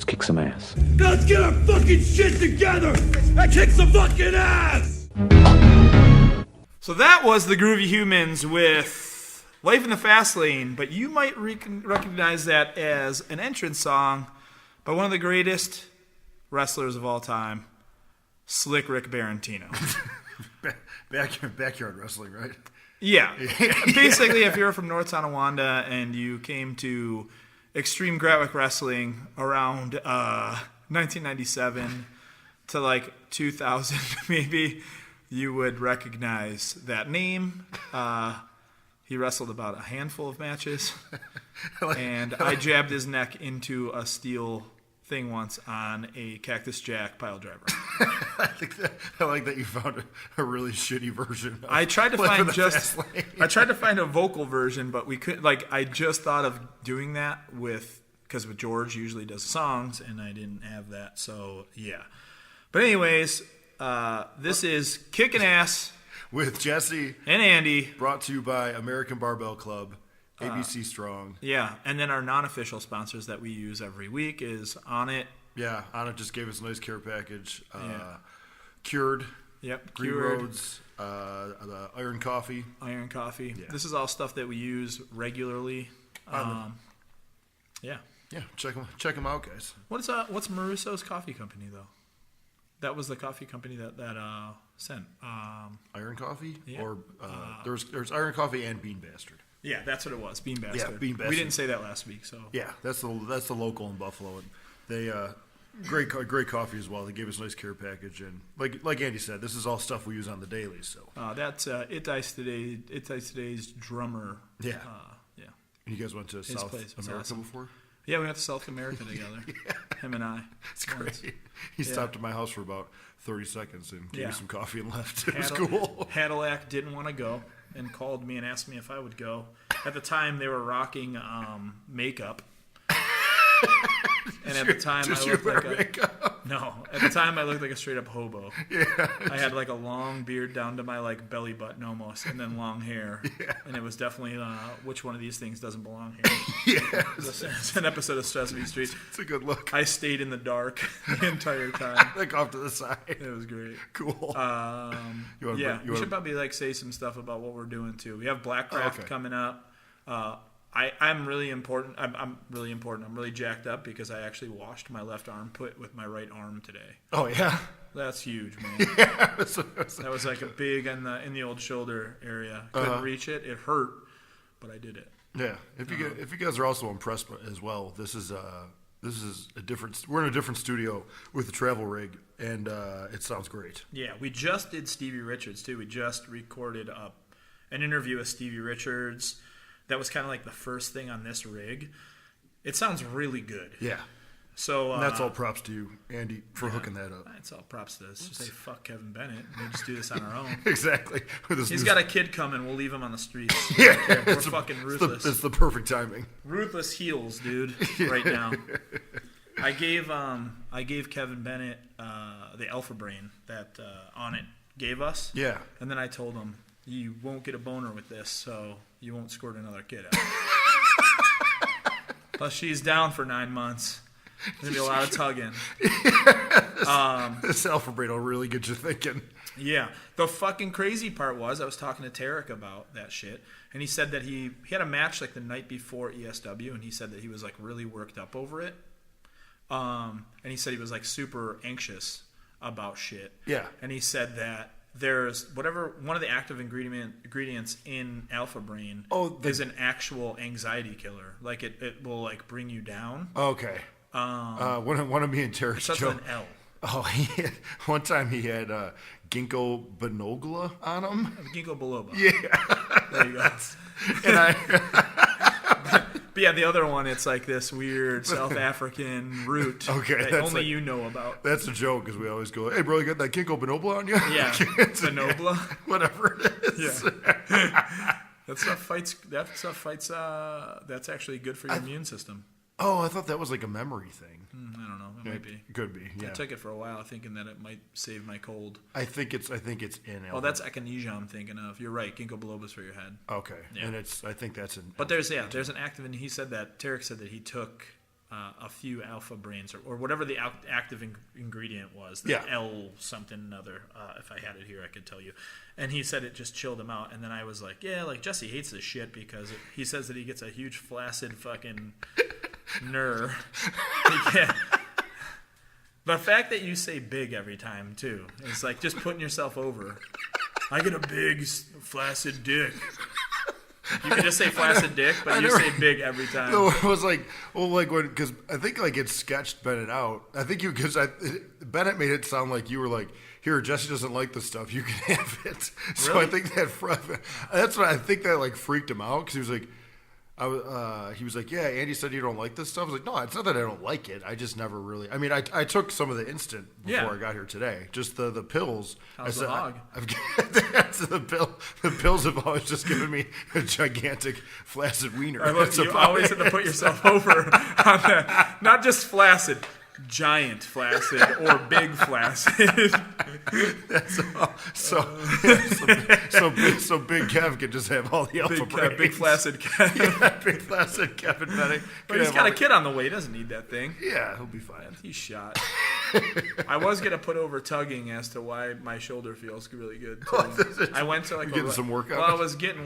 kick some ass. Let's get our fucking shit together and kick some fucking ass! So that was the Groovy Humans with Life in the Fast Lane, but you might recognize that as an entrance song by one of the greatest wrestlers of all time, Slick Rick Berintino. Backyard wrestling, right? Yeah. Basically, if you're from North Tonawanda and you came to Extreme Graphic Wrestling around 1997 to like 2000 maybe, you would recognize that name. He wrestled about a handful of matches, and I jabbed his neck into a steel thing once on a Cactus Jack pile driver. I like that you found a really shitty version. I tried to find a vocal version, but we couldn't. Like, I just thought of doing that because with George usually does songs, and I didn't have that. So yeah. But anyways, this is Kickin Ass with Jesse and Andy, brought to you by American Barbell Club. ABC Strong. Yeah, and then our non-official sponsors that we use every week is On It. Yeah, On It just gave us a nice care package. Cured. Yep, Green Cured. Roads. The Iron Coffee. Iron Coffee. Yeah. This is all stuff that we use regularly. Yeah. Yeah, check them out, guys. What's Marusso's coffee company though? That was the coffee company that sent. Iron Coffee? Yeah. Or there's Iron Coffee and Bean Bastard. Yeah, that's what it was. Bean Bastard. Yeah, Bean Bastard. We didn't say that last week, so yeah, that's the local in Buffalo, and they great coffee as well. They gave us a nice care package, and like Andy said, this is all stuff we use on the daily. So that's ETID Today's drummer. Yeah, yeah. And you guys went to South America awesome. before? Yeah, we went to South America together. Yeah. Him and I. It's great. He stopped at my house for about 30 seconds and gave me some coffee and left. It was cool. Cadillac didn't want to go and called me and asked me if I would go. At the time, they were rocking makeup. And at the time, I looked like At the time, I looked like a straight up hobo. Yeah. I had like a long beard down to my like belly button almost, and then long hair. Yeah. And it was definitely which one of these things doesn't belong here. Yeah. It's an episode of Sesame Street. It's a good look. I stayed in the dark the entire time. Like off to the side. It was great. Cool. We should probably say some stuff about what we're doing too. We have Blackcraft coming up. I'm really important. I'm really important. I'm really jacked up because I actually washed my left armpit with my right arm today. Oh yeah, that's huge, man. Yeah, that was like a big in the old shoulder area. Couldn't reach it. It hurt, but I did it. Yeah. If you guys are also impressed as well, this is a different. We're in a different studio with a travel rig, and it sounds great. Yeah, we just did Stevie Richards too. We just recorded an interview with Stevie Richards. That was kind of like the first thing on this rig. It sounds really good. Yeah. So and that's all props to you, Andy, for hooking that up. It's all props to this. Say fuck Kevin Bennett. We just do this on our own. Exactly. He's got a kid coming. We'll leave him on the streets. Yeah. We're fucking ruthless. It's the perfect timing. Ruthless heels, dude. Right now. I gave Kevin Bennett the Alpha Brain that On It gave us. Yeah. And then I told him, you won't get a boner with this, so you won't squirt another kid out. Plus, she's down for 9 months. There's going to be a lot of tugging. This Alpha Brain will really get you thinking. Yeah. The fucking crazy part was, I was talking to Tarek about that shit, and he said that he had a match like the night before ESW, and he said that he was like really worked up over it. And he said he was like super anxious about shit. Yeah. And he said that there's one of the active ingredients in Alpha Brain is an actual anxiety killer. Like it will like bring you down. Okay. One of me and Tarek's jokes. An L. Oh, one time he had ginkgo biloba on him. Ginkgo biloba. Yeah. There you go. But yeah, the other one, it's like this weird South African root that only you know about. That's a joke because we always go, hey, bro, you got that ginkgo biloba on you? Yeah, Binobla. Whatever it is. Yeah. That stuff fights, that's actually good for your immune system. Oh, I thought that was like a memory thing. I don't know. It might be. Could be. Yeah. I took it for a while, thinking that it might save my cold. I think it's in. Oh, that's echinacea I'm thinking of. You're right. Ginkgo biloba's for your head. Okay, yeah. And I think that's in. But there's an active, and he said that Tarek said that he took a few alpha brains or whatever the active ingredient was. The L something another. If I had it here, I could tell you. And he said it just chilled him out. And then I was like, yeah, like Jesse hates this shit because he says that he gets a huge flaccid fucking ner. He can't. The fact that you say big every time too, it's like just putting yourself over. I get a big flaccid dick. You can just say flaccid dick, but you say big every time. No, it was like, because I think like it sketched Bennett out. I think Bennett made it sound like you were like, here, Jesse doesn't like this stuff. You can have it. So really? I think that's what I think that like freaked him out because he was like, he was like, yeah, Andy said you don't like this stuff. I was like, no, it's not that I don't like it. I just never really. I mean, I took some of the instant before I got here today. Just the pills. How's the hog? The pills have always just given me a gigantic flaccid wiener. You always have to put yourself over on that. Not just flaccid. Giant flaccid or big flaccid. That's all. So big Kev can just have all the alpha brains. Big flaccid Kev. Yeah, big flaccid Kevin Bennett. But he's got a kid on the way. He doesn't need that thing. Yeah, he'll be fine. He's shot. I was gonna put over tugging as to why my shoulder feels really good. I went to like getting some workout. Well,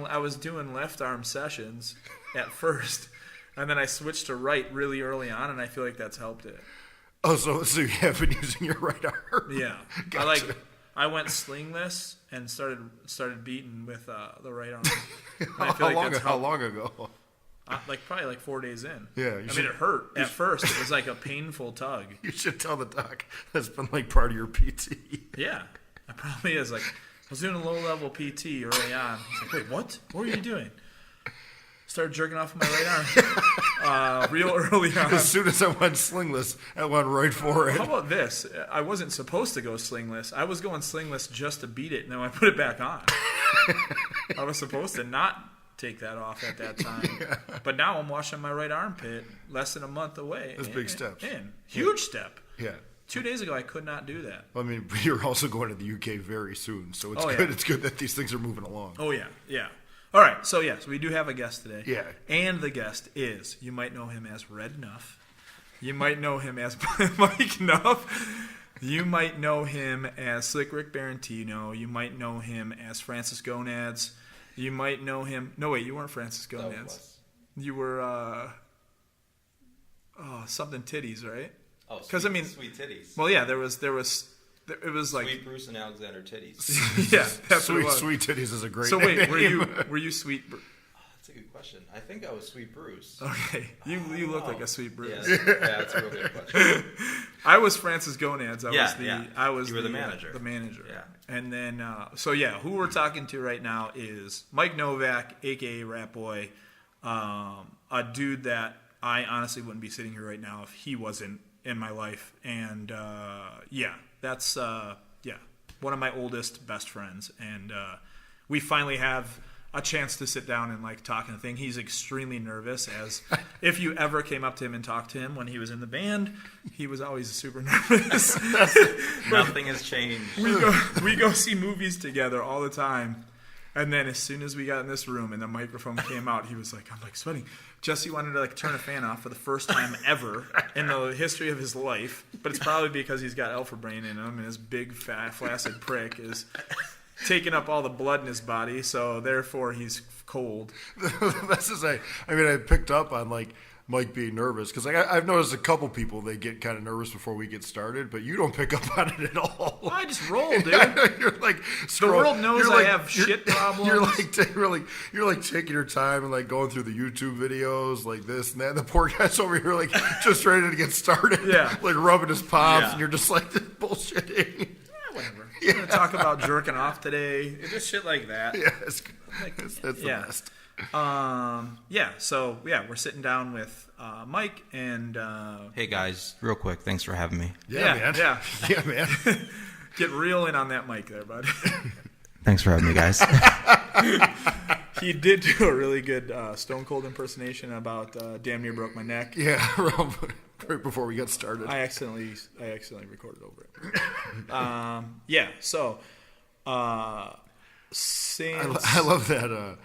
I was doing left arm sessions at first, and then I switched to right really early on, and I feel like that's helped it. Oh, so you have been using your right arm? Yeah. Gotcha. I went slingless and started beating with the right arm. How long ago? Probably like 4 days in. Yeah. It hurt at first. It was like a painful tug. You should tell the doc that's been like part of your PT. Yeah. It probably is. Like, I was doing a low-level PT early on. He's like, wait, what? What were you doing? Started jerking off with my right arm real early on. As soon as I went slingless, I went right for it. How about this? I wasn't supposed to go slingless. I was going slingless just to beat it, and then I put it back on. I was supposed to not take that off at that time. Yeah. But now I'm washing my right armpit less than a month away. That's big steps. Huge step. Yeah. 2 days ago, I could not do that. I mean, you're also going to the UK very soon, so it's good. Yeah. It's good that these things are moving along. Oh, yeah. Yeah. All right, so yes, we do have a guest today. Yeah. And the guest is, you might know him as Red Nuff. You might know him as Mike Nuff. You might know him as Slick Rick Berintino. You might know him as Francis Gonads. You might know him. No, wait, you weren't Francis Gonads. You were something titties, right? Oh, because sweet titties. Well, yeah, there was. It was like Sweet Bruce and Alexander Titties. Yeah, that's what it was. Sweet Titties is a great. So wait, name. were you Sweet? That's a good question. I think I was Sweet Bruce. Okay, you look like a Sweet Bruce. Yeah, that's a real good question. I was Francis Gonads. You were the manager. The manager. Yeah. And then, who we're talking to right now is Mike Novak, aka Ratboy, a dude that I honestly wouldn't be sitting here right now if he wasn't in my life. And that's one of my oldest best friends. And we finally have a chance to sit down and like talk and thing. He's extremely nervous, as if you ever came up to him and talked to him when he was in the band, he was always super nervous. Nothing has changed. We go see movies together all the time. And then as soon as we got in this room and the microphone came out, he was like, I'm like sweating. Jesse wanted to like turn a fan off for the first time ever in the history of his life. But it's probably because he's got alpha brain in him and his big fat flaccid prick is taking up all the blood in his body, so therefore he's cold. That's just I picked up on like Mike being nervous because like I've noticed a couple people they get kind of nervous before we get started, but you don't pick up on it at all. I just roll, dude. You're like the world knows I have shit problems. You're like taking your time and like going through the YouTube videos like this and that. And the poor guy's over here like just ready to get started. Yeah, like rubbing his pops, and you're just like bullshitting. Yeah, whatever. We're gonna talk about jerking off today. It's just shit like that. Yeah, that's the best. We're sitting down with Mike and hey guys, real quick, thanks for having me. Man. Yeah, man. Get real in on that mic there, bud. Thanks for having me, guys. He did do a really good Stone Cold impersonation about damn near broke my neck. Yeah, right before we got started. I accidentally recorded over it. I love that.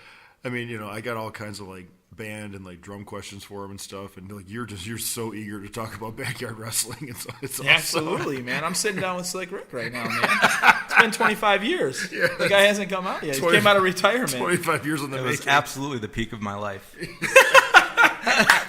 I got all kinds of like band and like drum questions for them and stuff, and like you're so eager to talk about backyard wrestling. It's awesome. Absolutely, man. I'm sitting down with Slick Rick right now, man. It's been 25 years. Yeah, the guy hasn't come out yet. He came out of retirement. 25 years on the It making. was absolutely the peak of my life.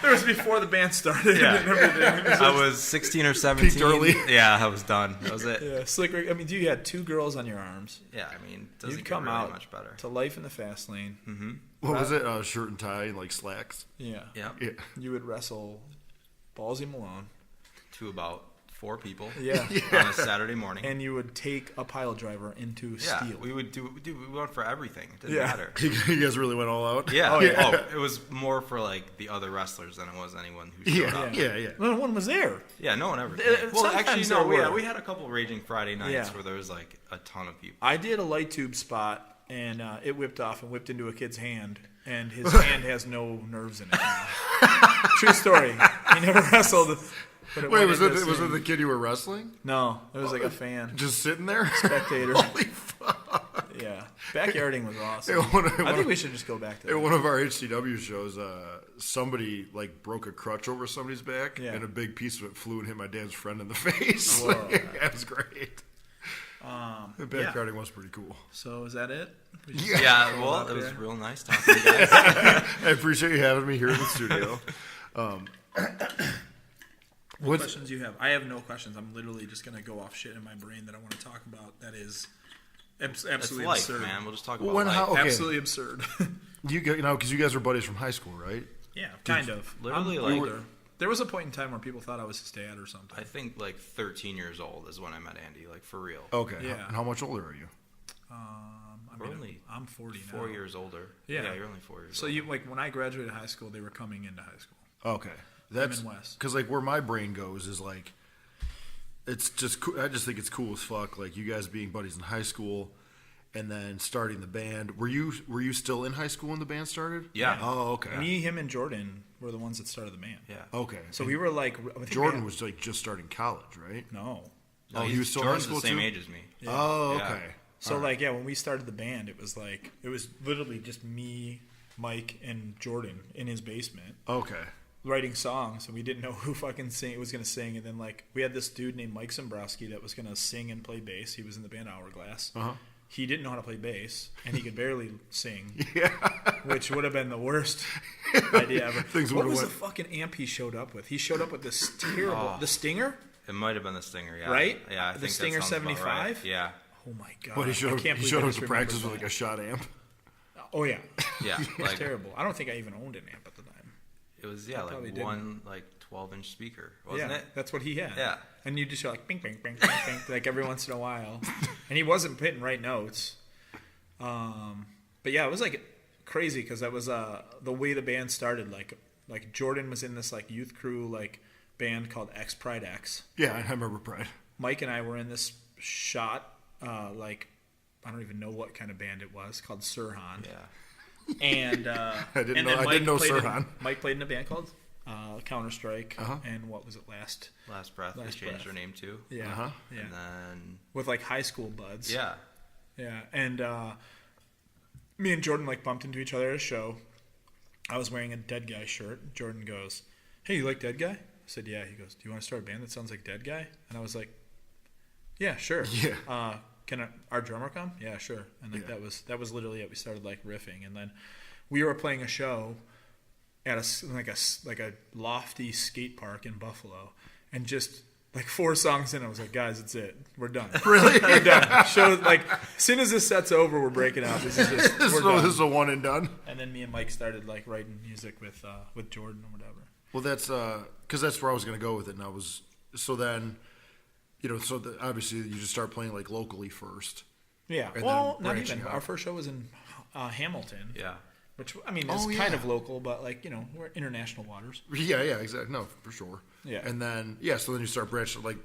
It was before the band started and everything. I was 16 or 17. Peaked early. Yeah, I was done. That was it. Yeah, Slick Rick. I mean, you had 2 girls on your arms. Yeah, I mean, it doesn't You'd get come really out much better. to life in the fast lane. Mm-hmm. What was it? Shirt and tie and like slacks. Yeah. Yeah. Yeah. You would wrestle Ballsy Malone. To about 4 people. Yeah. On a Saturday morning. And you would take a pile driver into yeah, steel. we went for everything. It didn't Yeah. matter. You guys really went all out. Yeah. Oh, yeah. Oh, it was more for like the other wrestlers than it was anyone who showed up. Yeah. No one was there. Yeah, no one ever. Well, Sometimes actually, there no. were. We had a couple Raging Friday nights Yeah. where there was like a ton of people. I did a light tube spot, and it whipped off and whipped into a kid's hand, and his hand has no nerves in it now. True story. He never wrestled. But Wait, went was into it sing. the kid you were wrestling? No, it was like a fan. Just sitting there? Spectator. Holy fuck. Yeah. Backyarding was awesome. I think we should just go back to At that. one of our HCW shows, somebody like broke a crutch over somebody's back, Yeah. and a big piece of it flew and hit my dad's friend in the face. Whoa. That was great. The backyarding was pretty cool. So is that it? Yeah, well, out it was there. real nice talking to you guys. I appreciate you having me here in the studio. What questions you have? I have no questions. I'm literally just going to go off shit in my brain that I want to talk about that is It's absolutely life, absurd. man. We'll just talk about When life. how- Okay. Absolutely absurd. Because you guys were buddies from high school, right? Yeah, kind of. literally, I'm like- older. There was a point in time where people thought I was his dad or something. I think like 13 years old is when I met Andy, like for real. Okay. Yeah. And how much older are you? I We're mean, only I'm 40 now. 4 years older. Yeah. You're only 4 years So older. you like when I graduated high school, they were coming into high school. Okay. That's in West. because like where my brain goes is like, it's just I just think it's cool as fuck. Like you guys being buddies in high school, and then starting the band. Were you still in high school when the band started? Yeah. Oh, okay. Me, him, and Jordan were the ones that started the band. Yeah. Okay. So we were like, I think Jordan we was like just starting college, right? had, no. No, Oh, he was still in Jordan's high school the same too? age as me. Oh, Yeah. okay. So like when we started the band, it was literally just me, Mike, and Jordan in his basement Okay. writing songs, and we didn't know who fucking was gonna sing. And then like we had this dude named Mike Sombrowski that was gonna sing and play bass. He was in the band Hourglass. Uh-huh. He didn't know how to play bass, and he could barely sing, Yeah. which would have been the worst idea ever. Things What would've was went- the fucking amp he showed up with? He showed up with this terrible, the Stinger, It might have been the Stinger, yeah. right? Yeah, I the think Stinger that sounds about 75. right. Yeah. Oh my god! But he I showed up, can't he believe showed I up just to practice with remembered like a shot amp. that. Oh yeah, Yeah. it's Like terrible. I don't think I even owned an amp at the time. it was probably like didn't. one like 12-inch speaker, wasn't Yeah, it? that's what he had. Yeah. And you just hear like bing, bing, bing, bing, bing, like every once in a while. And he wasn't hitting right notes. But yeah, it was like crazy because that was the way the band started. Like Jordan was in this like youth crew like band called X Pride X. Yeah, I remember Pride. Mike and I were in this shot like I don't even know what kind of band it was called Sirhan. Yeah. And I didn't and know- then I didn't know played in- Sirhan. Mike played in a band called Counter Strike, Uh-huh. and what was it last? Last Breath. They Last changed Breath. their name too. Yeah, Uh-huh. yeah. And then With like high school buds. yeah. Yeah, and me and Jordan like bumped into each other at a show. I was wearing a Dead Guy shirt. Jordan goes, "Hey, you like Dead Guy?" I said, "Yeah." He goes, "Do you want to start a band that sounds like Dead Guy?" And I was like, "Yeah, sure." Yeah. Can our drummer come? Yeah, sure. And like Yeah. that was literally it. We started like riffing, and then we were playing a show at a lofty skate park in Buffalo, and just like 4 songs in, I was like, "Guys, it's it. We're done. Really? We're done." Show like as soon as this set's over, we're breaking out. This is just we're So done. this is a one and done. And then me and Mike started like writing music with Jordan or whatever. Well, that's because that's where I was going to go with it. And I was so then, obviously you just start playing like locally first. Yeah. And Well, then not branching even. out. Our first show was in Hamilton. Yeah. Which I mean is Oh, kind yeah. of local, but like we're international waters. Yeah, exactly. No, for sure. Yeah. And then so then you start branching like,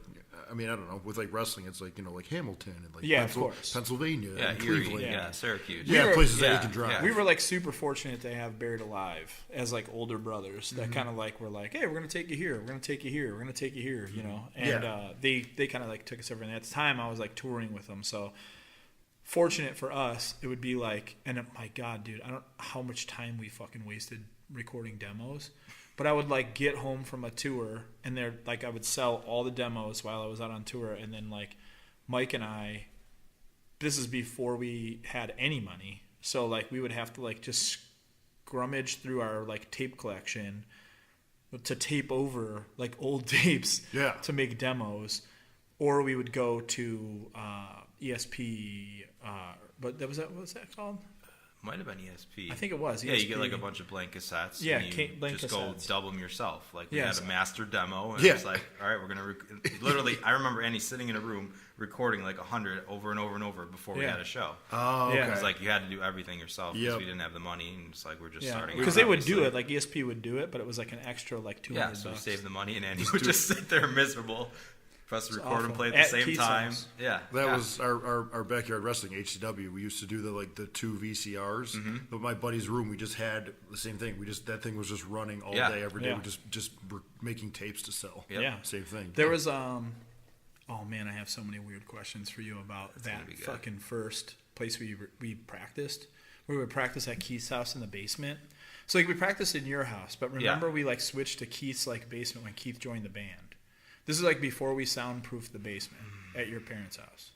I mean, I don't know, with like wrestling, it's like like Hamilton and like Yeah, of course. Pennsylvania, Yeah, and Erie, Cleveland. yeah, Syracuse. Yeah, We were- places that yeah, you can drive. yeah. We were like super fortunate to have Buried Alive as like older brothers that kind of like were like, "Hey, we're gonna take you here. We're gonna take you here. We're gonna take you here." You know, and Yeah. they kind of like took us over. And at the time, I was like touring with them, so fortunate for us, it would be like, and my God, dude, I don't know how much time we fucking wasted recording demos. But I would like get home from a tour, and they're like I would sell all the demos while I was out on tour, and then like Mike and I, this is before we had any money, so like we would have to like just scrummage through our like tape collection to tape over like old tapes to make demos, or we would go to ESP. But what was that called? Might have been ESP. I think it was. Yeah, ESP. you get like a bunch of blank cassettes. Yeah, and you blank just cassettes. go dub them yourself. Like we had a master demo, and Yeah. it was like, all right, we're gonna literally. I remember Andy sitting in a room recording like 100 over and over and over before we had a show. Oh, okay. Yeah. It was like you had to do everything yourself because Yep. we didn't have the money, and it's like we're just starting. Because out, they would do obviously. it, like ESP would do it, but it was like an extra like $200. Yeah, so we saved the money, and Andy would just sit there miserable. Press the record and awful. play at the At same Keith's time. house. Yeah, That was our backyard wrestling, HCW. We used to do the 2 VCRs. But my buddy's room, we just had the same thing. that thing was just running all day, every day. Yeah. We just were making tapes to sell. Yep. Yeah. Same thing. There was oh man, I have so many weird questions for you about that gonna be good. fucking first place we practiced. We would practice at Keith's house in the basement. So like we practiced in your house, but remember we like switched to Keith's like basement when Keith joined the band. This is like before we soundproofed the basement at your parents' house.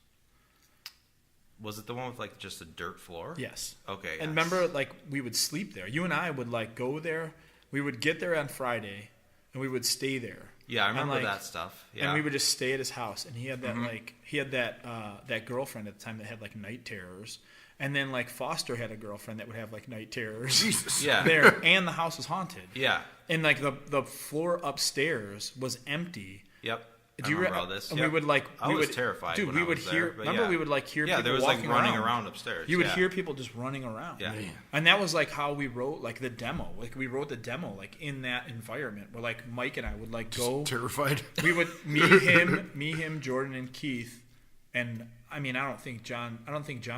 Was it the one with like just a dirt floor? Yes. Okay. And yes. remember, like, we would sleep there. You and I would, like, go there. We would get there on Friday, and we would stay there. Yeah, I remember and, like, that stuff. Yeah. And we would just stay at his house. And he had that, that girlfriend at the time that had, like, night terrors. And then, like, Foster had a girlfriend that would have, like, night terrors. Jesus. Yeah. There. And the house was haunted. Yeah. And, like, the floor upstairs was empty. Yep. Do you remember all this? And Yep. we would like. I was terrified. Dude, when we I would was hear. there, but Remember, yeah. we would like hear. Yeah, people there was like walking running around upstairs. You would yeah. hear people just running around. Yeah. And that was like how we wrote like the demo. Like we wrote the demo like in that environment where like Mike and I would like go. Terrified. We would me, him, Jordan, and Keith, and I mean I don't think John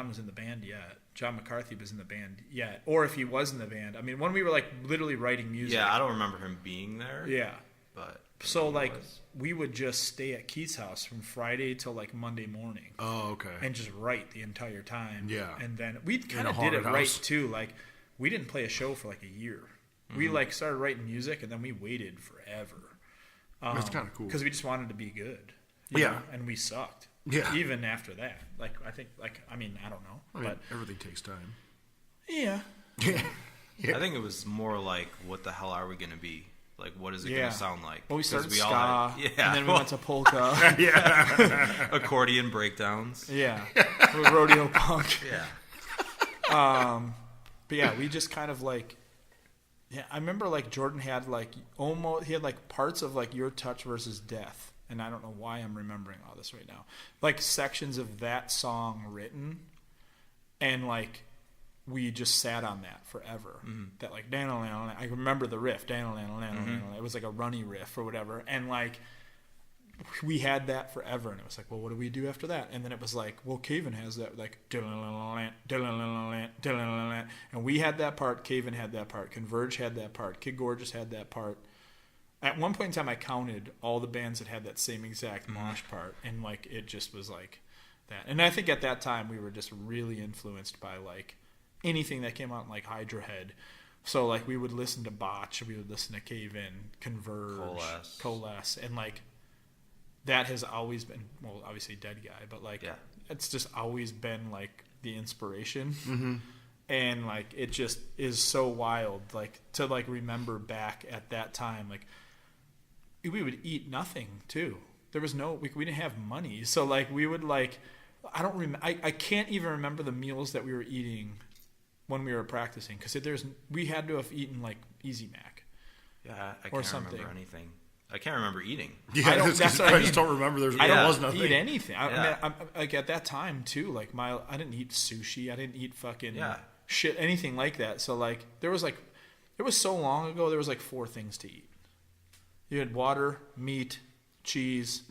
was in the band yet. John McCarthy was in the band yet, or if he was in the band. I mean when we were like literally writing music. Yeah, I don't remember him being there. Yeah. But So like we would just stay at Keith's house from Friday till like Monday morning. Oh, okay. And just write the entire time. Yeah. And then we kind a of did it haunted right house. too. Like we didn't play a show for like a year. We like started writing music and then we waited forever. That's kind of cool. Because we just wanted to be good. you Yeah. know, and we sucked. Yeah. Even after that. Like I think I mean, I don't know. I mean, But everything takes time. yeah. I think it was more like, what the hell are we going to be? Like, what is it going Yeah. to sound like? Well, we 'Cause started ska, all had- and then we went to polka. accordion breakdowns. Yeah. Rodeo punk. Yeah. But yeah, we just kind of like, yeah, I remember like Jordan had like he had like parts of like Your Touch versus Death, and I don't know why I'm remembering all this right now. Like sections of that song written, and like we just sat on that forever. That like I remember the riff. It was like a runny riff or whatever, and like we had that forever, and it was like, well, what do we do after that? And then it was like, well, Caven has that, like, and we had that part, Caven had that part, Converge had that part, Kid Gorgeous had that part. At one point in time, I counted all the bands that had that same exact mosh part, and like it just was like that. And I think at that time we were just really influenced by like anything that came out in like Hydra Head. So like we would listen to Botch, we would listen to Caven, Converge, Coalesce, and like that has always been, well, obviously Dead Guy, but like it's just always been like the inspiration. And like it just is so wild, like to like remember back at that time, like we would eat nothing too. There was no, we didn't have money, so like we would like, I can't even remember the meals that we were eating when we were practicing, because we had to have eaten like Easy Mac. Yeah, I can't remember anything. I can't remember eating. Yeah, I just don't remember. There was nothing. Eat anything. I mean, like at that time too. Like I didn't eat sushi. I didn't eat fucking shit, anything like that. So like there was like, it was so long ago. There was like 4 things to eat. You had water, meat, cheese,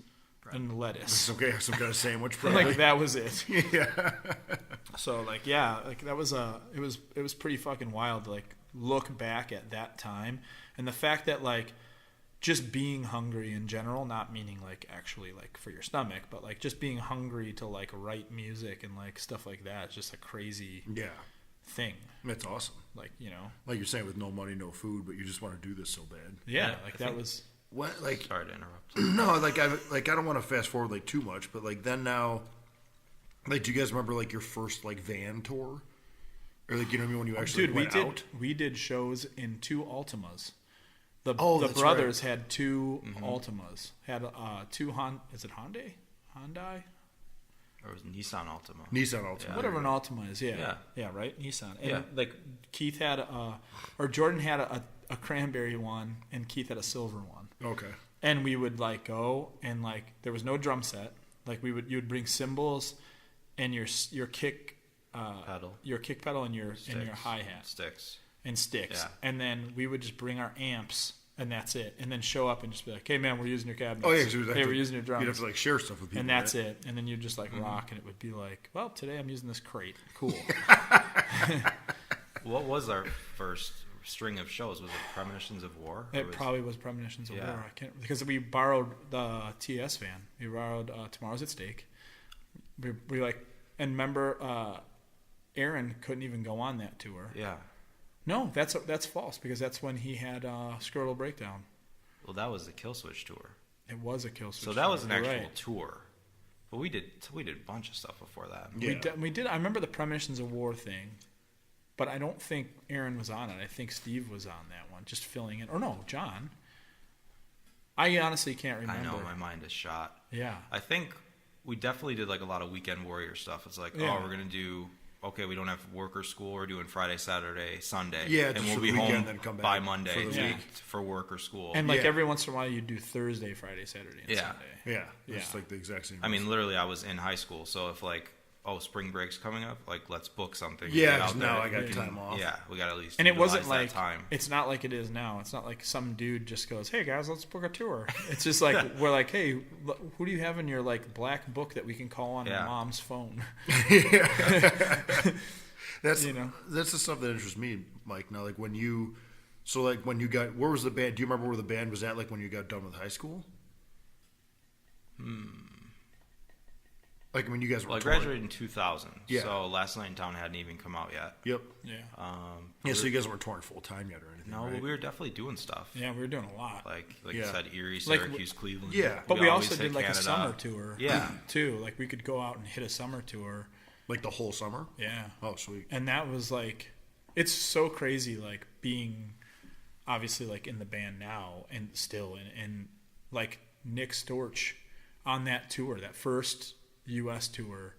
and lettuce. Some kind of sandwich, probably. Like that was it. Yeah. So like like that was it was pretty fucking wild to like look back at that time, and the fact that like just being hungry in general, not meaning like actually like for your stomach, but like just being hungry to like write music and like stuff like that is just a crazy thing. That's awesome. Like, Like you're saying, with no money, no food, but you just want to do this so bad. Yeah, that was... What, like... Sorry to interrupt. No, I don't want to fast forward, like, too much, but, like, then now... Like, do you guys remember, like, your first, like, van tour? Or, like, you know what I mean, when you actually went out? We did shows in 2 Altimas. The that's brothers had 2 Altimas. Had 2 is it Hyundai? Or was it Nissan Altima? Nissan Altima. Whatever an Altima is, yeah, right, Nissan. And like Keith had Jordan had a cranberry one, and Keith had a silver one. Okay. And we would like go, and like there was no drum set. Like you would bring cymbals, and your kick pedal, and your hi hat sticks, yeah. And then we would just bring our amps. And that's it. And then show up and just be like, hey, man, we're using your cabinets. Oh, yeah. Hey, we're using your drums. You'd have to, like, share stuff with people. And that's it. And then you'd just, like, rock. And it would be like, well, today I'm using this crate. Cool. What was our first string of shows? Was it Premonitions of War? It probably was Premonitions of War. I can't, because we borrowed the TS van. We borrowed Tomorrow's at Stake. We like, and remember, Aaron couldn't even go on that tour. Yeah. No, that's false, because that's when he had Scrotal Breakdown. Well, that was the Killswitch tour. It was a Killswitch tour. So that was an actual tour. But we did a bunch of stuff before that. Yeah. We did. I remember the Premonitions of War thing, but I don't think Aaron was on it. I think Steve was on that one, just filling in. Or no, John. I honestly can't remember. I know, my mind is shot. Yeah. I think we definitely did like a lot of Weekend Warrior stuff. It's like, we're going to do... Okay, we don't have work or school. We're doing Friday, Saturday, Sunday. Yeah, and we'll be home by Monday for work or school. And like every once in a while, you do Thursday, Friday, Saturday, and Sunday. Yeah, it's like the exact same. I mean, literally, I was in high school, so if like, spring break's coming up, like let's book something. Yeah, now I got time off. Yeah, we got at least. And it wasn't like time. It's not like it is now. It's not like some dude just goes, "Hey guys, let's book a tour." It's just like we're like, "Hey, who do you have in your like black book that we can call on your mom's phone?" That's the stuff that interests me, Mike. Now, like when you got, where was the band? Do you remember where the band was at? Like when you got done with high school? Like when you guys were. Well, I graduated in 2000. Yeah. So Last Night in Town hadn't even come out yet. Yep. Yeah. So you guys weren't touring full time yet or anything? No, right? but we were definitely doing stuff. Yeah, we were doing a lot. Like you said, Erie, Syracuse, Cleveland. Yeah. But we also always did like Canada. a summer tour. Yeah. Too. Like we could go out and hit a summer tour. Like the whole summer? Yeah. Oh, sweet. And that was like, it's so crazy, like being obviously like in the band now and still, and like Nick Storch on that tour, that first U.S. tour.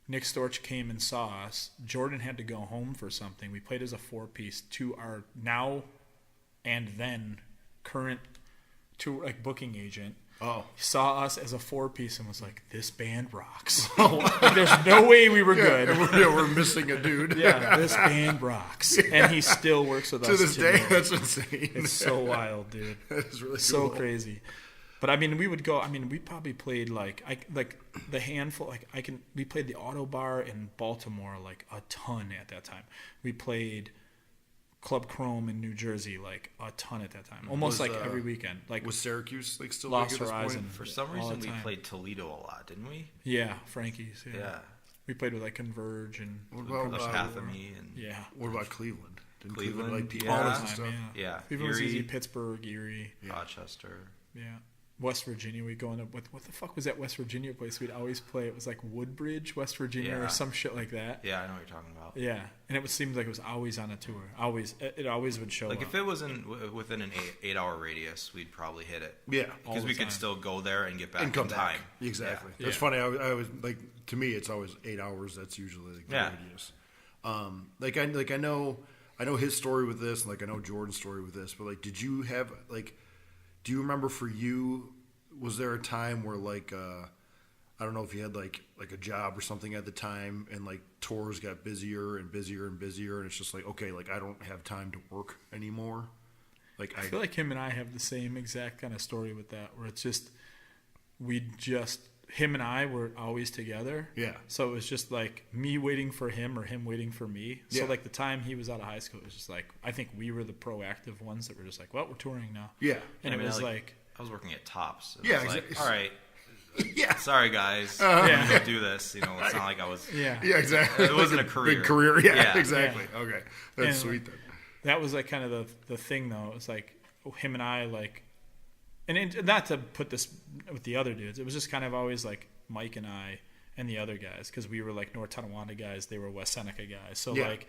Nick Storch came and saw us. Jordan had to go home for something. We played as a 4-piece to our now and then current tour, like booking agent. Oh. He saw us as a 4-piece and was like, "This band rocks." Like, there's no way we were good. And we're missing a dude. Yeah, this band rocks. And he still works with us to this day. today. That's insane. It's so wild, dude. That is really so cool. crazy. But I mean, we would go. I mean, we probably played like the handful. We played the Auto Bar in Baltimore like a ton at that time. We played Club Chrome in New Jersey like a ton at that time, almost like every weekend. Like was Syracuse like still Lost big at this Horizon point? For some reason, we played Toledo a lot, didn't we? Yeah, Frankie's. Yeah. We played with like Converge and What about Pathemy and What about Cleveland? Didn't Cleveland, like people yeah. all the and time. stuff? Yeah. Cleveland was Erie. easy. Pittsburgh, Erie, Rochester. yeah. West Virginia, we'd go into what the fuck was that West Virginia place we'd always play? It was like Woodbridge, West Virginia, or some shit like that. Yeah, I know what you're talking about. Yeah, and it seemed like it was always on a tour. It always would show Like up. if it was within an 8-hour radius, we'd probably hit it. Yeah. Because we could still go there and get back And come in time. back. Exactly. Yeah. That's funny. I was like, to me, it's always 8 hours. That's usually like the radius. I know his story with this, and like I know Jordan's story with this. But like, did you have like, do you remember for you? Was there a time where like I don't know if you had like a job or something at the time, and like tours got busier and busier and busier, and it's just like, okay, like I don't have time to work anymore. Like I feel like him and I have the same exact kind of story with that, where it's just him and I were always together. Yeah. So it was just like me waiting for him or him waiting for me. So Yeah. like the time he was out of high school, it was just like I think we were the proactive ones that were just like, well, we're touring now. Yeah. And I mean, it was like I was working at Tops. Yeah, It was like, exactly. all right, Yeah. Sorry, guys. I'm going to go do this. You know, it's not like I was. Yeah. Yeah, exactly. It wasn't a career. Big career. Yeah, Yeah. exactly. Okay. That's And, sweet then. That was like kind of the thing, though. It was like him and I, like, and not to put this with the other dudes. It was just kind of always like Mike and I and the other guys, because we were like North Tonawanda guys. They were West Seneca guys. So like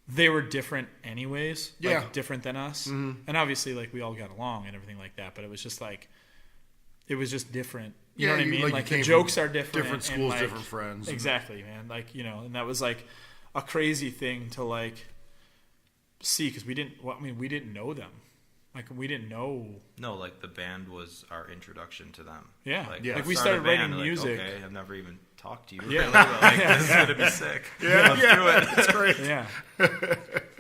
they were different anyways. Yeah. Like, different than us. Mm-hmm. And obviously like we all got along and everything like that. But it was just like, it was just different. You know what I mean? Like the jokes are different. Different schools, and, like, different friends. Exactly, man. Like, you know, and that was like a crazy thing to like see, because we didn't know them. Like, we didn't know. No, like the band was our introduction to them. Yeah. Like, Like, let's we start a started writing band, music. Like, okay, I've never even talked to you. Yeah. Really, but, like, this is gonna be sick. Let's do it. That's great. Yeah.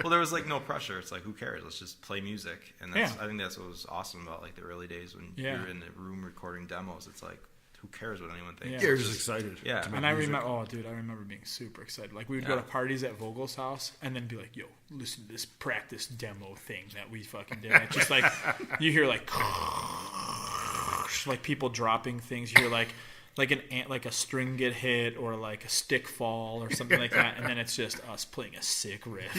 Well, there was like no pressure. It's like, who cares? Let's just play music. And that's, Yeah. I think that's what was awesome about like the early days when you were in the room recording demos. It's like, who cares what anyone thinks? Yeah. Yeah, you're just excited. Yeah. to make And I music. remember being super excited. Like, we would go to parties at Vogel's house and then be like, yo, listen to this practice demo thing that we fucking did. And it's just like, you hear like people dropping things. You hear like a string get hit or like a stick fall or something like that. And then it's just us playing a sick riff.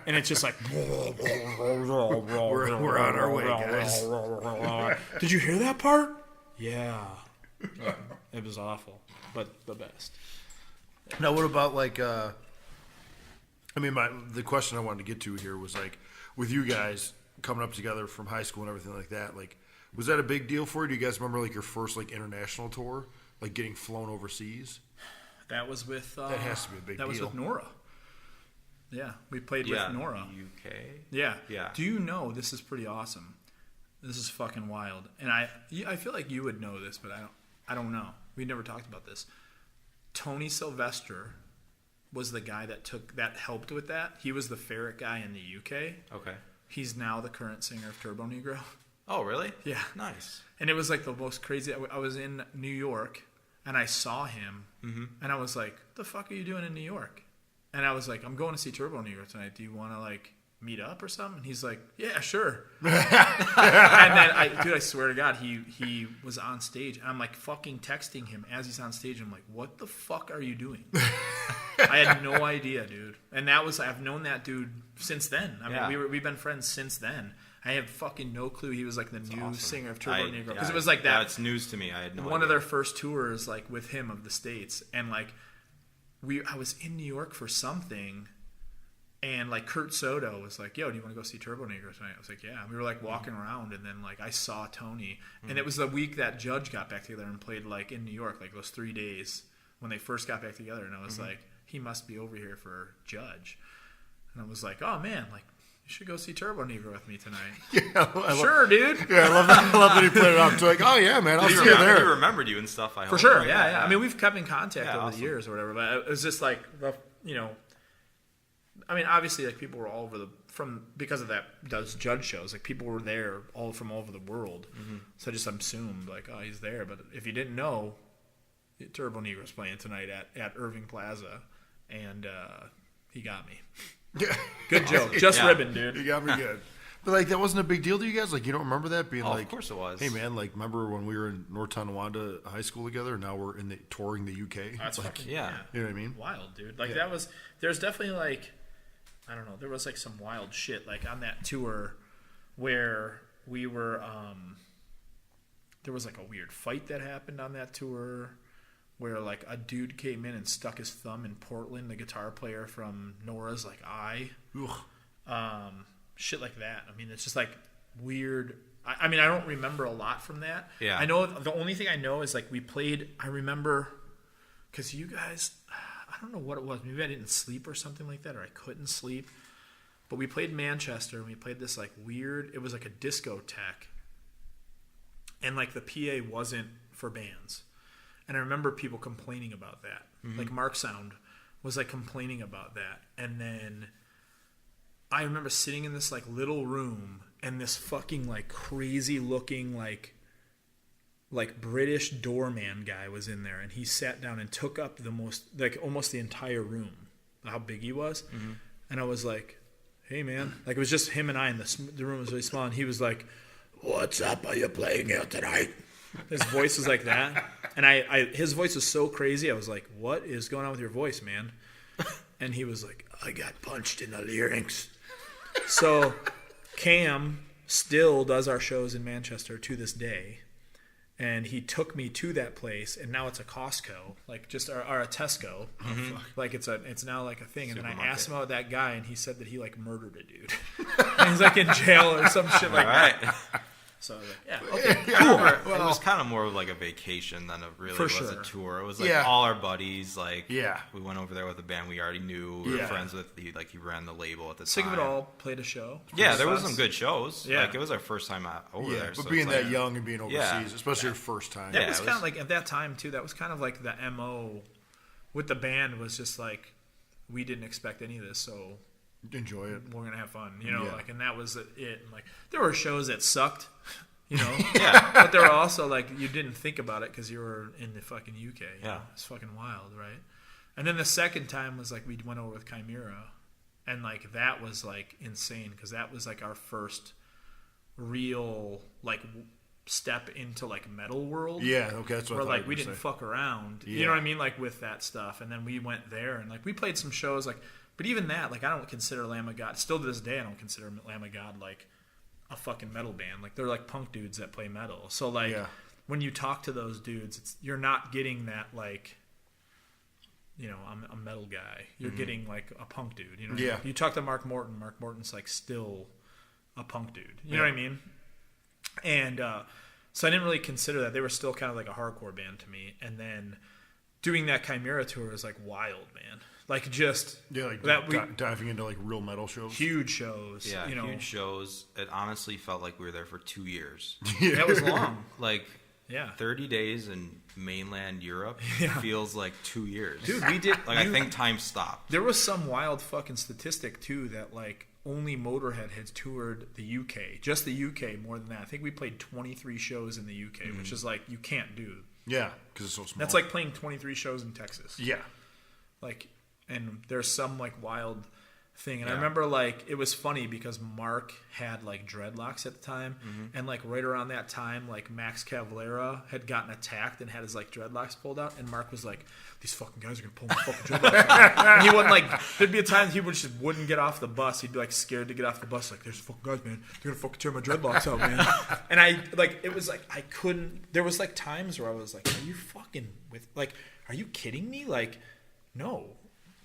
And it's just like, We're on our way, guys. Did you hear that part? Yeah. It was awful, but the best. Now, what about like? The question I wanted to get to here was like, with you guys coming up together from high school and everything like that. Like, was that a big deal for you? Do you guys remember like your first like international tour, like getting flown overseas? That was with. That has to be a big deal. That was with Nora. Yeah, we played with Nora. UK. Yeah. Yeah. Do you know, this is pretty awesome. This is fucking wild, and I feel like you would know this, but I don't know. We never talked about this. Tony Sylvester was the guy that helped with that. He was the ferret guy in the UK. Okay. He's now the current singer of Turbo Negro. Oh, really? Yeah. Nice. And it was like the most crazy. I was in New York and I saw him, and I was like, "The fuck are you doing in New York?" And I was like, "I'm going to see Turbo Negro tonight. Do you want to like meet up or something?" And he's like, "Yeah, sure." And then I swear to God, he was on stage, and I'm like fucking texting him as he's on stage. I'm like, "What the fuck are you doing?" I had no idea, dude. And I've known that dude since then. I mean, we've been friends since then. I have fucking no clue he was like the new singer of Turbo Negro, because it was like that. Yeah, it's news to me. I had no idea. One of their first tours, like with him of the States, and like I was in New York for something. And like Kurt Soto was like, "Yo, do you want to go see Turbo Negro tonight?" I was like, "Yeah." And we were like walking around, and then like I saw Tony, and it was the week that Judge got back together and played like in New York, like those 3 days when they first got back together. And I was like, he must be over here for Judge. And I was like, "Oh man, like you should go see Turbo Negro with me tonight." Yeah, Sure, dude. Yeah, I love that he played it off. So like, oh yeah, man, I'll see you He there. remembered you and stuff. I For hope. sure, yeah. I mean, we've kept in contact over awesome. the years or whatever, but it was just like, I mean, obviously, like people were all over because of that does Judge shows. Like people were there all from all over the world, so I just assumed like, oh, he's there. But if you didn't know, Turbo Negro's playing tonight at Irving Plaza, and he got me. Yeah. Good joke, just ribbon, dude. You got me good. But like that wasn't a big deal to you guys. Like you don't remember that being like, of course it was. Hey man, like remember when we were in North Tonawanda High School together? Now we're touring the UK. That's like, fucking, yeah. You know what I mean? Wild, dude. Like there's definitely like, I don't know, there was like some wild shit like on that tour where we were there was like a weird fight that happened on that tour where like a dude came in and stuck his thumb in Portland, the guitar player from Nora's like eye. Shit like that. I mean, it's just like weird. I mean, I don't remember a lot from that. Yeah. I know the only thing I know is like we played, I remember, because you guys, I don't know what it was. Maybe I didn't sleep or something like that, or I couldn't sleep. But we played Manchester, and we played this like weird, it was like a discotheque. And like the PA wasn't for bands. And I remember people complaining about that. Like Mark Sound was like complaining about that. And then I remember sitting in this like little room, and this fucking like crazy looking like British doorman guy was in there, and he sat down and took up the most, like almost the entire room, how big he was. And I was like, "Hey man," like it was just him and I, and the room was really small, and he was like, "What's up? Are you playing here tonight?" His voice was like that. And his voice was so crazy. I was like, what is going on with your voice, man? And he was like, I got punched in the larynx. So Cam still does our shows in Manchester to this day. And he took me to that place, and now it's a Costco, like just or a Tesco, like it's now like a thing. And then I asked him about that guy, and he said that he like murdered a dude, and he's like in jail or some shit like that. So I was like, yeah, okay, cool. It was kind of more of like a vacation than a tour. It was like all our buddies. Like, we went over there with a band we already knew. We were friends with. He ran the label at the time. Sick of It All played a show. Yeah, there was some good shows. Yeah, like it was our first time over there. But so being that young and being overseas, especially your first time. That was kind of like at that time too. That was kind of like the MO with the band was just like we didn't expect any of this, so enjoy it. We're gonna have fun, like, and that was it. And like there were shows that sucked, but there were also like you didn't think about it because you were in the fucking UK. It's fucking wild, right? And then the second time was like we went over with Chimera, and like that was like insane because that was like our first real like step into like metal world. Yeah, okay, that's what I thought like we didn't fuck around. You know what I mean, like with that stuff. And then we went there and like we played some shows like. But even that, like, I don't consider Lamb of God. Still to this day, I don't consider Lamb of God, like, a fucking metal band. Like, they're, like, punk dudes that play metal. So, like, when you talk to those dudes, you're not getting that, like, I'm a metal guy. You're getting, like, a punk dude. You know what I mean? You talk to Mark Morton. Mark Morton's, like, still a punk dude. You know what I mean? And so I didn't really consider that. They were still kind of like a hardcore band to me. And then doing that Chimera tour was, like, wild, man. Like just diving into like real metal shows, huge shows. Yeah, huge shows. It honestly felt like we were there for 2 years. That was long. 30 days in mainland Europe feels like 2 years. Dude, we did. Like I think time stopped. There was some wild fucking statistic too that like only Motorhead has toured the UK, just the UK more than that. I think we played 23 shows in the UK, which is like you can't do. Yeah, because it's so small. That's like playing 23 shows in Texas. Yeah, like. And there's some like wild thing, and I remember like it was funny because Mark had like dreadlocks at the time, and like right around that time, like Max Cavalera had gotten attacked and had his like dreadlocks pulled out, and Mark was like, "These fucking guys are gonna pull my fucking dreadlocks out." And he wouldn't like. There'd be a time he would just wouldn't get off the bus. He'd be like scared to get off the bus. Like, "There's fucking guys, man. They're gonna fucking tear my dreadlocks out, man." And I like it was like I couldn't. There was like times where I was like, "Are you fucking with like? Are you kidding me? Like, no."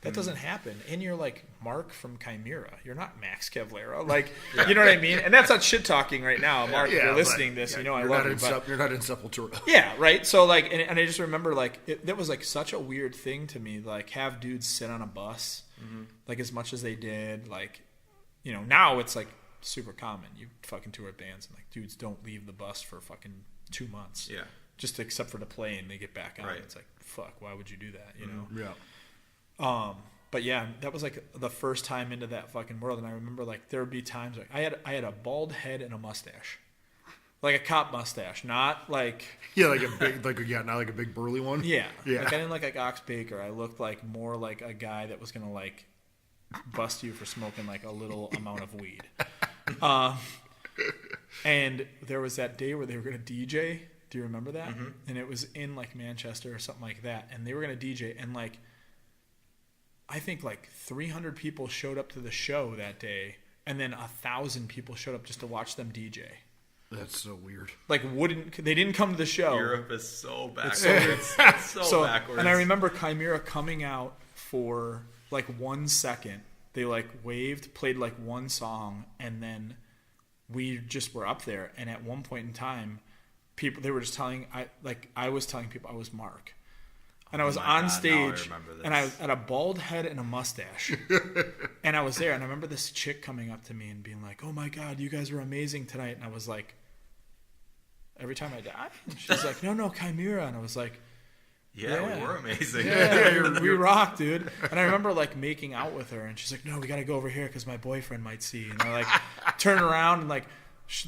That doesn't happen. And you're like Mark from Chimera. You're not Max Cavalera. Like, you know what I mean? And that's not shit talking right now. Mark, if you're listening to this, I love you. You're not in Sepultura. Yeah, right? So, like, and I just remember, like, that was, like, such a weird thing to me. Like, have dudes sit on a bus, like, as much as they did. Like, now it's, like, super common. You fucking tour at bands, and, like, dudes don't leave the bus for fucking 2 months. Yeah. Just except for to play, and they get back on. Right. It's like, fuck, why would you do that, Yeah. But yeah, that was like the first time into that fucking world, and I remember like there would be times like I had a bald head and a mustache, like a cop mustache, not like like a big not like a big burly one. Yeah. Like I didn't look like Ox Baker. I looked like more like a guy that was gonna like bust you for smoking like a little amount of weed. And there was that day where they were gonna DJ. Do you remember that? And it was in like Manchester or something like that, and they were gonna DJ, and like. I think like 300 people showed up to the show that day, and then 1,000 people showed up just to watch them DJ. That's so weird. Like, they didn't come to the show. Europe is so backwards. It's so backwards. And I remember Chimera coming out for like 1 second. They like waved, played like one song, and then we just were up there. And at one point in time, they were just I was telling people I was Mark. And I was on stage, and I had a bald head and a mustache. And I was there, and I remember this chick coming up to me and being like, "Oh my God, you guys were amazing tonight." And I was like, "Every time I die?" And she's like, "No, Chimera." And I was like, Yeah, we were amazing. Yeah, we rock, dude. And I remember like making out with her, and she's like, "No, we got to go over here because my boyfriend might see." And I like turn around, and like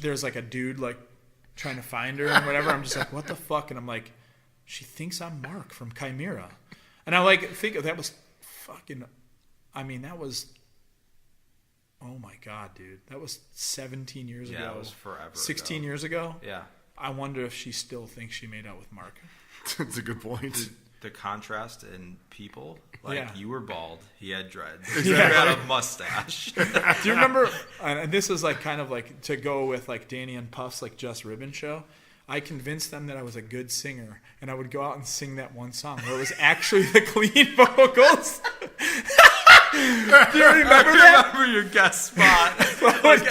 there's like a dude like trying to find her and whatever. I'm just like, "What the fuck?" And I'm like, she thinks I'm Mark from Chimera. And I like think that was fucking, I mean, that was, oh my God, dude. That was 17 years ago. Yeah, it was forever 16 ago. Years ago? Yeah. I wonder if she still thinks she made out with Mark. That's a good point. The contrast in people, like you were bald, he had dreads, Exactly. you had a mustache. Do you remember? And this is like kind of like to go with like Danny and Puff's like Just Ribbon show. I convinced them that I was a good singer, and I would go out and sing that one song where it was actually the clean vocals. Do you remember that? I remember your guest spot. I would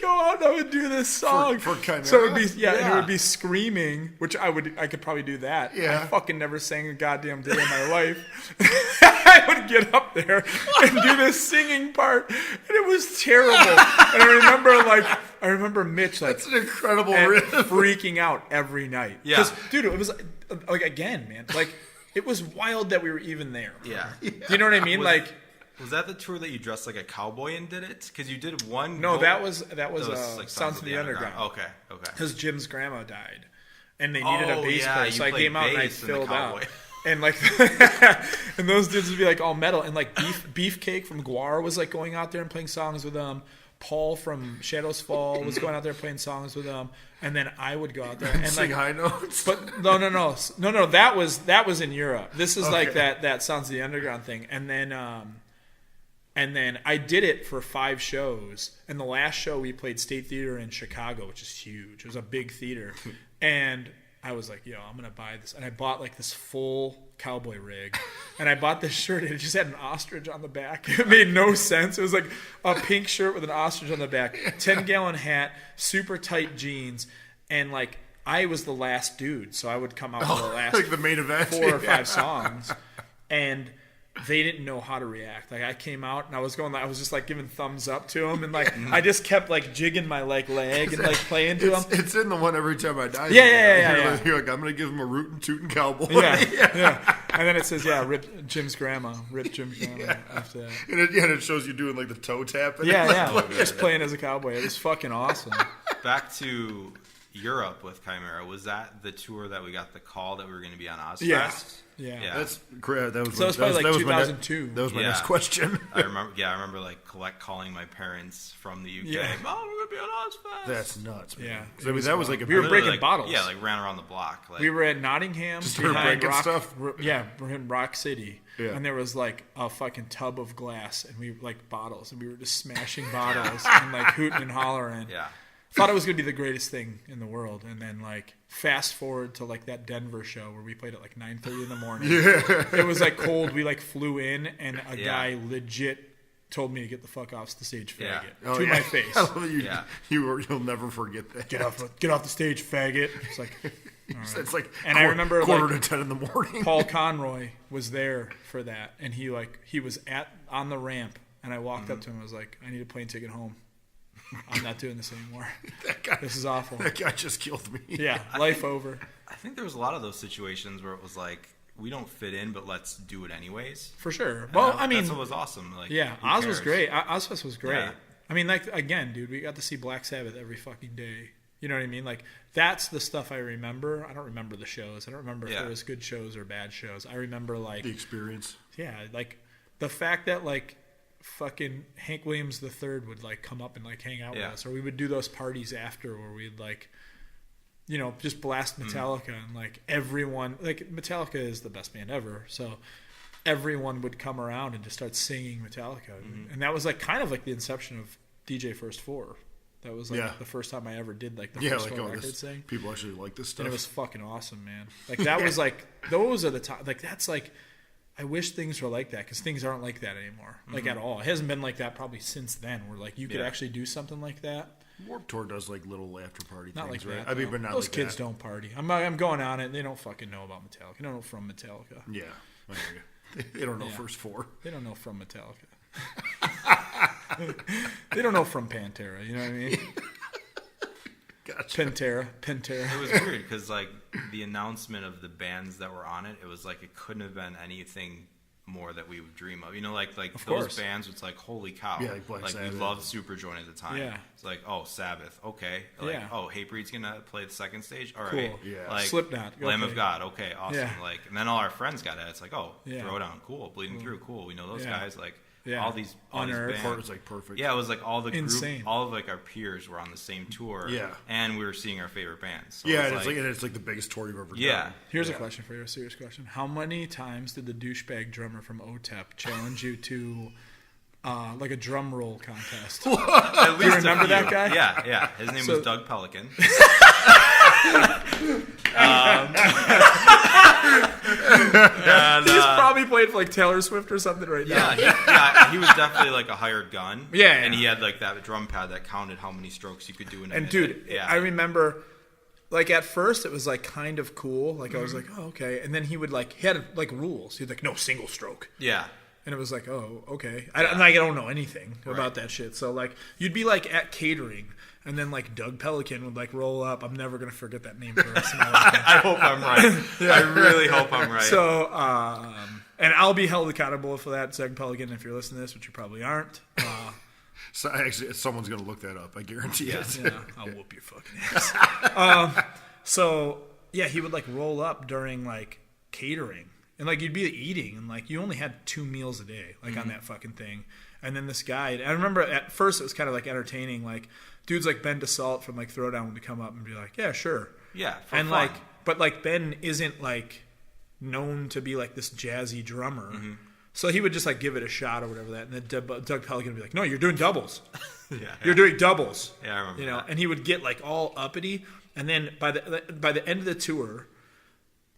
go out and I would do this song. For Chimera? So it would be, and it would be screaming, which I could probably do that. Yeah. I fucking never sang a goddamn day in my life. I would get up there and do this singing part, and it was terrible. And I remember Mitch like that's an incredible riff. freaking out every night. Yeah. 'Cause, dude, it was like again, man, like. It was wild that we were even there. Yeah. Do you know what I mean? Was that the tour that you dressed like a cowboy and did it? Because you did one. No, that was like Sons of the Underground. Okay. Because Jim's grandma died, and they needed a bass player, so I came out and I filled out. And like, and those dudes would be like all metal, and like Beefcake from Guar was like going out there and playing songs with them. Paul from Shadows Fall was going out there playing songs with them, and then I would go out there and sing like high notes. But no. That was in Europe. This is like that Sons of the Underground thing, and then I did it for 5 shows, and the last show we played State Theater in Chicago, which is huge. It was a big theater, and I was like, yo, I'm gonna buy this, and I bought like this full cowboy rig, and I bought this shirt, and it just had an ostrich on the back. It made no sense. It was like a pink shirt with an ostrich on the back, 10-gallon hat, super tight jeans, and like I was the last dude, so I would come out for the last like the main event, 4 or 5 songs, and they didn't know how to react. Like I came out and I was just like giving thumbs up to them, and like I just kept like jigging my leg and like playing to them. It's in the One Every Time I Die. Yeah. You're like, I'm gonna give him a rootin' tootin' cowboy. Yeah. And then it says, rip Jim's grandma after that. And it shows you doing like the toe tapping. Just playing as a cowboy. It was fucking awesome. Back to Europe with Chimera. Was that the tour that we got the call that we were going to be on Ozfest? Yeah. That's great. That was probably like 2002. That was my next question. I remember like calling my parents from the UK. Yeah. Mom, we're going to be on Ozfest. That's nuts, man. Yeah. I mean, that was like we were breaking bottles. Yeah, like ran around the block. Like, we were at Nottingham. Just started breaking stuff? Yeah, we're in Rock City. Yeah. And there was like a fucking tub of glass, and we like bottles, and we were just smashing bottles and like hooting and hollering. Yeah. Thought it was going to be the greatest thing in the world, and then like fast forward to like that Denver show where we played at like 9:30 in the morning. It was like cold. We like flew in, and a guy legit told me to get the fuck off the stage, faggot, to my face. You'll never forget that. Get off the stage, faggot. It's like, all right. It's like, and I remember quarter like, to 10 in the morning. Paul Conroy was there for that, and he was on the ramp, and I walked up to him. I was like, I need a plane ticket home. I'm not doing this anymore. This is awful. That guy just killed me. Yeah, life over. I think there was a lot of those situations where it was like, we don't fit in, but let's do it anyways. For sure. Well, I mean, that's what was awesome. Like, Oz was great. Ozfest was great. Yeah. I mean, like again, dude, we got to see Black Sabbath every fucking day. You know what I mean? Like that's the stuff I remember. I don't remember the shows. I don't remember if there was good shows or bad shows. I remember like the experience. Yeah, like the fact that like fucking Hank Williams III would like come up and like hang out with us, or we would do those parties after where we'd like, you know, just blast Metallica and like everyone, like Metallica is the best band ever, so everyone would come around and just start singing Metallica, and that was like kind of like the inception of DJ First 4. That was like the first time I ever did like the first 4 records thing. People actually like this stuff, and it was fucking awesome, man. Like that was like those are the top. Like that's like. I wish things were like that because things aren't like that anymore, like at all. It hasn't been like that probably since then. Where like you could actually do something like that. Warped Tour does like little after party not things, like right? that. I mean, but not those like kids that. don't party. I'm going on it. They don't fucking know about Metallica. They don't know from Metallica. Yeah, I hear you. They don't know First 4. They don't know from Metallica. They don't know from Pantera. You know what I mean? Gotcha. Pantera. It was weird because like the announcement of the bands that were on it, it was like it couldn't have been anything more that we would dream of. You know, like those bands, it's like, holy cow. Yeah, like we loved Superjoint at the time. Yeah. It's like, oh, Sabbath, okay. Like, oh, Hatebreed's going to play the second stage? All right. Cool. Yeah. Like, Slipknot. Lamb of God, okay, awesome. Yeah. Like, and then all our friends got it. It's like, oh, Throwdown, cool. Bleeding Through, cool. We know those guys. Like, all these bands. It was like perfect. Yeah, it was like all the group, all of like our peers were on the same tour. Yeah, and we were seeing our favorite bands. So it's like the biggest tour you've ever done. Yeah. Here's a question for you, a serious question. How many times did the douchebag drummer from OTEP challenge you to like a drum roll contest? Do you remember that guy? Yeah. His name was Doug Pelican. He's probably played for like Taylor Swift or something right now. He was definitely like a hired gun. Yeah, and he had like that drum pad that counted how many strokes you could do in a minute. And dude, I remember, like at first it was like kind of cool. Like I was like, oh okay, and then he had like rules. He'd like no single stroke. Yeah. And it was like, oh, okay. I don't know anything about that shit. So, like, you'd be, like, at catering, and then, like, Doug Pelican would, like, roll up. I'm never going to forget that name for the rest of my life. I hope I'm right. I really hope I'm right. So, and I'll be held accountable for that, Doug Pelican, if you're listening to this, which you probably aren't. So, actually, someone's going to look that up. I guarantee it. Yeah, I'll whoop your fucking ass. So, yeah, he would, like, roll up during, like, catering. And, like, you'd be eating, and, like, you only had 2 meals a day, like, on that fucking thing. And then this guy, I remember at first it was kind of, like, entertaining. Like, dudes like Ben DeSalt from, like, Throwdown would come up and be like, yeah, sure. Yeah, and, fun. Like, but, like, Ben isn't, like, known to be, like, this jazzy drummer. Mm-hmm. So he would just, like, give it a shot or whatever that. And then Doug Pelican would be like, no, you're doing doubles. You're doing doubles. Yeah, I remember that. And he would get, like, all uppity. And then by the end of the tour,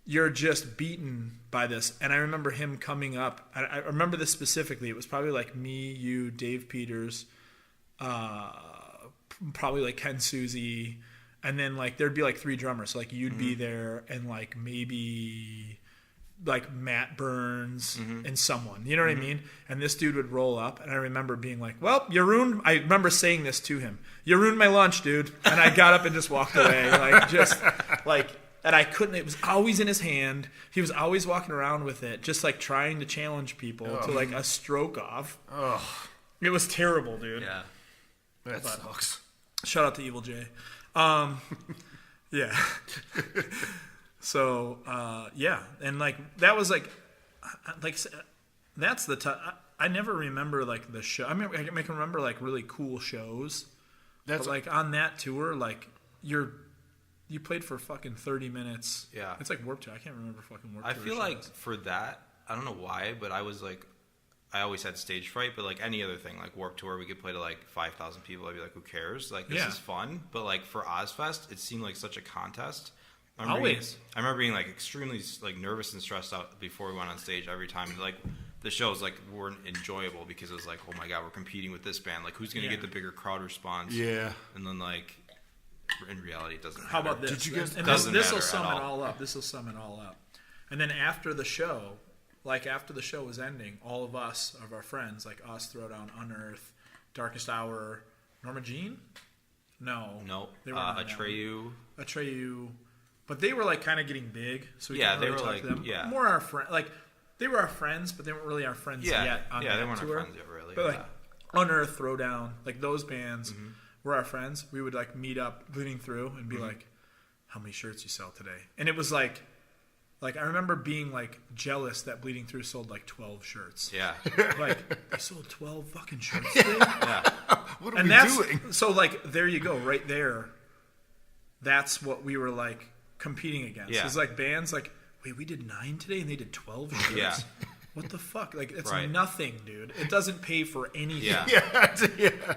you're just beaten by this. And I remember him coming up. I remember this specifically. It was probably like me, you, Dave Peters, probably like Ken Susie. And then like there'd be like 3 drummers. So like you'd be there and like maybe like Matt Burns and someone. You know what I mean? And this dude would roll up. And I remember being like, well, you ruined. I remember saying this to him. You ruined my lunch, dude. And I got up and just walked away. Like just like. And I couldn't, it was always in his hand. He was always walking around with it, just like trying to challenge people to like a stroke off. It was terrible, dude. Yeah. That sucks. Shout out to Evil J. Yeah. So, yeah. And like, that was like that's the time. I never remember like the show. I mean, I can remember like really cool shows. But like on that tour, like you played for fucking 30 minutes. Yeah. It's like Warped Tour. I can't remember fucking Warped Tour. I feel like for that, I don't know why, but I was like, I always had stage fright, but like any other thing, like Warped Tour, we could play to like 5,000 people. I'd be like, who cares? Like, this is fun. But like for Ozfest, it seemed like such a contest. I remember being like extremely like nervous and stressed out before we went on stage every time. Like the shows like weren't enjoyable because it was like, oh my God, we're competing with this band. Like who's going to get the bigger crowd response? Yeah. And then like, in reality, it doesn't matter. How about this? Did you guys? This will sum it all up. This will sum it all up. And then after the show, like after the show was ending, all of us, of our friends, like us, Throwdown, Unearth, Darkest Hour, Norma Jean? No. They were Atreyu. But they were like kind of getting big, so we couldn't really talk to them. Yeah. More our friends. Like, they were our friends, but they weren't really our friends yet on that tour. Yeah, they weren't our friends yet, really. But like, Unearth, Throwdown, like those bands... Mm-hmm. We're our friends. We would like meet up Bleeding Through and be like, how many shirts you sell today? And it was like I remember being like jealous that Bleeding Through sold like 12 shirts. Yeah. Like, I sold 12 fucking shirts today? Yeah. What are we doing? So like, there you go, right there. That's what we were like competing against. Yeah. It's like bands like, wait, we did 9 today and they did 12 shirts? Yeah. What the fuck? Like, it's nothing, dude. It doesn't pay for anything. Yeah.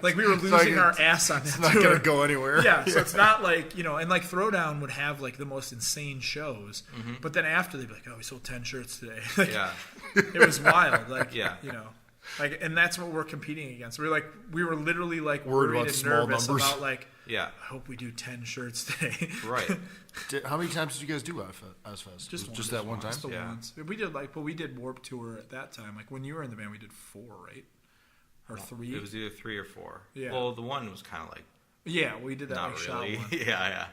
Like, we were losing our ass on that. It's not going to go anywhere. Yeah, so it's not like, you know, and like Throwdown would have like the most insane shows. Mm-hmm. But then after, they'd be like, oh, we sold 10 shirts today. Like, it was wild. Like, you know. Like, and that's what we're competing against. We were literally like worried and nervous about like, I hope we do 10 shirts today. Right. How many times did you guys do Ozfest? Just that one time? Just the once. We did but we did Warped Tour at that time. Like when you were in the band, we did 4, right? Or 3? It was either 3 or 4. Yeah. Well, the one was kind of like. Yeah, we did that. Not like really. Shot one. Yeah.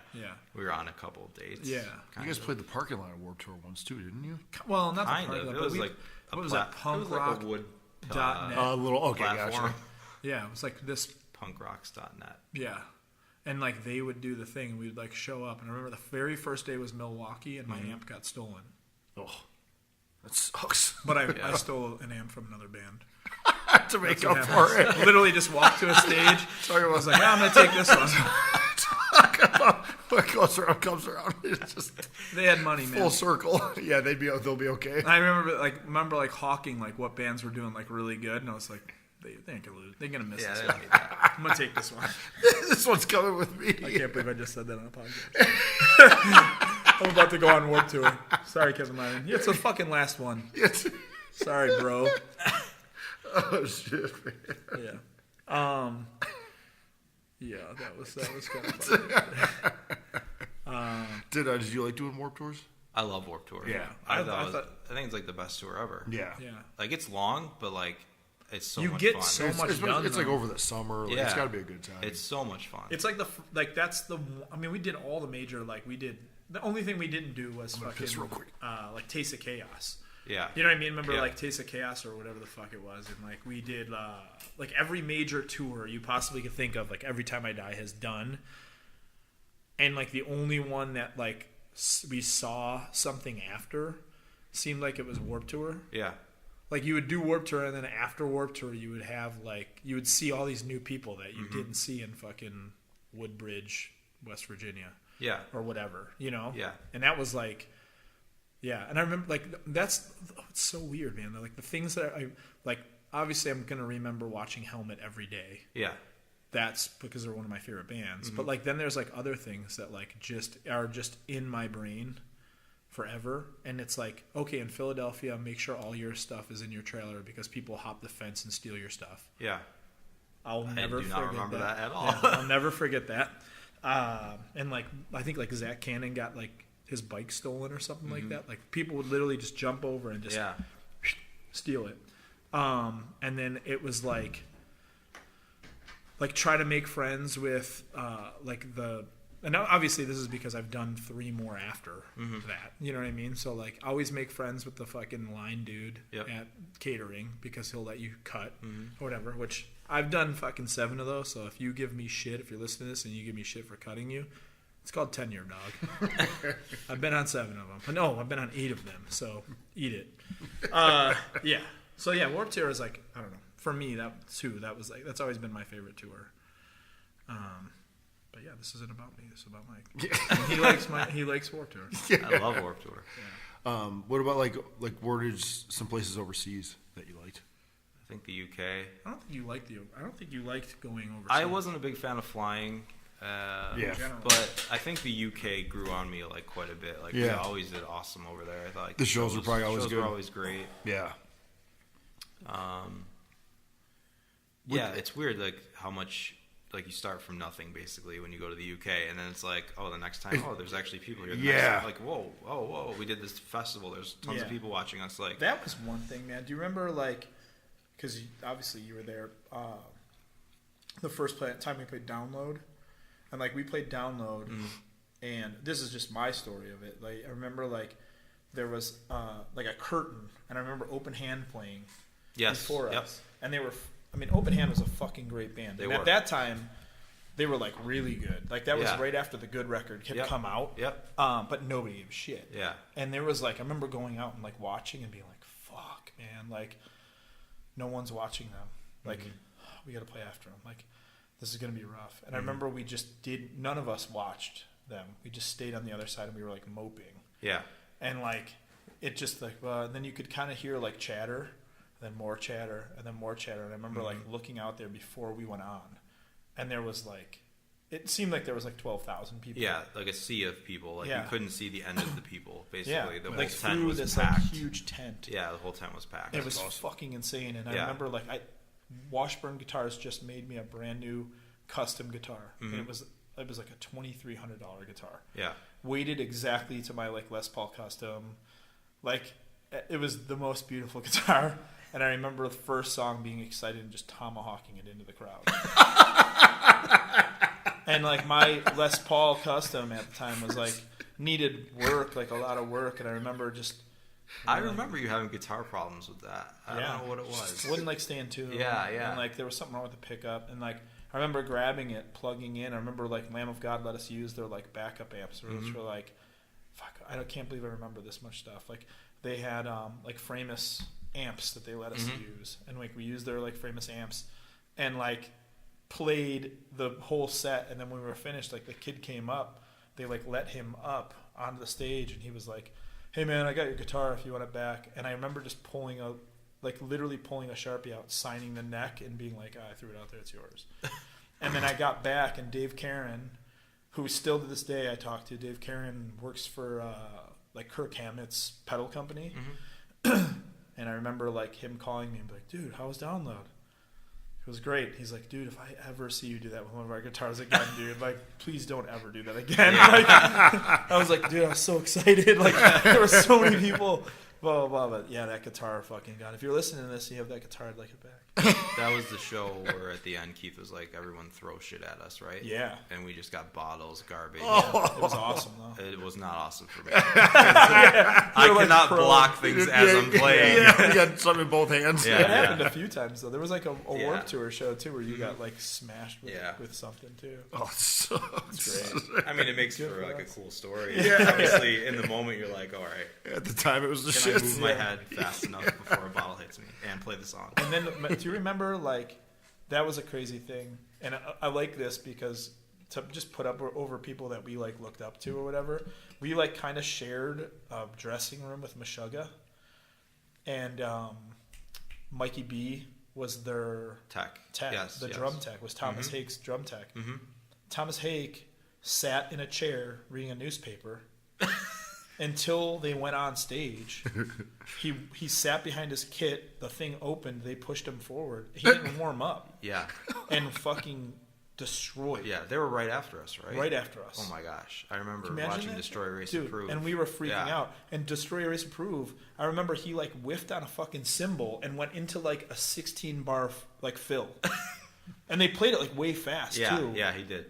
We were on a couple of dates. Yeah. You guys played the parking lot at Warped Tour once too, didn't you? Well, not the parking lot. It was like what was that? Punk rock. Wood. .net. Platform. Gotcha. Yeah, it was like this punkrocks.net. Yeah. And like they would do the thing and we'd like show up, and I remember the very first day was Milwaukee and my amp got stolen. Oh. That sucks. But I stole an amp from another band. to make up for it. Literally just walked to a stage. I was like, I'm going to take this one. Talk about what goes around comes around. It's just they had money, man. Full circle. Yeah, they'll be okay. I remember hawking like what bands were doing like really good, and I was like, they ain't gonna lose. They're gonna miss this one. I'm gonna take this one. This one's coming with me. I can't believe I just said that on a podcast. I'm about to go on Warped Tour. Sorry, Kevin Lyman. Yeah, it's the fucking last one. Sorry, bro. Oh shit, man. Yeah. Yeah, that was kind of funny. Did you like doing Warped Tours? I love Warped Tour. Yeah. I think it's like the best tour ever. Yeah. Like it's long, but like it's so much fun. You get so much done. It's like over the summer. Like, it's got to be a good time. It's so much fun. It's like we did all the major, the only thing we didn't do was fucking like Taste of Chaos. Yeah. You know what I mean? Remember like Taste of Chaos or whatever the fuck it was, and like we did like every major tour you possibly could think of, like Every Time I Die has done, and like the only one that like we saw something after seemed like it was Warped Tour. Yeah. Like you would do Warped Tour, and then after Warped Tour, you would have you would see all these new people that you didn't see in fucking Woodbridge, West Virginia. Yeah. Or whatever, you know? Yeah. And that was like, yeah. And I remember it's so weird, man. Like the things that I like. Obviously, I'm gonna remember watching Helmet every day. Yeah. That's because they're one of my favorite bands. But like then there's like other things that like just are just in my brain forever, and it's like, okay, in Philadelphia, make sure all your stuff is in your trailer because people hop the fence and steal your stuff. Yeah. I'll never do not remember that at all. Yeah, I'll never forget that. And like I think like Zach Cannon got like his bike stolen or something like that. Like people would literally just jump over and just steal it. And then it was like try to make friends with and now obviously this is because I've done 3 more after that. You know what I mean? So like always make friends with the fucking line dude at catering because he'll let you cut or whatever, which I've done fucking 7 of those. So if you give me shit, if you're listening to this and you give me shit for cutting you, it's called tenure, dog. I've been on 7 of them. No, I've been on 8 of them. So eat it. Yeah. So yeah, Warped Tour is like, I don't know. For me, that's always been my favorite tour. But yeah, this isn't about me. This is about Mike. He likes Warped Tour. Yeah. I love Warped Tour. Yeah. What about like wordage some places overseas that you liked? I think the UK. I don't think you liked going overseas. I wasn't a big fan of flying. But I think the UK grew on me like quite a bit. Like we always did awesome over there. I thought like, the shows were probably always good. Shows were always great. Yeah. Yeah, it's weird like how much like you start from nothing basically when you go to the UK, and then it's like, oh, the next time, there's actually people here. Next time, like, whoa, we did this festival. There's tons of people watching us. Like that was one thing, man. Do you remember like, because obviously you were there, the first time we played Download, and like we played Download, and this is just my story of it. Like I remember like there was like a curtain, and I remember Open Hand playing before us, and they were. I mean, Open Hand was a fucking great band. At that time, they were like really good. Like that was right after the Good record had come out. Yep. But nobody gave a shit. Yeah. And there was like, I remember going out and like watching and being like, fuck, man, like no one's watching them. Like we got to play after them. Like this is gonna be rough. And I remember we just none of us watched them. We just stayed on the other side and we were like moping. Yeah. And like it just like then you could kind of hear like chatter. Then more chatter, and then more chatter. And I remember like looking out there before we went on, and there was like, it seemed like there was like 12,000 people. Yeah, like a sea of people. Like you couldn't see the end of the people. Basically, the whole like tent through was this packed. like huge tent. Yeah, the whole tent was packed. It was fucking insane. And I remember like Washburn Guitars just made me a brand new custom guitar, and it was like a $2,300 guitar. Yeah, weighted exactly to my like Les Paul custom, like it was the most beautiful guitar. And I remember the first song being excited and just tomahawking it into the crowd. And like my Les Paul custom at the time was like needed work, like a lot of work. And I remember I remember you having guitar problems with that. I don't know what it was. It wouldn't like stay in tune. Yeah. And like there was something wrong with the pickup. And like I remember grabbing it, plugging in. I remember like Lamb of God let us use their like backup amps, which were like, fuck, I can't believe I remember this much stuff. Like they had like Framus amps that they let us use, and like we used their like famous amps, and like played the whole set. And then when we were finished, like the kid came up, they like let him up onto the stage, and he was like, "Hey man, I got your guitar if you want it back." And I remember just literally pulling a Sharpie out, signing the neck, and being like, "I threw it out there, it's yours." And then I got back, and Dave Caron, who still to this day I talk to, Dave Caron works for like Kirk Hammett's pedal company. And I remember like him calling me and be like, "Dude, how was Download?" It was great. He's like, "Dude, if I ever see you do that with one of our guitars again, dude, like, please don't ever do that again." Like, I was like, dude, I was so excited. Like, there were so many people. Blah, blah, blah. But yeah, that guitar fucking God. If you're listening to this and you have that guitar, I'd like it back. That was the show where at the end Keith was like, everyone throw shit at us, right? Yeah. And we just got bottles, garbage. Yeah, it was awesome, though. It was not awesome for me. I cannot block things as I'm playing. Yeah, you got something in both hands. Yeah, It happened a few times, though. There was like a Warped Tour show, too, where you got like smashed with something, too. Oh, so It's great. I mean, it makes for like a cool story. Yeah. Obviously, in the moment, you're like, all right. At the time, it was the Can shit. I move my head fast enough before a bottle hits me and play the song? And then, do you remember, like, that was a crazy thing? And I like this because to just put up over people that we, like, looked up to or whatever, we, like, kind of shared a dressing room with Meshuggah. And Mikey B was their Tech. Yes, the drum tech was Thomas Hake's drum tech. Thomas Hake sat in a chair reading a newspaper until they went on stage. He sat behind his kit. The thing opened. They pushed him forward. He didn't warm up. Yeah. And fucking destroyed. Yeah, they were right after us, right? Right after us. Oh my gosh. I remember Can you imagine watching that? Destroy Erase Dude, Approve. and we were freaking out. And Destroy Erase Approve, I remember he like whiffed on a fucking cymbal and went into like a 16-bar like fill. And they played it like way fast too. Yeah, he did.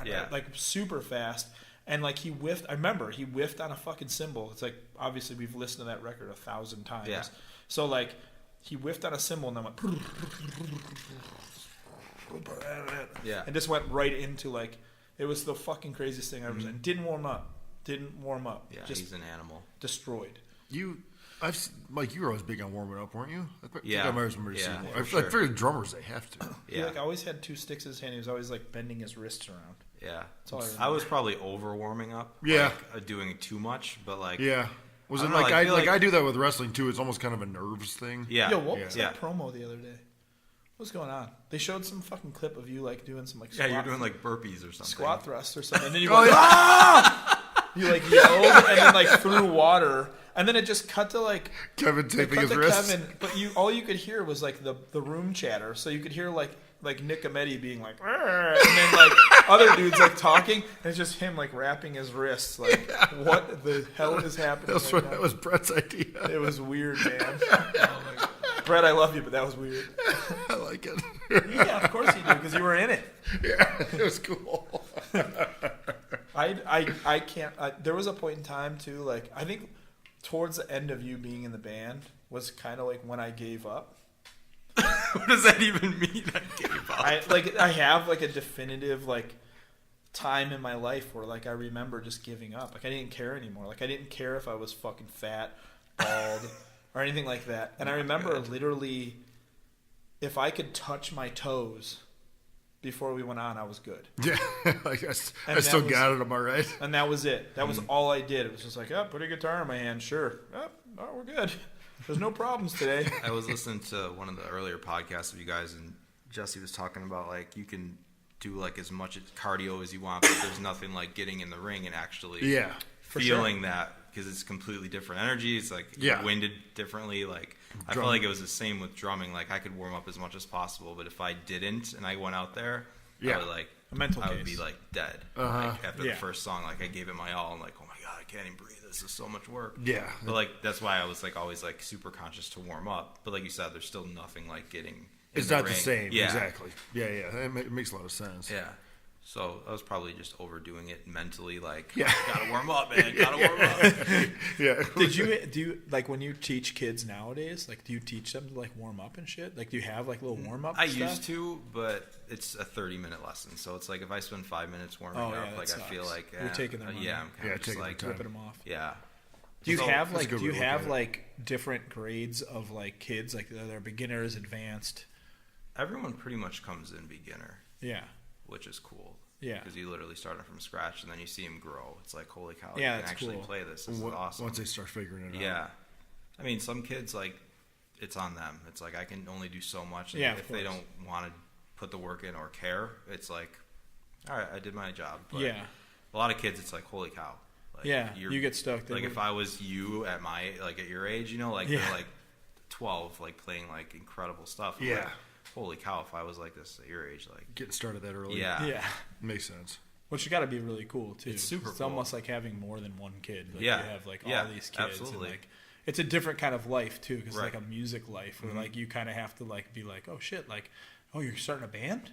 Yeah. Like super fast. And like he whiffed, I remember he whiffed on a fucking cymbal. It's like, obviously we've listened to that record 1,000 times. Yeah. So like he whiffed on a cymbal and then went and just went right into like, it was the fucking craziest thing I've ever seen. Didn't warm up. Yeah, just he's an animal. destroyed. Mike, you were always big on warming up, weren't you? I think Yeah. I remember seeing Yeah, I for feel like drummers, they have to. He like always had two sticks in his hand. He was always like bending his wrists around. Yeah. That's all I remember. I was probably over warming up. Yeah. Like, doing too much, but like. Yeah. Was I it don't know, like I feel like- I do that with wrestling too? It's almost kind of a nerves thing. Yeah. Yo, what was Yeah. that promo the other day? What's going on? They showed some fucking clip of you like doing some like Yeah, squat, you're doing like burpees or something. squat thrusts or something. And then you go, ah! You like yelled and then like threw water, and then it just cut to like Kevin it taping cut his to wrist. Kevin, but all you could hear was like the room chatter. So you could hear like Nick Ametti being like, "Arr," and then like other dudes like talking, and it's just him like wrapping his wrists. Like, what the hell is happening? That was Brett's idea. It was weird, man. Oh my God. Brett, I love you, but that was weird. I like it. Yeah, of course you do, because you were in it. Yeah, it was cool. I can't. There was a point in time too. Like I think towards the end of you being in the band was kind of like when I gave up. What does that even mean? I gave up. I have like a definitive like time in my life where like I remember just giving up. Like I didn't care anymore. Like I didn't care if I was fucking fat, bald, or anything like that. And I remember literally, if I could touch my toes before we went on, I was good. Yeah, like I still got it. Am I right? And that was it. That was all I did. It was just like, oh, put a guitar in my hand. Sure. Oh, we're good. There's no problems today. I was listening to one of the earlier podcasts of you guys, and Jesse was talking about like you can do like as much cardio as you want, but there's nothing like getting in the ring and actually feeling that, because it's completely different energy. It's like you're winded differently. Like I felt like it was the same with drumming. Like I could warm up as much as possible, but if I didn't and I went out there, I would like I would be like dead. Like, after the first song, like I gave it my all. I'm like, oh my God, I can't even breathe. This is so much work. Yeah. But like that's why I was like always like super conscious to warm up. But like you said, there's still nothing like getting. It's not the same. Yeah. Exactly. Yeah. It makes a lot of sense. Yeah. So I was probably just overdoing it mentally. Like, gotta warm up, man. Gotta warm up. Yeah. Do you like when you teach kids nowadays? Like, do you teach them to like warm up and shit? Like, do you have like little warm up? I used to, but it's a 30-minute lesson. So it's like if I spend 5 minutes warming up, like I feel like you're taking their money. I'm kind of just like ripping them off. Yeah. Do you have that's a good way to look at it. like different grades of like kids? Like they're beginners, advanced. Everyone pretty much comes in beginner. Yeah. Which is cool. Yeah. Because you literally start them from scratch and then you see them grow. It's like, holy cow, Yeah, you can actually cool. play this. This is awesome. Once they start figuring it out. Yeah. I mean, some kids, like, it's on them. It's like, I can only do so much. And Yeah, if they don't want to put the work in or care, it's like, all right, I did my job. But Yeah. a lot of kids, it's like, holy cow. Like, Yeah, you get stuck. Like, if I was you at my, like, at your age, you know, like, Yeah. they're like 12, like, playing, like, incredible stuff. I'm Yeah. like, holy cow, if I was like this at your age, like, Getting started that early. yeah. Yeah. Makes sense. Which you got to be really cool too. It's super It's cool. almost like having more than one kid. Like Yeah. You have like Yeah, all these kids. absolutely. And like, it's a different kind of life too, because Right. it's like a music life where like you kind of have to like be like, oh shit, like, oh, you're starting a band?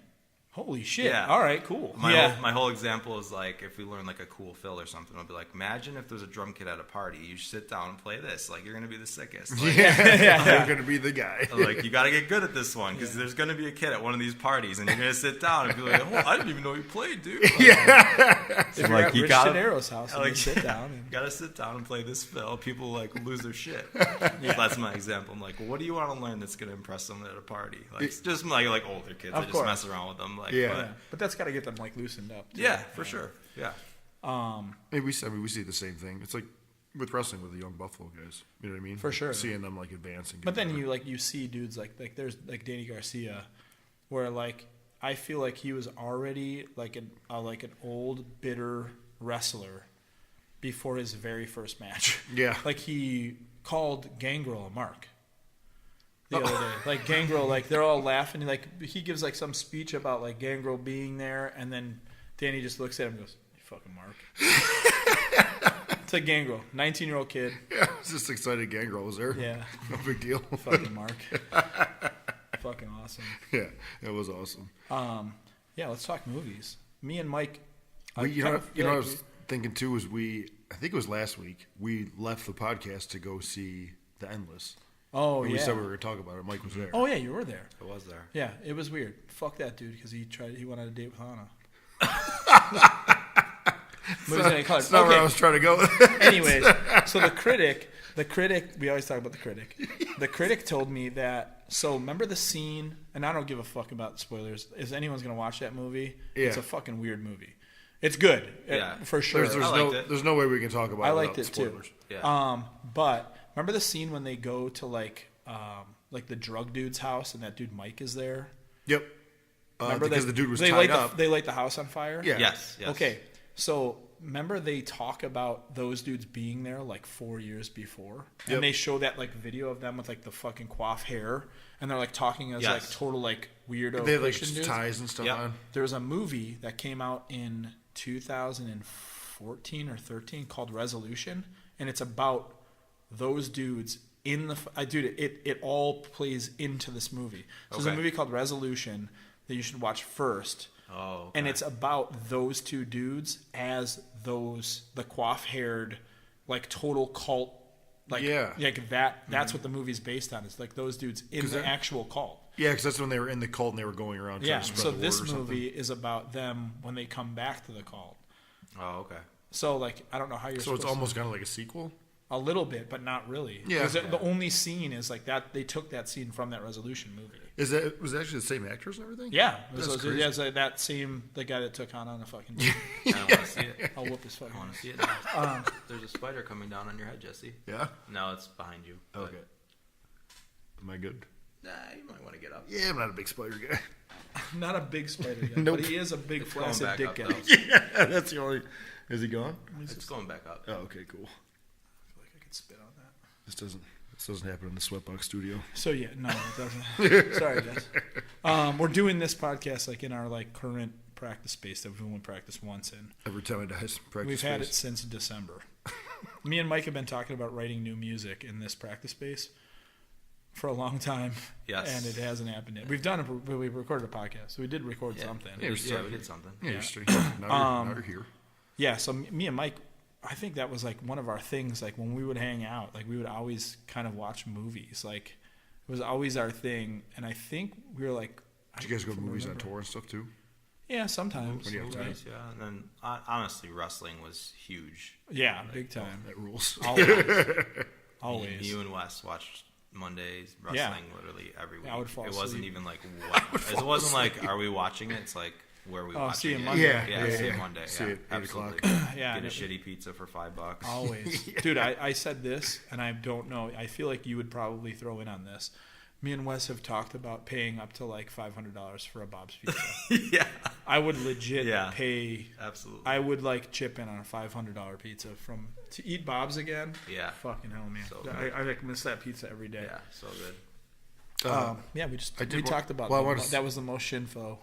Holy shit! Yeah. All right, cool. My whole example is like if we learn like a cool fill or something, I'll be like, imagine if there's a drum kit at a party, you sit down and play this. Like you're gonna be the sickest. Like, You're gonna be the guy. like you got to get good at this one because there's gonna be a kid at one of these parties and you're gonna sit down and be like, oh, I didn't even know you played, dude. Like, If you're like, at you Rich gotta- De Niro's house, and like, you sit down. And, gotta sit down and play this fill. People like lose their shit. So that's my example. I'm like, well, what do you want to learn that's gonna impress someone at a party? Like it's just like older kids. I Of just course. mess around with them. Like, Yeah. but that's got to get them like loosened up. Too. yeah, for sure. Yeah. Maybe we see the same thing. It's like with wrestling with the young Buffalo guys. You know what I mean? For sure. Seeing them like advancing. But then you see dudes like there's like Danny Garcia, where like I feel like he was already like an old bitter wrestler before his very first match. Yeah. Like he called Gangrel a mark the other day. Like Gangrel, like they're all laughing. Like he gives like some speech about like Gangrel being there, and then Danny just looks at him and goes, "You fucking mark." It's like Gangrel, 19-year-old kid. Yeah, I was just excited Gangrel was there. Yeah. No big deal. Fucking mark. Fucking awesome. Yeah, it was awesome. Yeah, let's talk movies. Me and Mike. I was thinking too was I think it was last week, we left the podcast to go see The Endless. Oh, And yeah. we said we were going to talk about it. Mike was there. Oh, yeah, you were there. I was there. Yeah, it was weird. Fuck that dude because he went on a date with Hannah. That's not where I was trying to go. Anyways, so the critic, we always talk about the critic. The critic told me that, so remember the scene, and I don't give a fuck about spoilers. If anyone's going to watch that movie, it's Yeah. a fucking weird movie. It's good, Yeah. for sure. There's no way we can talk about it. I liked without it too. spoilers. Yeah. But remember the scene when they go to like the drug dude's house and that dude Mike is there? Yep. Remember because they- the dude was they tied light up. They light the house on fire? Yeah. Yes. Okay. So remember they talk about those dudes being there like 4 years before? Yep. And they show that like video of them with like the fucking coif hair and they're like talking as Yes. like total like weirdo They had like Christian dudes. ties and stuff Yep. on. There was a movie that came out in 2014 or 13 called Resolution, and it's about those dudes in the it all plays into this movie. So there's a Okay. movie called Resolution that you should watch first. Oh. And okay. it's about those two dudes as the coif-haired like total cult like that's what the movie's based on. It's like those dudes in the actual cult. Yeah, because that's when they were in the cult and they were going around trying Yeah, to spread so the this word or movie is about them when they come back to the cult. Oh, okay. So, like, I don't know how you're something. So supposed it's almost kind of like a sequel? a little bit, but not really. Yeah. 'Cause the only scene is, like, that they took that scene from that Resolution movie. Was it actually the same actors and everything? Yeah. That's So, crazy. yeah, it's like that same, the guy that took Han on a fucking I don't want to see it. I'll whoop his fucking I want to see it now. There's a spider coming down on your head, Jesse. Yeah? No, it's behind you. but- Okay. Am I good? Nah, you might want to get up. Yeah, I'm not a big spider guy. Not a big spider guy, Nope. but he is a big It's going flaccid back dick up, guy. though. Yeah, that's the only... Is he gone? It's going back up. Oh, okay, cool. I feel like I could spit on that. This doesn't happen in the Sweatbox studio. So yeah, no, it doesn't. Sorry, guys. We're doing this podcast like in our like current practice space that we've only practiced once in. Every time I practice We've had it space. since December. Me and Mike have been talking about writing new music in this practice space for a long time. Yes. And it hasn't happened yet. We recorded a podcast, so we did record something. Yeah, Yeah, we did something. Yeah, Yeah. you're straight. Now you're here. Yeah, so me and Mike, I think that was like one of our things. Like when we would hang out, like we would always kind of watch movies. Like it was always our thing. And I think we were like, Did you guys go to movies on remember. tour and stuff too? Yeah, sometimes. When you have time. Movies, yeah. And then honestly, wrestling was huge. Yeah, big time. That rules. Always. You and Wes watched Mondays wrestling literally every week. I would fall It wasn't asleep. even like it wasn't like are we watching it? It's like where are we watching see you it? Monday. Yeah, see it Monday. See yeah, it 8 absolutely. Yeah, Get a and shitty pizza for $5. Always. Dude, I said this, and I don't know. I feel like you would probably throw in on this. Me and Wes have talked about paying up to like $500 for a Bob's Pizza. Yeah. I would legit Yeah. pay. Absolutely. I would like chip in on a $500 pizza to eat Bob's again. Yeah. Fucking hell, man. So I like miss that pizza every day. Yeah, so good. Yeah, we talked about that was the most shinfo.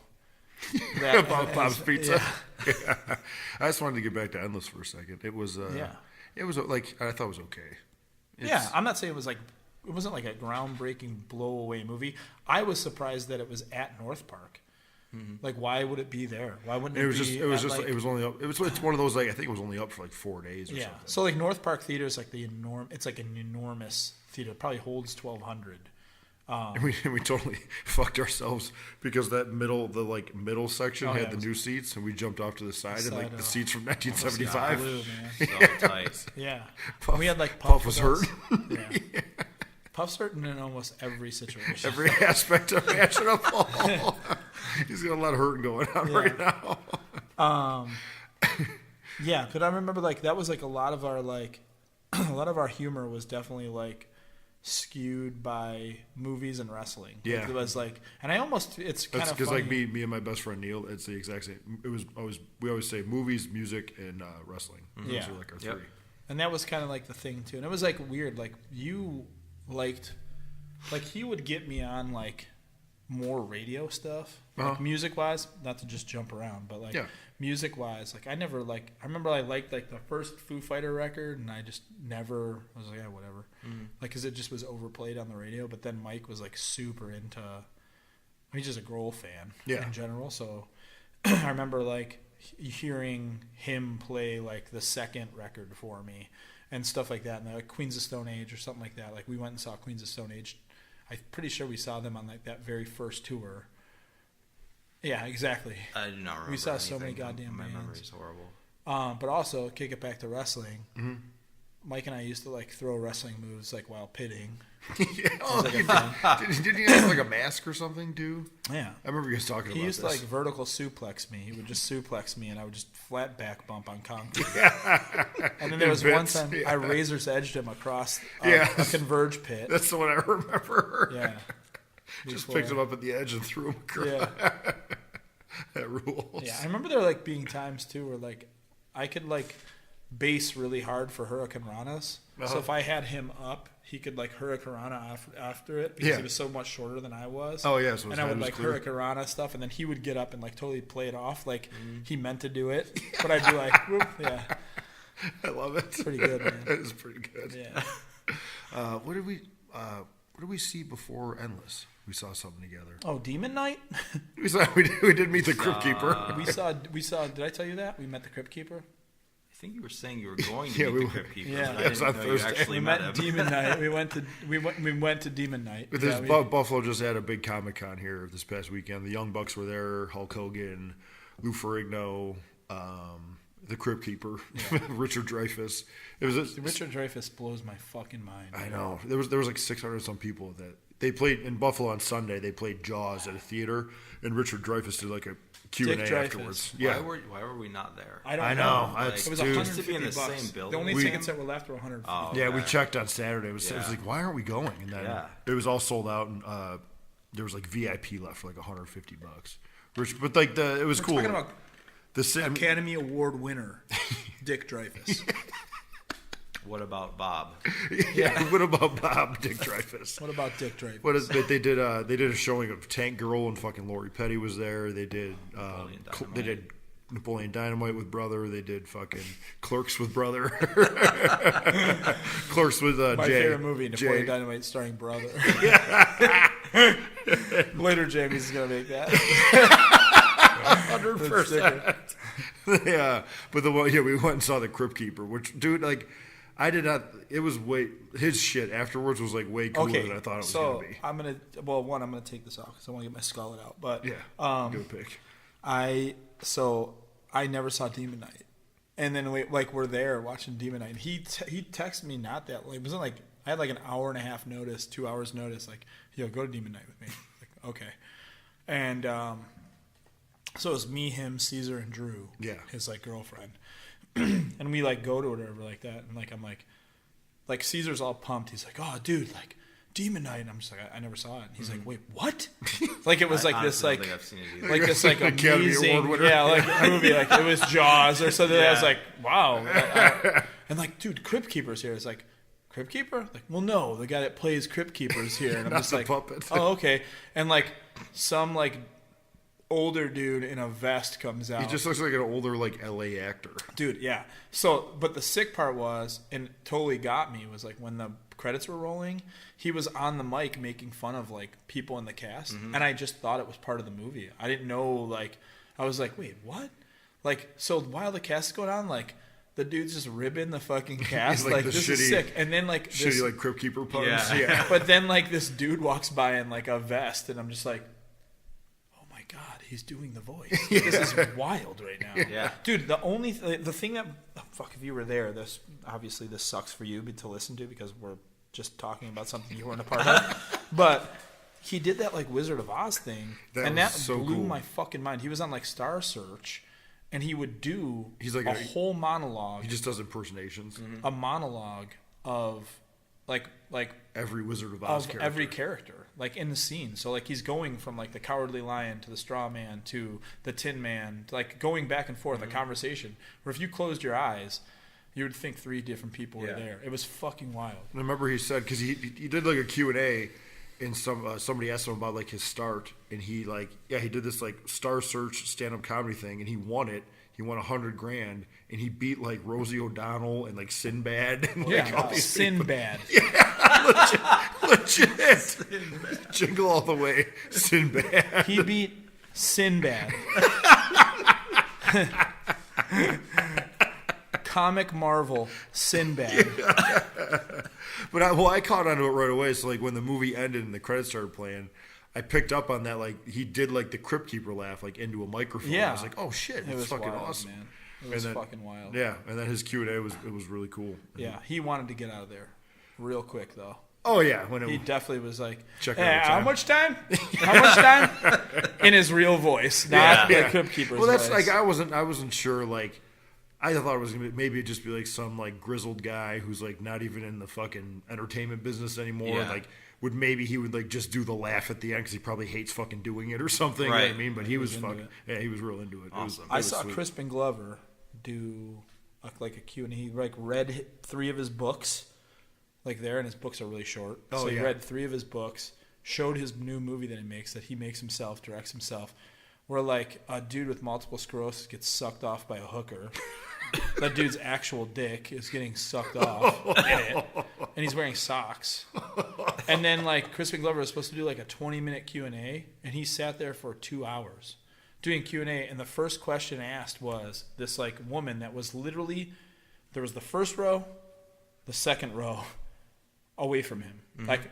About Bob's Pizza. Yeah. Yeah. I just wanted to get back to Endless for a second. It was it was like I thought it was okay. I'm not saying it wasn't like a groundbreaking blow away movie. I was surprised that it was at North Park. Mm-hmm. Like, why would it be there? Why wouldn't it be? It's one of those, like, I think it was only up for like 4 days or something. So like North Park Theater is like it's like an enormous theater. It probably holds 1,200. And we totally fucked ourselves because that middle section had the new seats, and we jumped off to the side and like the seats from 1975. Blue, So tight. yeah, Puff, we had like Puff was hurt. Yeah. Puff's hurting in almost every situation. Every aspect of matching up. He's got a lot of hurting going on right now. Yeah, but I remember like that was like a lot of our humor was definitely like skewed by movies and wrestling. Yeah, like, it was like, and it's kind of because like me and my best friend Neil, it's the exact same. We always say movies, music, and wrestling. Mm-hmm. Yeah, those are like our three. And that was kind of like the thing too. And it was like weird. Like you liked, like he would get me on like more radio stuff, like music wise. Not to just jump around, but like music wise, like I remember I liked like the first Foo Fighter record, and I just never I was like, yeah, whatever, like because it just was overplayed on the radio. But then Mike was like super into. He's just a Grohl fan in general, so I remember like hearing him play like the second record for me and stuff like that, and like Queens of Stone Age or something like that. Like we went and saw Queens of Stone Age. I'm pretty sure we saw them on like that very first tour. Yeah, exactly. I do not remember. We saw so many goddamn My bands. memory is horrible. But also, kick it back to wrestling. Mm-hmm. Mike and I used to like throw wrestling moves like while pitting. Didn't you have like a mask or something too? Yeah, I remember you guys talking about this. He used to like vertical suplex me. He would just suplex me, and I would just flat back bump on concrete. And then there was one time I razor's edged him across a Converge pit. That's the one I remember. Yeah, just picked him up at the edge and threw him across. Yeah, that rules. Yeah, I remember there like being times too where like I could like base really hard for Hurricane Ranas. So if I had him up, he could like Hurricane Rana after it because he was so much shorter than I was. Oh yeah, so and I would like Hurricane Rana stuff, and then he would get up and like totally play it off like he meant to do it, but I'd be like, whoop, yeah. I love it. It's pretty good, man. It is pretty good. Yeah. What did we see before Endless? We saw something together. Oh, Demon Night. we did meet the Crypt Keeper. We saw. Did I tell you that we met the Crypt Keeper? I think you were saying you were going to meet the Crypt Keeper. Yeah, I didn't know you actually we met him. Demon Night. We went to Demon Night. Buffalo just had a big Comic-Con here this past weekend. The Young Bucks were there. Hulk Hogan, Lou Ferrigno, the Crypt Keeper, Richard Dreyfuss. Richard Dreyfuss blows my fucking mind. I know. There was like 600 some people that they played in Buffalo on Sunday. They played Jaws at a theater, and Richard Dreyfuss did like a Q&A afterwards. Yeah. Why were we not there? I don't know. Like, it was to be in the $150. same building. The only tickets that were left were $150. Oh, yeah, we checked on Saturday. It was like, why aren't we going? And then it was all sold out, and there was like VIP left for like $150. But like it was cool. Talking about the Academy Award winner, Dick Dreyfuss. What about Bob? Yeah, what about Bob, Dick Dreyfuss? What about Dick Dreyfuss? What is they did a showing of Tank Girl, and fucking Lori Petty was there. They did Napoleon Dynamite with Brother. They did fucking Clerks with Brother. Clerks with my Jay. favorite movie, Napoleon Dynamite starring Brother. Later, Jamie's gonna make that. 100%. Yeah, but we went and saw the Crypt Keeper, which, dude, like, I did not. It was his shit afterwards was like way cooler than I thought it was gonna be. I'm gonna take this off because I want to get my skull out. But go pick. I never saw Demon Knight, and then we're there watching Demon Knight. And he texted me not that like it wasn't like I had like an hour and a half notice, 2 hours notice. Like, yo, go to Demon Knight with me. Like, okay, and so it was me, him, Caesar, and Drew. Yeah, his like girlfriend, and we like go to whatever like that, and like I'm like Caesar's all pumped. He's like, oh, dude, like. Demon Knight, and I'm just like, I never saw it. And he's like, wait, what? Like it was like this, like, I've seen it like this, like amazing, yeah, like a movie, like it was Jaws or something. I was like, wow, and like, dude, Crypt Keeper's here. It's like, Crypt Keeper? Like, well, no, the guy that plays Crypt Keeper's here, and I'm just like, puppet. oh, okay, and like some like older dude in a vest comes out. He just looks like an older like LA actor, dude. Yeah. So, but the sick part was, and totally got me, was like when the credits were rolling, he was on the mic making fun of like people in the cast, and I just thought it was part of the movie. I didn't know, like, I was like, wait, what? Like, so while the cast is going on, like the dude's just ribbing the fucking cast, like this is sick. And then like shitty like Crypt Keeper puns. Yeah. But then like this dude walks by in like a vest, and I'm just like, oh my god, he's doing the voice. This is wild right now. Yeah, dude. The thing that fuck, if you were there, this sucks for you to listen to because we're just talking about something you weren't a part of. But he did that like Wizard of Oz thing, and that so blew my fucking mind. He was on like Star Search, and he would do a whole monologue. He just does impersonations. A monologue of like every Wizard of Oz character. Every character, like in the scene. So like he's going from like the Cowardly Lion to the Straw Man to the Tin Man, like going back and forth, a conversation where if you closed your eyes, you would think 3 different people were there. It was fucking wild. And I remember he said, because he did like a Q&A, and somebody asked him about like his start, and he did this like Star Search stand-up comedy thing, and he won it. He won $100,000, and he beat like Rosie O'Donnell and like Sinbad. And, like, all these Sinbad. Yeah, legit. Sinbad. Jingle all the way, Sinbad. He beat Sinbad. Comic Marvel Sinbad. But I caught onto it right away. So like when the movie ended and the credits started playing, I picked up on that. Like he did like the Crypt Keeper laugh like into a microphone. Yeah. I was like, oh shit, it was fucking wild, awesome, man. It was fucking wild. Yeah, and then his Q&A was really cool. Yeah, he wanted to get out of there real quick though. Oh yeah, he definitely was like, how much time? How much time? In his real voice, not the Crypt Keeper's Well, that's voice. like I wasn't sure. Like I thought it was gonna maybe just be like some like grizzled guy who's like not even in the fucking entertainment business anymore. Yeah. Like he would like just do the laugh at the end because he probably hates fucking doing it or something. Right. You know what I mean? But he was fucking he was real into it. Awesome. I saw Crispin Glover do like a Q&A. He like read 3 of his books, like there, and his books are really short. So he read 3 of his books, showed his new movie that he makes himself, directs himself, where like a dude with multiple sclerosis gets sucked off by a hooker. That dude's actual dick is getting sucked off in it, and he's wearing socks. And then like Crispin Glover was supposed to do like a 20-minute Q&A, and he sat there for 2 hours doing Q&A. And the first question asked was this like woman that was literally, there was the first row, the second row away from him, like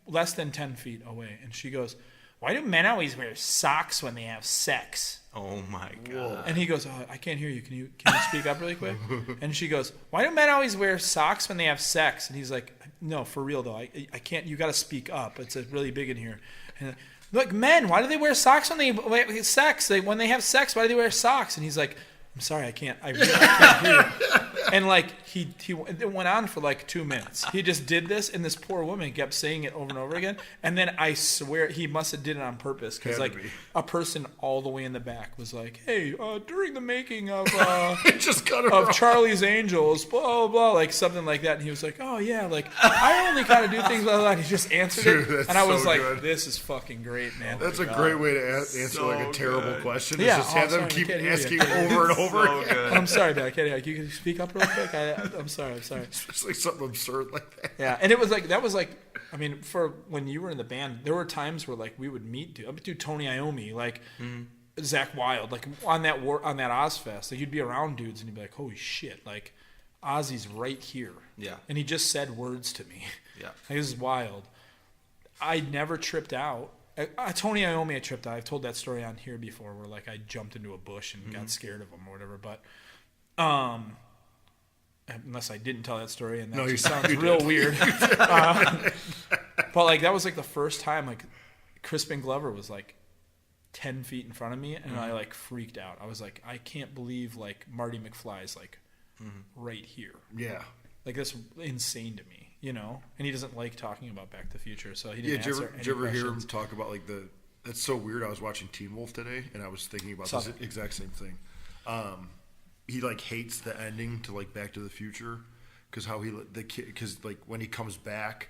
less than 10 feet away, and she goes, "Why do men always wear socks when they have sex?" Oh my god! And he goes, "Oh, I can't hear you. Can you speak up really quick?" And she goes, "Why do men always wear socks when they have sex?" And he's like, "No, for real though. I can't. You got to speak up. It's really big in here." And like, men, why do they wear socks when they have sex? When they have sex, why do they wear socks? And he's like, "I'm sorry, I can't. I really can't hear you." And like it went on for like 2 minutes. He just did this, and this poor woman kept saying it over and over again. And then I swear he must have did it on purpose because like a person all the way in the back was like, "Hey, during the making of just cut her off. Charlie's Angels, blah blah blah," like something like that. And he was like, "Oh yeah, like I only kind of do things like that." And he just answered it, and I was like, good. "This is fucking great, man." That's a great way to answer like a terrible question. Yeah, just have them keep asking over and over again. Good. I'm sorry, man. I can't hear you. Can you speak up real quick? I'm sorry. It's like something absurd like that. Yeah, and it was like that was like, I mean, for when you were in the band, there were times where like we would meet dude Tony Iommi, like Zach Wilde, like on that Ozfest, like you'd be around dudes and you'd be like, "Holy shit, like Ozzy's right here." Yeah. And he just said words to me. Yeah. Like, this is wild. I never tripped out Tony Iommi tripped out. I've told that story on here before where, like, I jumped into a bush and got scared of him or whatever. But unless I didn't tell that story, and that just sounds real weird. But, like, that was, like, the first time, like, Crispin Glover was, like, 10 feet in front of me, and I, like, freaked out. I was like, I can't believe, like, Marty McFly's, like, right here. Yeah. Like, that's insane to me, you know? And he doesn't like talking about Back to the Future, so he didn't answer any did you ever hear him questions. talk about, like, that's so weird. I was watching Teen Wolf today, and I was thinking about this exact same thing. He, like, hates the ending to, like, Back to the Future because like, when he comes back,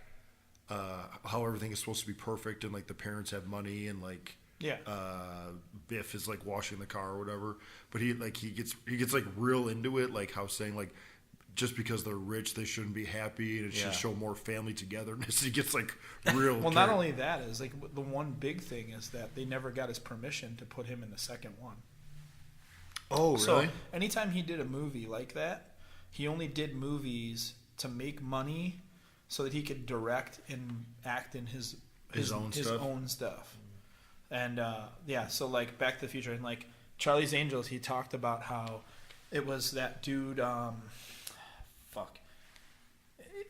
how everything is supposed to be perfect, and, like, the parents have money, and, like, Biff is, like, washing the car or whatever. But he gets like real into it, like how saying, like, just because they're rich, they shouldn't be happy, and it should show more family togetherness. He gets, like, real. Well, not only that is, like, the one big thing is that they never got his permission to put him in the second one. Oh, really? So anytime he did a movie like that, he only did movies to make money so that he could direct and act in his own stuff. And so, like, Back to the Future and, like, Charlie's Angels, he talked about how it was that dude.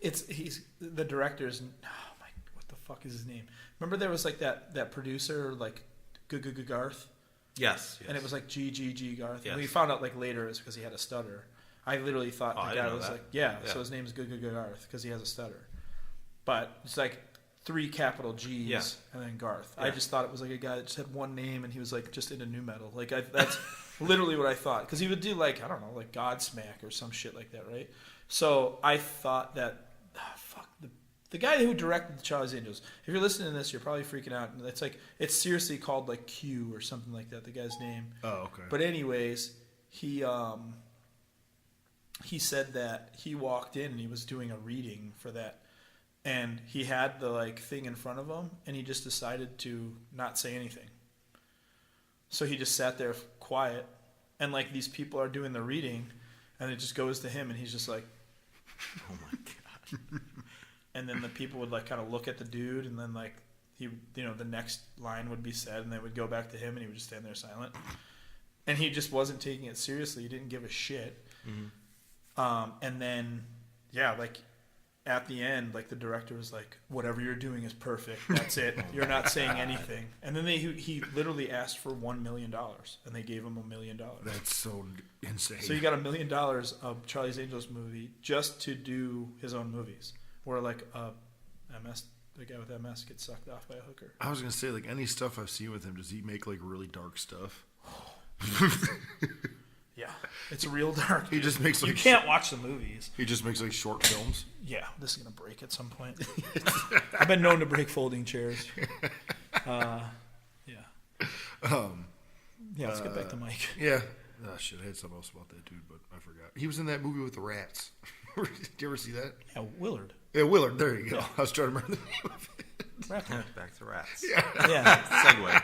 He's the director's. Oh my, what the fuck is his name? Remember there was, like, that producer, like, Garth. Yes. And it was like G Garth. Yes. And we found out, like, later it's because he had a stutter. I literally thought the guy was that. Like, so his name's Garth because he has a stutter. But it's like 3 capital G's and then Garth. Yeah. I just thought it was like a guy that just had one name and he was, like, just into nu metal. Like, that's literally what I thought. Because he would do, like, I don't know, like Godsmack or some shit like that, right? So I thought that, the guy who directed the Charlie's Angels, if you're listening to this, you're probably freaking out. It's like, it's seriously called, like, Q or something like that, the guy's name. Oh, okay. But anyways, he said that he walked in and he was doing a reading for that. And he had the, like, thing in front of him, and he just decided to not say anything. So he just sat there quiet, and, like, these people are doing the reading, and it just goes to him, and he's just like, oh my God. And then the people would, like, kind of look at the dude, and then, like, he, you know, the next line would be said, and they would go back to him, and he would just stand there silent. And he just wasn't taking it seriously. He didn't give a shit. Mm-hmm. And then, like, at the end, like, the director was like, whatever you're doing is perfect. That's it. You're not saying anything. And then he literally asked for $1 million, and they gave him $1 million. That's so insane. So he got $1 million of Charlie's Angels movie just to do his own movies, where, like, the guy with MS gets sucked off by a hooker. I was gonna say, like, any stuff I've seen with him, does he make, like, really dark stuff? Yeah, it's real dark. He just makes, like, you can't watch the movies. He just makes, like, short films. Yeah, this is gonna break at some point. I've been known to break folding chairs. Let's get back to Mike. Yeah. Oh, shit, I had something else about that dude, but I forgot. He was in that movie with the rats. Did you ever see that? Yeah, Willard. Yeah, Willard. There you go. Yeah. I was trying to remember the name of it. Ratboy. Back to rats. Yeah. Segue.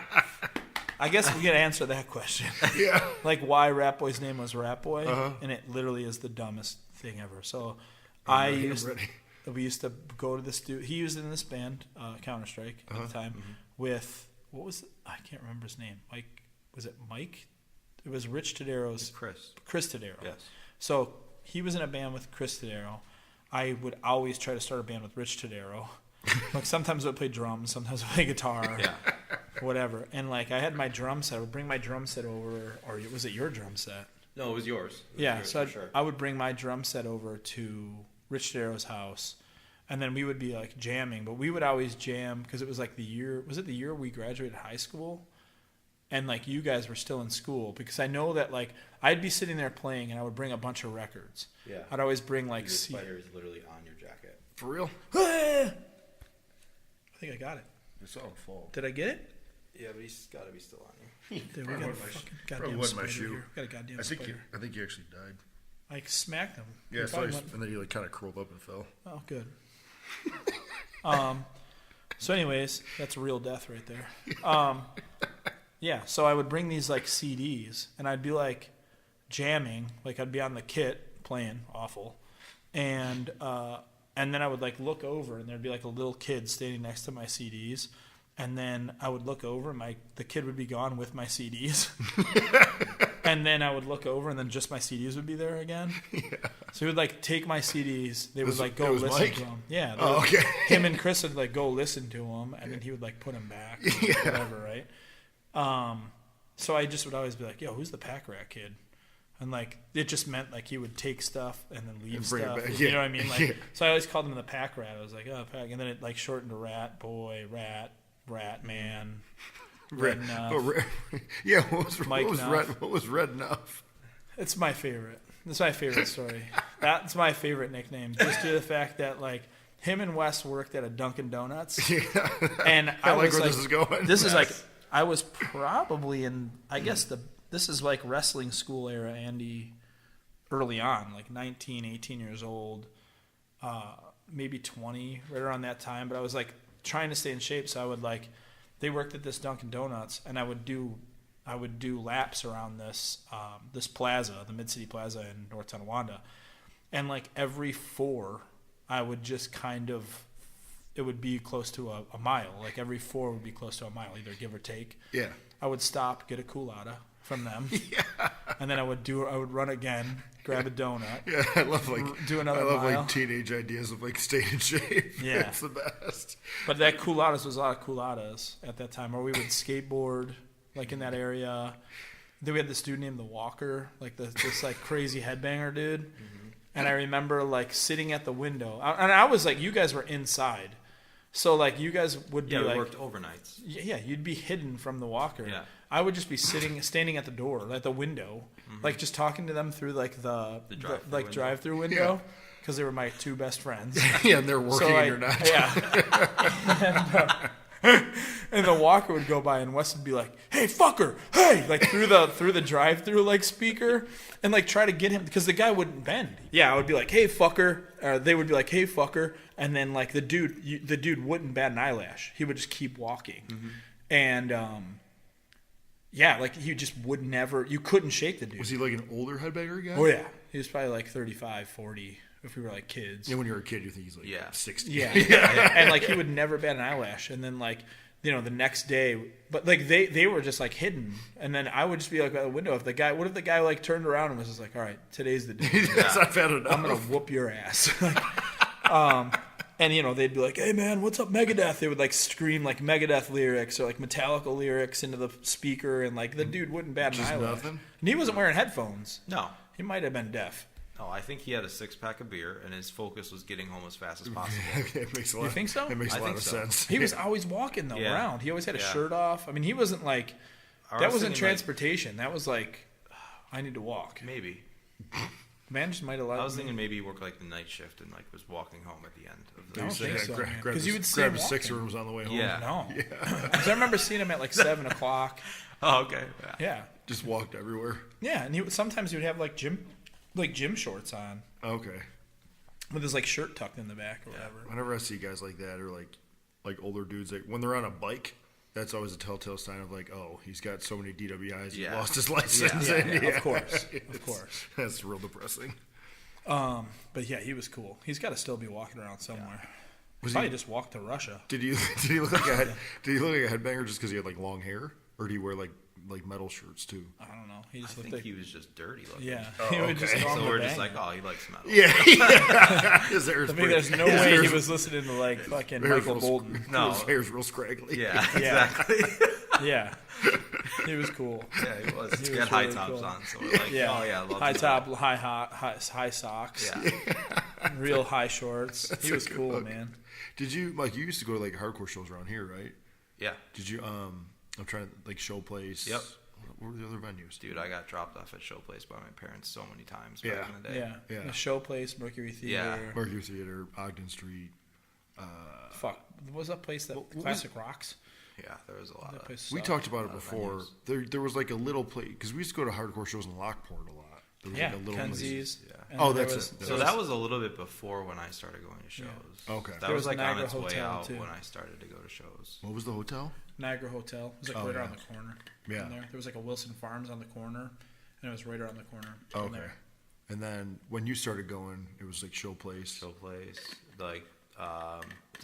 I guess we gotta answer that question. Yeah. Like, why Ratboy's name was Ratboy, Uh-huh. and it literally is the dumbest thing ever. So we used to go to this dude. He was in this band, Counter Strike, at the time, with, what was it? I can't remember his name. Mike, was it Mike? It was Rich Tadero's. Chris Tadero. Yes. So he was in a band with Chris Tadero. I would always try to start a band with Rich Tadero. Like, sometimes I would play drums, sometimes I would play guitar, whatever. And, like, I had my drum set. I would bring my drum set over, or was it your drum set? No, it was yours. So I would bring my drum set over to Rich Tadero's house, and then we would be, like, jamming. But we would always jam because it was, like, the year we graduated high school? And, like, you guys were still in school, because I know that, like, I'd be sitting there playing and I would bring a bunch of records. Yeah. I'd always bring, like, the spider is literally on your jacket. For real? I think I got it. It's all fall. Did I get it? Yeah, but he's got to be still on you. Dude, we got a fucking goddamn spider here. We got a goddamn spider. I think he actually died. I smacked him. Yeah, and then he, like, kind of curled up and fell. Oh, good. So anyways, that's a real death right there. Yeah, so I would bring these, like, CDs, and I'd be, like, jamming. Like, I'd be on the kit playing awful. And then I would, like, look over, and there'd be, like, a little kid standing next to my CDs. And then I would look over, the kid would be gone with my CDs. And then I would look over, and then just my CDs would be there again. Yeah. So he would like take my CDs. They would like go listen Mike? to them. Yeah. Oh, okay. Him and Chris would like go listen to them, and then he would like put them back. Yeah. Whatever, right? So I just would always be like, "Yo, who's the Pack Rat kid?" And like it just meant like he would take stuff and then leave stuff. You know what I mean? Like, so I always called him the Pack Rat. I was like, "Oh, Pack," and then it like shortened to Ratboy, Rat Man. Red Enough. Yeah, what was Red Enough? It's my favorite. It's my favorite story. That's my favorite nickname. Just due to the fact that like him and Wes worked at a Dunkin' Donuts. Yeah. And I like was where like, this is going. This is like I was probably in this is like wrestling school era Andy early on, like 19, 18 years old, maybe 20, right around that time. But I was like trying to stay in shape, so I would like they worked at this Dunkin' Donuts, and I would do laps around this this plaza, the Mid-City Plaza in North Tonawanda, and like every 4, I would just kind of it would be close to a mile. Like every 4 would be close to a mile, either give or take. Yeah. I would stop, get a culotta from them, and then I would run again, grab a donut. Yeah, I love do another mile. Like teenage ideas of like staying in shape. Yeah, it's the best. But that culottes was a lot of culottes at that time, or we would skateboard like in that area. Then we had this dude named the Walker, like this like crazy headbanger dude. Mm-hmm. And I remember like sitting at the window, and I was like, you guys were inside. So like you guys would be like worked overnights. Yeah, you'd be hidden from the Walker. Yeah. I would just be standing at the door, at the window, like just talking to them through like the drive-through window, because they were my 2 best friends. Yeah, and they're working and you're not. Yeah. And the Walker would go by, and Wes would be like, "Hey, fucker! Hey!" Like through the drive-through like speaker, and like try to get him because the guy wouldn't bend. Yeah, I would be like, "Hey, fucker!" Or they would be like, "Hey, fucker!" And then like the dude wouldn't bat an eyelash. He would just keep walking, and yeah, like he just would never. You couldn't shake the dude. Was he like an older headbanger guy? Oh yeah, he was probably like 35, 40. If we were like kids. Yeah, when you're a kid, you think he's like 60. Yeah. And like he would never bat an eyelash. And then like, you know, the next day, but like they were just like hidden. And then I would just be like at the window. What if the guy like turned around and was just like, all right, today's the day. That's not bad enough. I'm going to whoop your ass. And you know, they'd be like, hey man, what's up Megadeth? They would like scream like Megadeth lyrics or like Metallica lyrics into the speaker. And like the dude wouldn't bat an eyelash. Nothing? And he wasn't wearing headphones. No. He might have been deaf. No, I think he had a 6-pack of beer, and his focus was getting home as fast as possible. It makes a lot. You think so? It makes a lot of sense. He was always walking though around. He always had a shirt off. I mean, he wasn't like that wasn't transportation. That was like I need to walk. Maybe. Man just might have. I was thinking maybe he worked like the night shift and like was walking home at the end of the I don't think so. Because you would see grab him his 6er and was on the way home. Yeah. No. Because I remember seeing him at like 7 o'clock. Oh, okay. Yeah. Just walked everywhere. Yeah, and sometimes he would have like gym shorts on. Okay. With his like shirt tucked in the back or whatever. Whenever I see guys like that or like older dudes, like when they're on a bike, that's always a telltale sign of like, oh, he's got so many DWIs, he lost his license. Yeah, of course. Of course. That's real depressing. But yeah, he was cool. He's got to still be walking around somewhere. Was probably just walked to Russia. Did he look like a headbanger just because he had like long hair, or did he wear like metal shirts too? I don't know. He just I think he was just dirty looking. Yeah. He would just go on so the we're bang. just like, oh, he likes metal. Yeah. His hair's I mean, there's no way he was listening to like fucking Michael Bolton. No. His hair's real scraggly. Yeah, exactly. Yeah. He was cool. Yeah, he was. He had high tops on, so we're like, oh yeah, I love high top, high socks, real high shorts. He was cool, look. man. Did you, Mike? You used to go to like hardcore shows around here, right? Yeah. Did you? I'm trying to like Showplace. Yep. What were the other venues? Dude, I got dropped off at Showplace by my parents so many times back in the day. Yeah. The Showplace, Mercury Theater. Yeah. Mercury Theater, Ogden Street. Fuck. What was that place that Classic Rocks? Yeah, there was a lot of. We talked about it before. There was like a little place because we used to go to hardcore shows in Lockport a lot. There was like a little Kenzie's. Yeah. Oh, that's it. So that was a little bit before when I started going to shows. Yeah. Okay. That was like on its way out when I started to go to shows. What was the hotel? Niagara Hotel. It was like right around the corner. Yeah. There was like a Wilson Farms on the corner, and it was right around the corner. Okay. There. And then when you started going, it was like Showplace. Showplace, like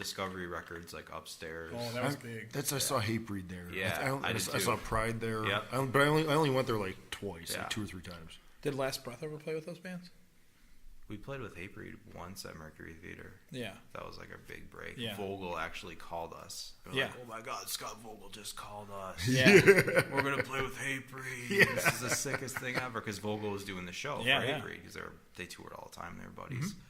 Discovery Records like upstairs. Oh, that was big. I saw Hatebreed there. Yeah, I saw Pride there. Yep. But I only went there like twice, like 2 or 3 times. Did Last Breath ever play with those bands? We played with Hatebreed once at Mercury Theater. Yeah. That was like our big break. Yeah. Vogel actually called us. We were like, oh my God, Scott Vogel just called us. Yeah. We're going to play with Hatebreed. Yeah. This is the sickest thing ever because Vogel was doing the show for Hatebreed because they toured all the time. They were buddies. Mm-hmm.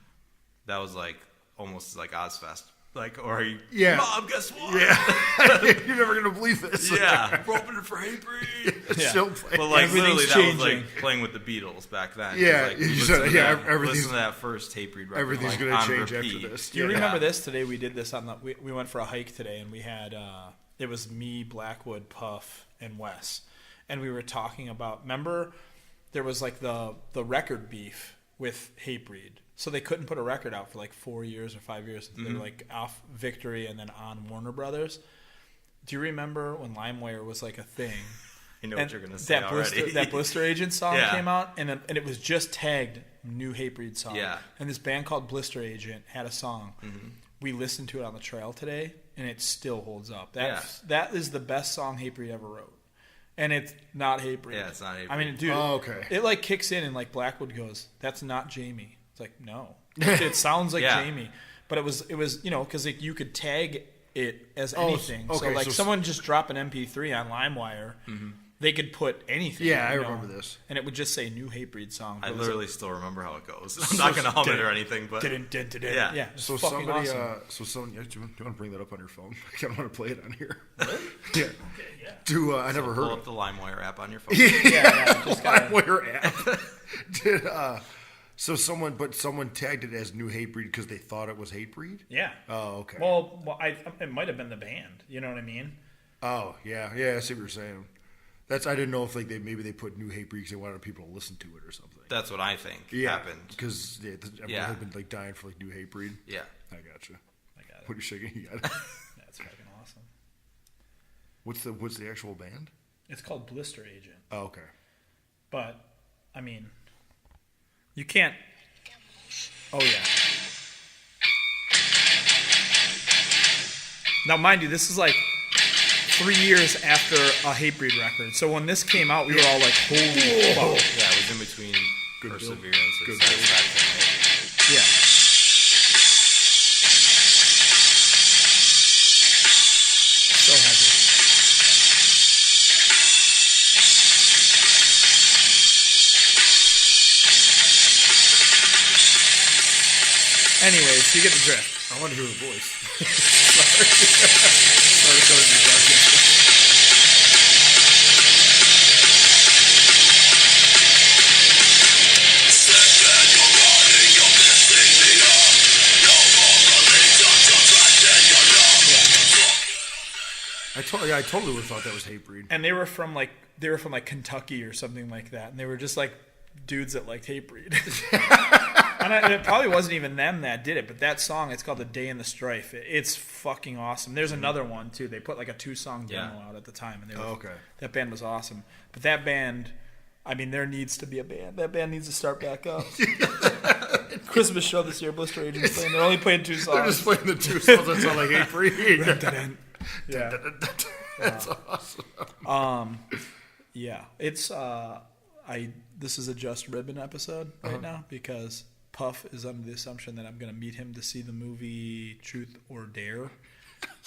That was like almost like Ozfest. Like, or Mom, guess what? Yeah. You're never going to believe this. Yeah. We're opening for Hatebreed. Yeah. But like literally that changing. was like playing with the Beatles back then. Yeah. Like, listen to that first Hatebreed record. Everything's like, going to change repeat. after this. Do you remember this? Today we did this on we went for a hike today, and we had it was me, Blackwood, Puff, and Wes, and we were talking about. Remember, there was like the record beef with Hatebreed, so they couldn't put a record out for like 4 years or 5 years. They were like off Victory and then on Warner Brothers. Do you remember when LimeWire was like a thing? You know what you're going to say already. That Blister Agent song came out, and it was just tagged new Hatebreed song. Yeah. And this band called Blister Agent had a song. Mm-hmm. We listened to it on the trail today, and it still holds up. That is the best song Hatebreed ever wrote. And it's not Hatebreed. Yeah, it's not Hatebreed. I mean, dude, it like kicks in, and like Blackwood goes, "That's not Jamie." It's like, no, it sounds like Jamie, but it was because like, you could tag it as anything. So like someone just drop an MP3 on LimeWire, they could put anything. Yeah, I remember this, and it would just say new Hatebreed song. I literally still remember how it goes. I'm not gonna hum it or anything, but yeah. So somebody, awesome. Do you want to bring that up on your phone? I don't want to play it on here. Really? Yeah. I never heard. Pull up the LimeWire app on your phone. Just LimeWire app. So someone tagged it as new Hatebreed because they thought it was Hatebreed? Yeah. Oh, okay. Well, it might have been the band. You know what I mean? Oh, yeah. Yeah, I see what you're saying. I didn't know if like maybe they put new Hatebreed because they wanted people to listen to it or something. That's what I think happened. Because everyone had been like dying for like new Hatebreed. Yeah. I gotcha. I got it. What are you shaking? You got it? That's fucking awesome. What's the actual band? It's called Blister Agent. Oh, okay. But, I mean, you can't. Oh, yeah. Now, mind you, this is like 3 years after a Hatebreed record. So when this came out, we were all like, holy fuck. Yeah, it was in between Perseverance and Satisfaction, right? Yeah. So heavy. Anyways, you get the drift. I want to hear the voice. Sorry. I totally would have thought that was Hatebreed. And they were from like Kentucky or something like that, and they were just like dudes that liked Hatebreed. And it probably wasn't even them that did it, but that song, it's called "The Day in the Strife." It's fucking awesome. There's another one too. They put like a 2-song demo out at the time, and that band was awesome. But that band, I mean, there needs to be a band. That band needs to start back up. Christmas show this year, Blister Agent's playing. They're only playing 2 songs. They're just playing the 2 songs that sound like Hatebreed. Yeah. That's awesome. Yeah. It's this is a Just Ribbon episode right now because Puff is under the assumption that I'm going to meet him to see the movie Truth or Dare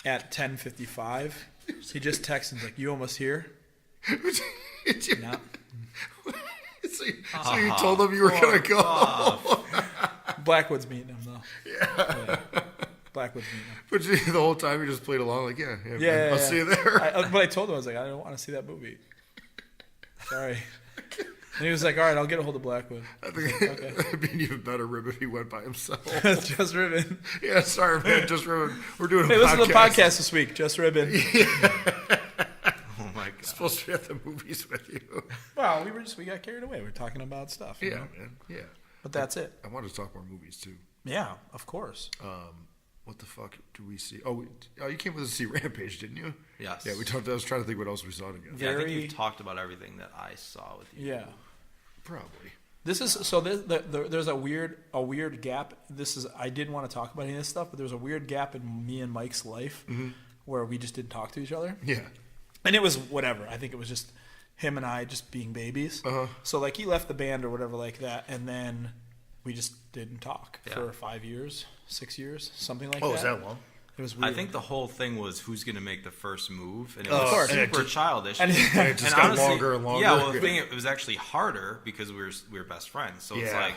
at 10:55. He just texted and like, "You almost here?" No. So you told him you were going to go. Blackwood's meeting him though. Yeah. Blackwood's meeting him. But the whole time you just played along like, yeah. I'll see you there. But I told him, I was like, I don't want to see that movie. Sorry. And he was like, all right, I'll get a hold of Blackwood. I think that'd be an even better rib if he went by himself. Just Ribbon. Yeah, sorry, man. Just Ribbon. We're doing a podcast. Hey, listen to the podcast this week. Just Ribbon. Yeah. Oh, my God. Supposed to be at the movies with you. Well, we got carried away. We're talking about stuff. Yeah, you know? man. Yeah. But that's it. I wanted to talk more movies, too. Yeah, of course. What the fuck do we see? Oh, you came with us to see Rampage, didn't you? Yes. Yeah, we talked. I was trying to think what else we saw together. Yeah, I think you've talked about everything that I saw with you. Yeah. Probably. This is so. There's a weird gap. I didn't want to talk about any of this stuff, but there's a weird gap in me and Mike's life where we just didn't talk to each other. Yeah, and it was whatever. I think it was just him and I just being babies. So like he left the band or whatever like that, and then we just didn't talk for 5 years, 6 years, something like that. Oh, was that long? It was weird. I think the whole thing was who's going to make the first move, and it was super childish. And it just got honestly, longer and longer. Yeah, well, the thing, it was actually harder because we were best friends. So it's like,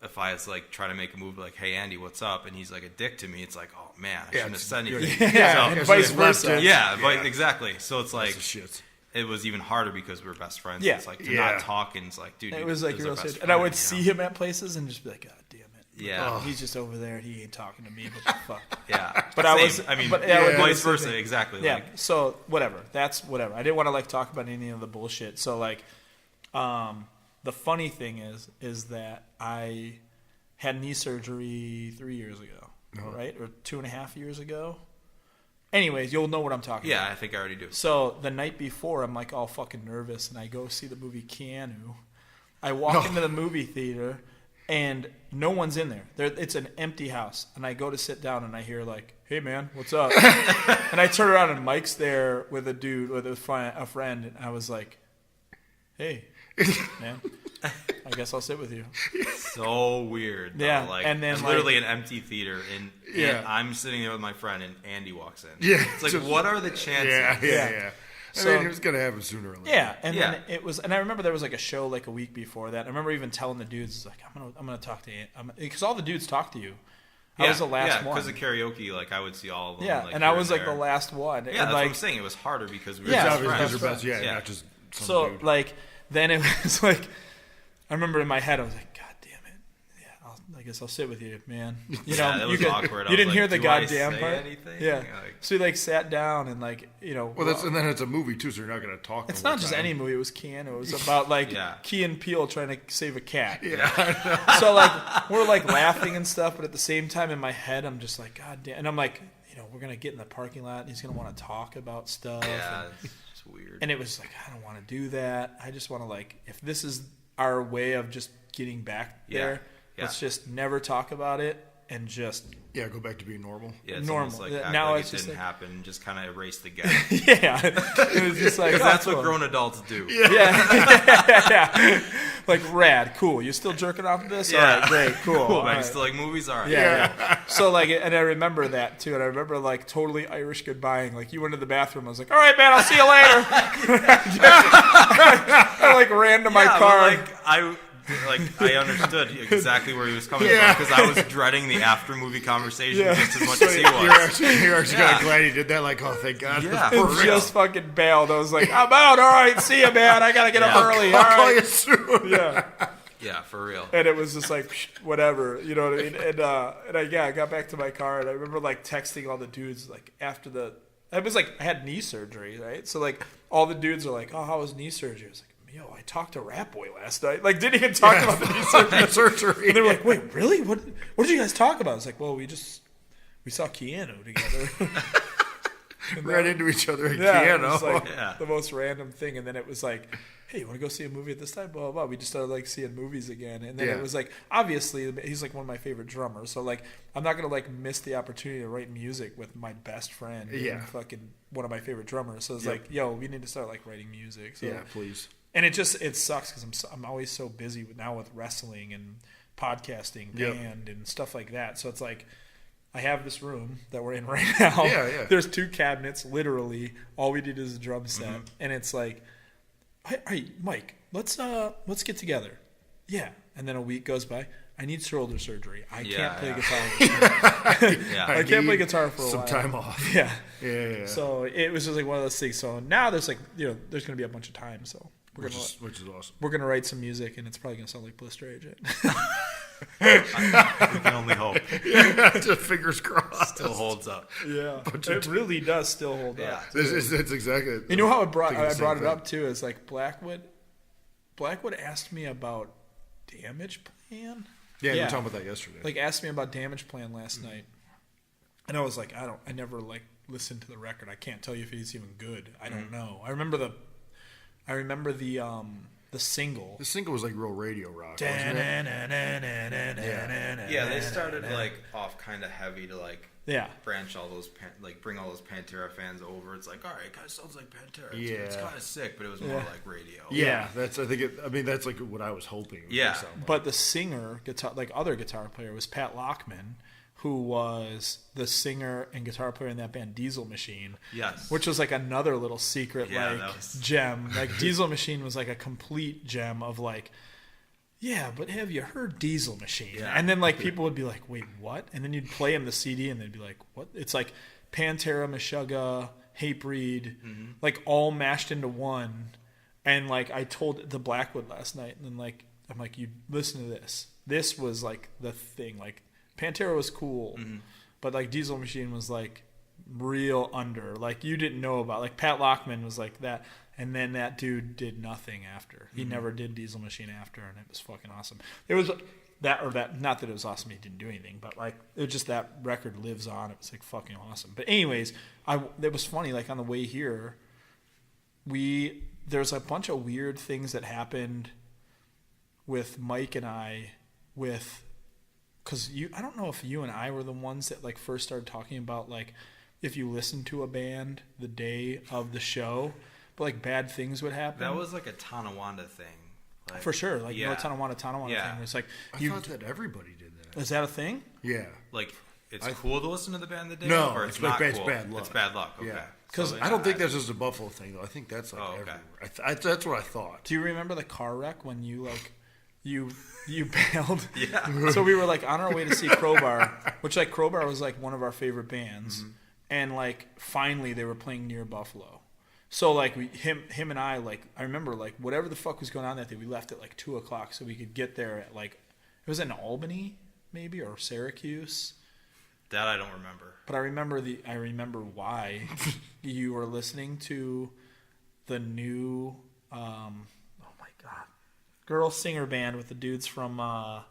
if I was like trying to make a move, like, "Hey Andy, what's up?" and he's like a dick to me, it's like, "Oh man, I shouldn't have said anything." Yeah, so, vice versa. Yeah, exactly. So it's like, shit. it was even harder because we were best friends. Yeah. It's like to not talk, and it's like, dude, it was like our real best shit. And I would friend, see him at places and just be like, God damn it. Yeah. He's just over there. He ain't talking to me. What the fuck? Yeah. But vice versa, exactly. Yeah. Like, so whatever. That's whatever. I didn't want to like talk about any of the bullshit. So like, the funny thing is that I had knee surgery 3 years ago, right? Or 2.5 years ago. Anyways, you'll know what I'm talking about. Yeah, I think I already do. So the night before, I'm like all fucking nervous, and I go see the movie Keanu. I walk into the movie theater, and no one's in there. It's an empty house. And I go to sit down, and I hear like, "Hey man, what's up?" And I turn around, and Mike's there with a dude, with a friend, and I was like, "Hey, man, I guess I'll sit with you." So weird. Though. Yeah, like, and then it's literally an empty theater, and I'm sitting there with my friend, and Andy walks in. Yeah, it's like, what are the chances? Yeah. So, I mean, it was gonna happen sooner or later. Yeah, and then it was, and I remember there was like a show like a week before that. I remember even telling the dudes like, I'm gonna talk to you, because all the dudes talk to you. I was the last one. because of karaoke, like I would see all of them. Yeah, like, and I was like the last one. Yeah, and that's like, what I'm saying. It was harder because we were Yeah, best friends. Yeah, not just some so dude. like then it was like, I remember in my head I was like, God damn it, yeah, I guess I'll sit with you, man. You know, that was awkward. You didn't like, hear the do I goddamn say part. anything? Yeah, Like, so we like sat down and like Well, and then it's a movie too, so you're not gonna talk. It's the whole not just time. any movie. It was Keanu. It was about like Key and Peele trying to save a cat. Yeah. So like we're like laughing and stuff, but at the same time in my head I'm just like, God damn. And I'm like, we're gonna get in the parking lot and he's gonna want to talk about stuff. Yeah, it's weird. And it was like, I don't want to do that. I just want to like, if this is our way of just getting back there, let's just never talk about it and just go back to being normal. Yeah, it's normal. almost like act Now like it's it just didn't like, happen. Just kind of erase the gap. yeah, it was just like That's what grown adults do. Yeah. Like rad, cool. You still jerking off this? Yeah. All right, great, cool. Cool, All man. right. Still like movies? All right. Yeah. So like, and I remember that too. And I remember like totally Irish goodbying. Like you went to the bathroom. I was like, all right, man, I'll see you later. I like ran to my car. I understood exactly where he was coming from because I was dreading the after movie conversation just as much as he was. You're actually kind of glad he did that. Like, oh, thank God. Yeah, And just fucking bailed. I was like, I'm out. All right, see you, man. I gotta get up early. All I'll call right. you soon. Yeah. Yeah, for real. And it was just like, whatever, you know what I mean? And I got back to my car, and I remember like texting all the dudes like after it was like I had knee surgery, right? So like all the dudes are like, oh, how was knee surgery? I was like, yo, I talked to Ratboy last night. Like, didn't even talk about the knee surgery. And they were like, wait, really? What did you guys talk about? I was like, well, we saw Keanu together. Ran into each other at It was Keanu. like the most random thing. And then it was like, hey, you want to go see a movie at this time? Blah, blah, blah. We just started like seeing movies again. And then it was like, obviously, he's like one of my favorite drummers. So like, I'm not going to like miss the opportunity to write music with my best friend. And fucking one of my favorite drummers. So it's like, yo, we need to start like writing music. So, yeah, please. And it sucks because I'm always so busy now with wrestling and podcasting, band and stuff like that. So it's like I have this room that we're in right now. Yeah. There's 2 cabinets, literally. All we need is a drum set, and it's like, hey, Mike, let's get together. Yeah, and then a week goes by. I need shoulder surgery. I can't play guitar. I can't play guitar for a while. Some time off. Yeah. Yeah. So it was just like one of those things. So now there's like there's gonna be a bunch of time. So. Which is awesome. We're gonna write some music, and it's probably gonna sound like Blister Agent. We can only hope. Just fingers crossed. Still holds up. Yeah, it really does still hold up. It's exactly. You know how I brought it up too is like Blackwood asked me about Damage Plan. Yeah, we were talking about that yesterday. Like asked me about Damage Plan last night, and I was like, I never like listened to the record. I can't tell you if it's even good. I don't know. I remember the the single. The single was like real radio rock. Yeah, Yeah, they started like off kind of heavy to like branch all those bring all those Pantera fans over. It's like, all right, it kind of sounds like Pantera. It's kind of sick, but it was more like radio. Yeah, that's that's like what I was hoping. Yeah, but the singer, other guitar player was Pat Lockman, who was the singer and guitar player in that band Diesel Machine. Yes. Which was like another little secret gem. Like Diesel Machine was like a complete gem of like, yeah, but have you heard Diesel Machine? Yeah. And then like people would be like, wait, what? And then you'd play them the CD and they'd be like, what? It's like Pantera, Meshuggah, Hatebreed, like all mashed into one. And like I told the Blackwood last night, and then like I'm like, you listen to this. This was like the thing. Like Pantera was cool, but like Diesel Machine was like real under. Like you didn't know about. Like Pat Lockman was like that, and then that dude did nothing after. He never did Diesel Machine after, and it was fucking awesome. It was that not that it was awesome. He didn't do anything, but like it was just that record lives on. It was like fucking awesome. But anyways, it was funny. Like on the way here, there's a bunch of weird things that happened with Mike and I because I don't know if you and I were the ones that like first started talking about like if you listen to a band the day of the show, but like bad things would happen. That was like a Tonawanda thing. Like, for sure. Like no Tonawanda thing. It's like I thought that everybody did that. Is that a thing? Yeah. Like it's cool to listen to the band the day no, of, or it's not like cool? bad luck. It's bad luck. Okay. Yeah. Because so I don't think that's just a Buffalo thing though. I think that's like everywhere. That's what I thought. Do you remember the car wreck when you like you bailed? Yeah. So we were like on our way to see Crowbar, which like Crowbar was like one of our favorite bands, and like finally they were playing near Buffalo. So like him and I like I remember like whatever the fuck was going on that day, we left at like 2:00 so we could get there at like it was in Albany maybe or Syracuse. That I don't remember. But I remember why you were listening to the new oh my god, girl singer band with the dudes from oh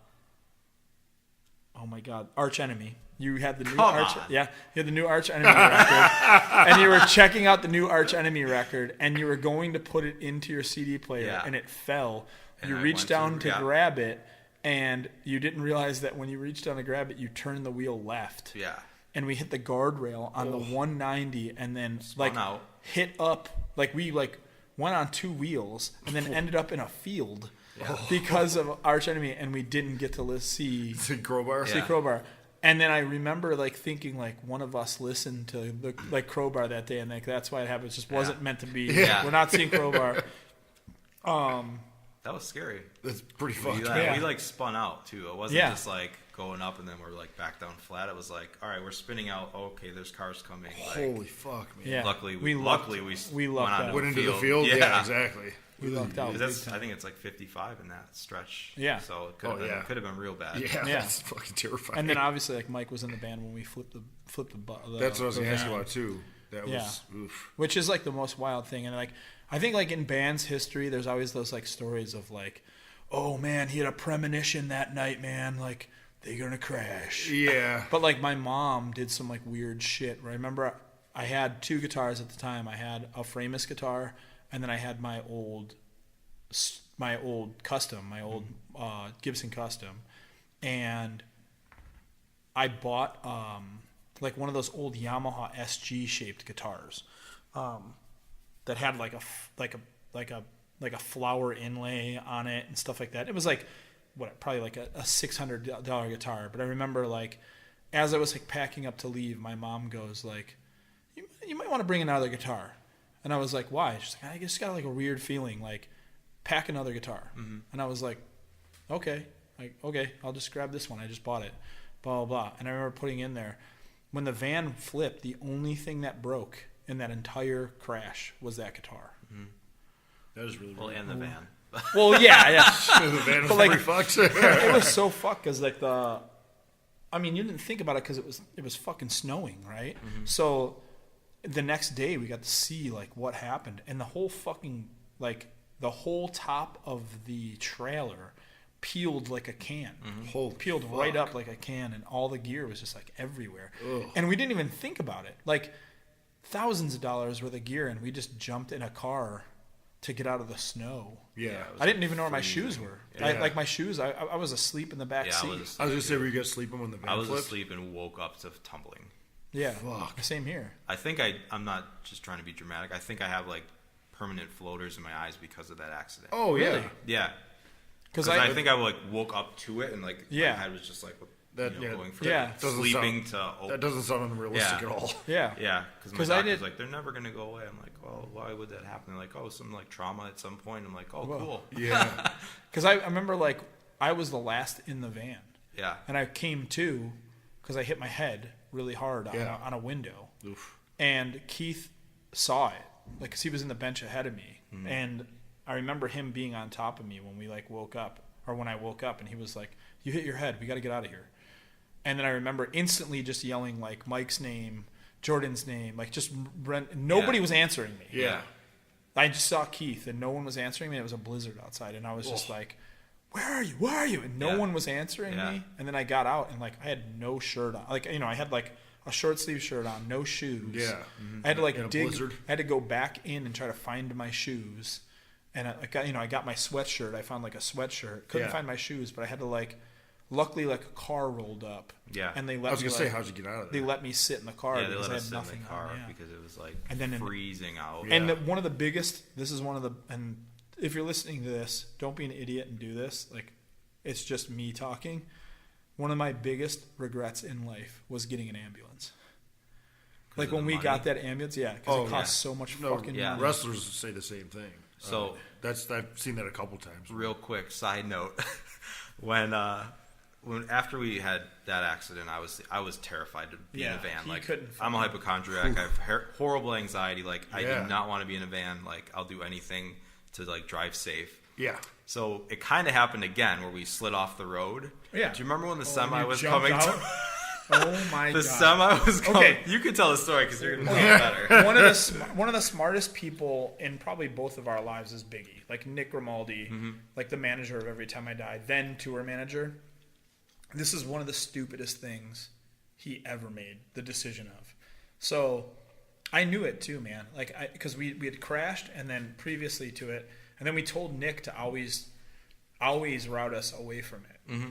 my god, Arch Enemy. You had the new you had the new Arch Enemy record, and you were checking out the new Arch Enemy record, and you were going to put it into your CD player, and it fell. And you reached down to grab it, and you didn't realize that when you reached down to grab it, you turned the wheel left. Yeah. And we hit the guardrail on the 190, and then spun out. Hit up like we like went on two wheels, and then ended up in a field because of Arch Enemy, and we didn't get to see Crowbar. See Crowbar. And then I remember like thinking like one of us listened to the like Crowbar that day, and like that's why it happened. It just wasn't meant to be. Yeah. We're not seeing Crowbar. That was scary. That's pretty fucked. We like spun out too. It wasn't just like going up and then we're like back down flat. It was like, all right, we're spinning out. Oh, okay, there's cars coming. Like, holy fuck, man! Yeah. Luckily, we went into the field. Yeah, exactly. We lucked out. I think it's like 55 in that stretch. Yeah. So it could have been real bad. Yeah, that's fucking terrifying. And then obviously like Mike was in the band when we flipped the that's what I was going to ask you about too. That was oof. Which is like the most wild thing. And like I think like in band's history there's always those like stories of like, oh man, he had a premonition that night, man, like they're gonna crash. Yeah. But like my mom did some like weird shit. I remember I had two guitars at the time. I had a Framus guitar, and then I had my old custom, my old Gibson Custom, and I bought like one of those old Yamaha SG shaped guitars that had like a flower inlay on it and stuff like that. It was like probably like a $600 guitar. But I remember like as I was like packing up to leave, my mom goes like, you might want to bring another guitar. And I was like, why? She's like, I just got like a weird feeling, like pack another guitar. And I was like, okay, I'll just grab this one. I just bought it, blah, blah, blah. And I remember putting in there, when the van flipped, the only thing that broke in that entire crash was that guitar. That was really and the van. Well, yeah. The van was pretty fucked. It was so fucked because like I mean, you didn't think about it because it was fucking snowing, right? So the next day we got to see like what happened, and the whole fucking like the whole top of the trailer peeled like a can. Peeled right up like a can, and all the gear was just like everywhere. Ugh. And we didn't even think about it. Like thousands of dollars worth of gear, and we just jumped in a car to get out of the snow. Yeah. I didn't even know where my shoes were. Yeah. Like my shoes, I was asleep in the back seat. I was going to say, were you guys sleeping when the van I was flipped? asleep and woke up to tumbling. Yeah. Fuck. Same here. I think I'm not just trying to be dramatic. I think I have like permanent floaters in my eyes because of that accident. Oh, yeah. Really? Yeah. Because I think I like woke up to it and like Yeah. my head was just like going from Doesn't sleeping sound- to That doesn't sound unrealistic Yeah. at all. Yeah. yeah, because 'Cause my I doctor's did- like they're never gonna go away. I'm like, well, why would that happen? They're like, oh, some like trauma at some point. I'm like, oh, Whoa. cool. Yeah. Because I remember like I was the last in the van, Yeah. and I came to because I hit my head really hard on a window, Oof. and Keith saw it, like, because he was in the bench ahead of me, and I remember him being on top of me when we like woke up, or when I woke up, and he was like, "You hit your head. We got to get out of here." And then I remember instantly just yelling like Mike's name, Jordan's name, like just nobody was answering me. Yeah. I just saw Keith, and no one was answering me. It was a blizzard outside, and I was just like, "Where are you? Where are you?" And no one was answering me. And then I got out, and like I had no shirt on. Like, I had like a short sleeve shirt on, no shoes. Yeah. I had to like In a dig. blizzard. I had to go back in and try to find my shoes. And I got my sweatshirt. I found like a sweatshirt. Couldn't find my shoes, but I had to like. Luckily, like a car rolled up. Yeah. And they let me. I was going to say, like, how'd you get out of there? they let me sit in the car Yeah, they because let I us had sit in nothing the car on. Yeah. because it was like And then freezing out. And one of the biggest, this is one of the, and if you're listening to this, don't be an idiot and do this. Like, it's just me talking. One of my biggest regrets in life was getting an ambulance. Like of when the we money? got that ambulance, because it costs so much fucking yeah. money. Wrestlers say the same thing. So I've seen that a couple times. real quick side note, when after we had that accident, I was terrified to be in a van. he Like, couldn't I'm a hypochondriac. I have horrible anxiety. Like, I Yeah. do not want to be in a van. Like, I'll do anything to like drive safe. Yeah. So it kind of happened again where we slid off the road. Yeah. Do you remember when the Oh, semi you was jumped coming? out? Oh my The god! semi was coming. Okay. You could tell the story because you're gonna know it better. One of the smartest people in probably both of our lives is Biggie, like Nick Grimaldi, like the manager of Every Time I Die, then tour manager. This is one of the stupidest things he ever made the decision of. So I knew it too, man. Like, because we had crashed, and then previously to it, and then we told Nick to always route us away from it. Mm-hmm.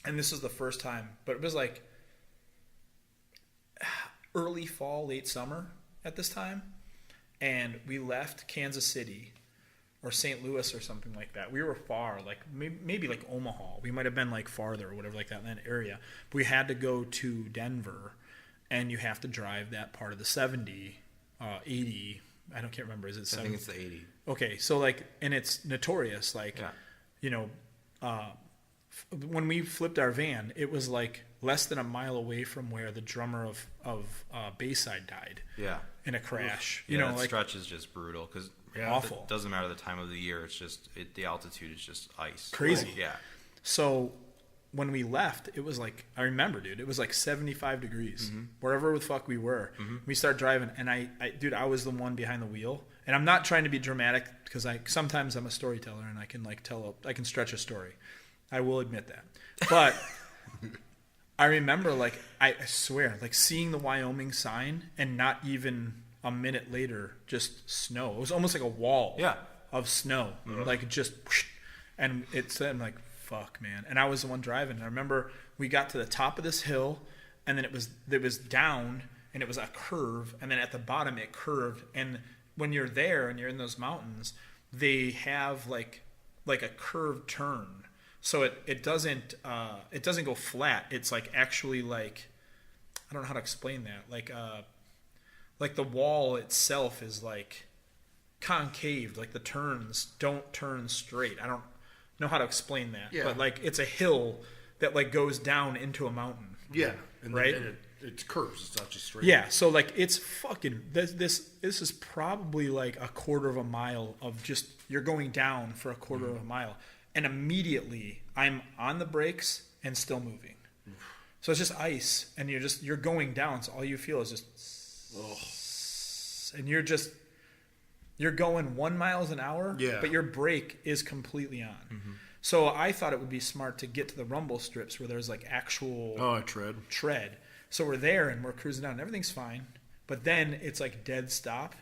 And this was the first time, but it was like early fall, late summer at this time, and we left Kansas City or St. Louis or something like that. We were far, like maybe like Omaha. We might have been like farther or whatever like that in that area. We had to go to Denver, and you have to drive that part of the 70, 80. I can't remember. Is it 70? I think it's the 80. Okay, so like, and it's notorious. Like, when we flipped our van, it was like less than a mile away from where the drummer of Bayside died. Yeah. In a crash. That stretch is just brutal because awful. It doesn't matter the time of the year. It's just the altitude is just ice. Crazy. Yeah. So when we left, it was like, I remember, dude, it was like 75 degrees wherever the fuck we were. We start driving, and I was the one behind the wheel. And I'm not trying to be dramatic because sometimes I'm a storyteller and I can I can stretch a story. I will admit that. But I remember, like, I swear, like seeing the Wyoming sign and not even a minute later, just snow. It was almost like a wall of snow, like just, whoosh, and it said, I'm like, fuck, man. And I was the one driving. And I remember we got to the top of this hill, and then it was down, and it was a curve, and then at the bottom it curved. And when you're there and you're in those mountains, they have like a curved turn. So it doesn't go flat. It's like actually like, I don't know how to explain that. Like the wall itself is like concaved. Like the turns don't turn straight. I don't know how to explain that. Yeah. But like it's a hill that like goes down into a mountain. Yeah. And right. And it curves. It's not just straight. Yeah. So like it's fucking this is probably like a quarter of a mile of just you're going down for a quarter of a mile. And immediately I'm on the brakes and still moving. So it's just ice, and you're going down. So all you feel is just, and you're going 1 mile an hour, but your brake is completely on. Mm-hmm. So I thought it would be smart to get to the rumble strips where there's like actual tread. So we're there and we're cruising down and everything's fine. But then it's like dead stop.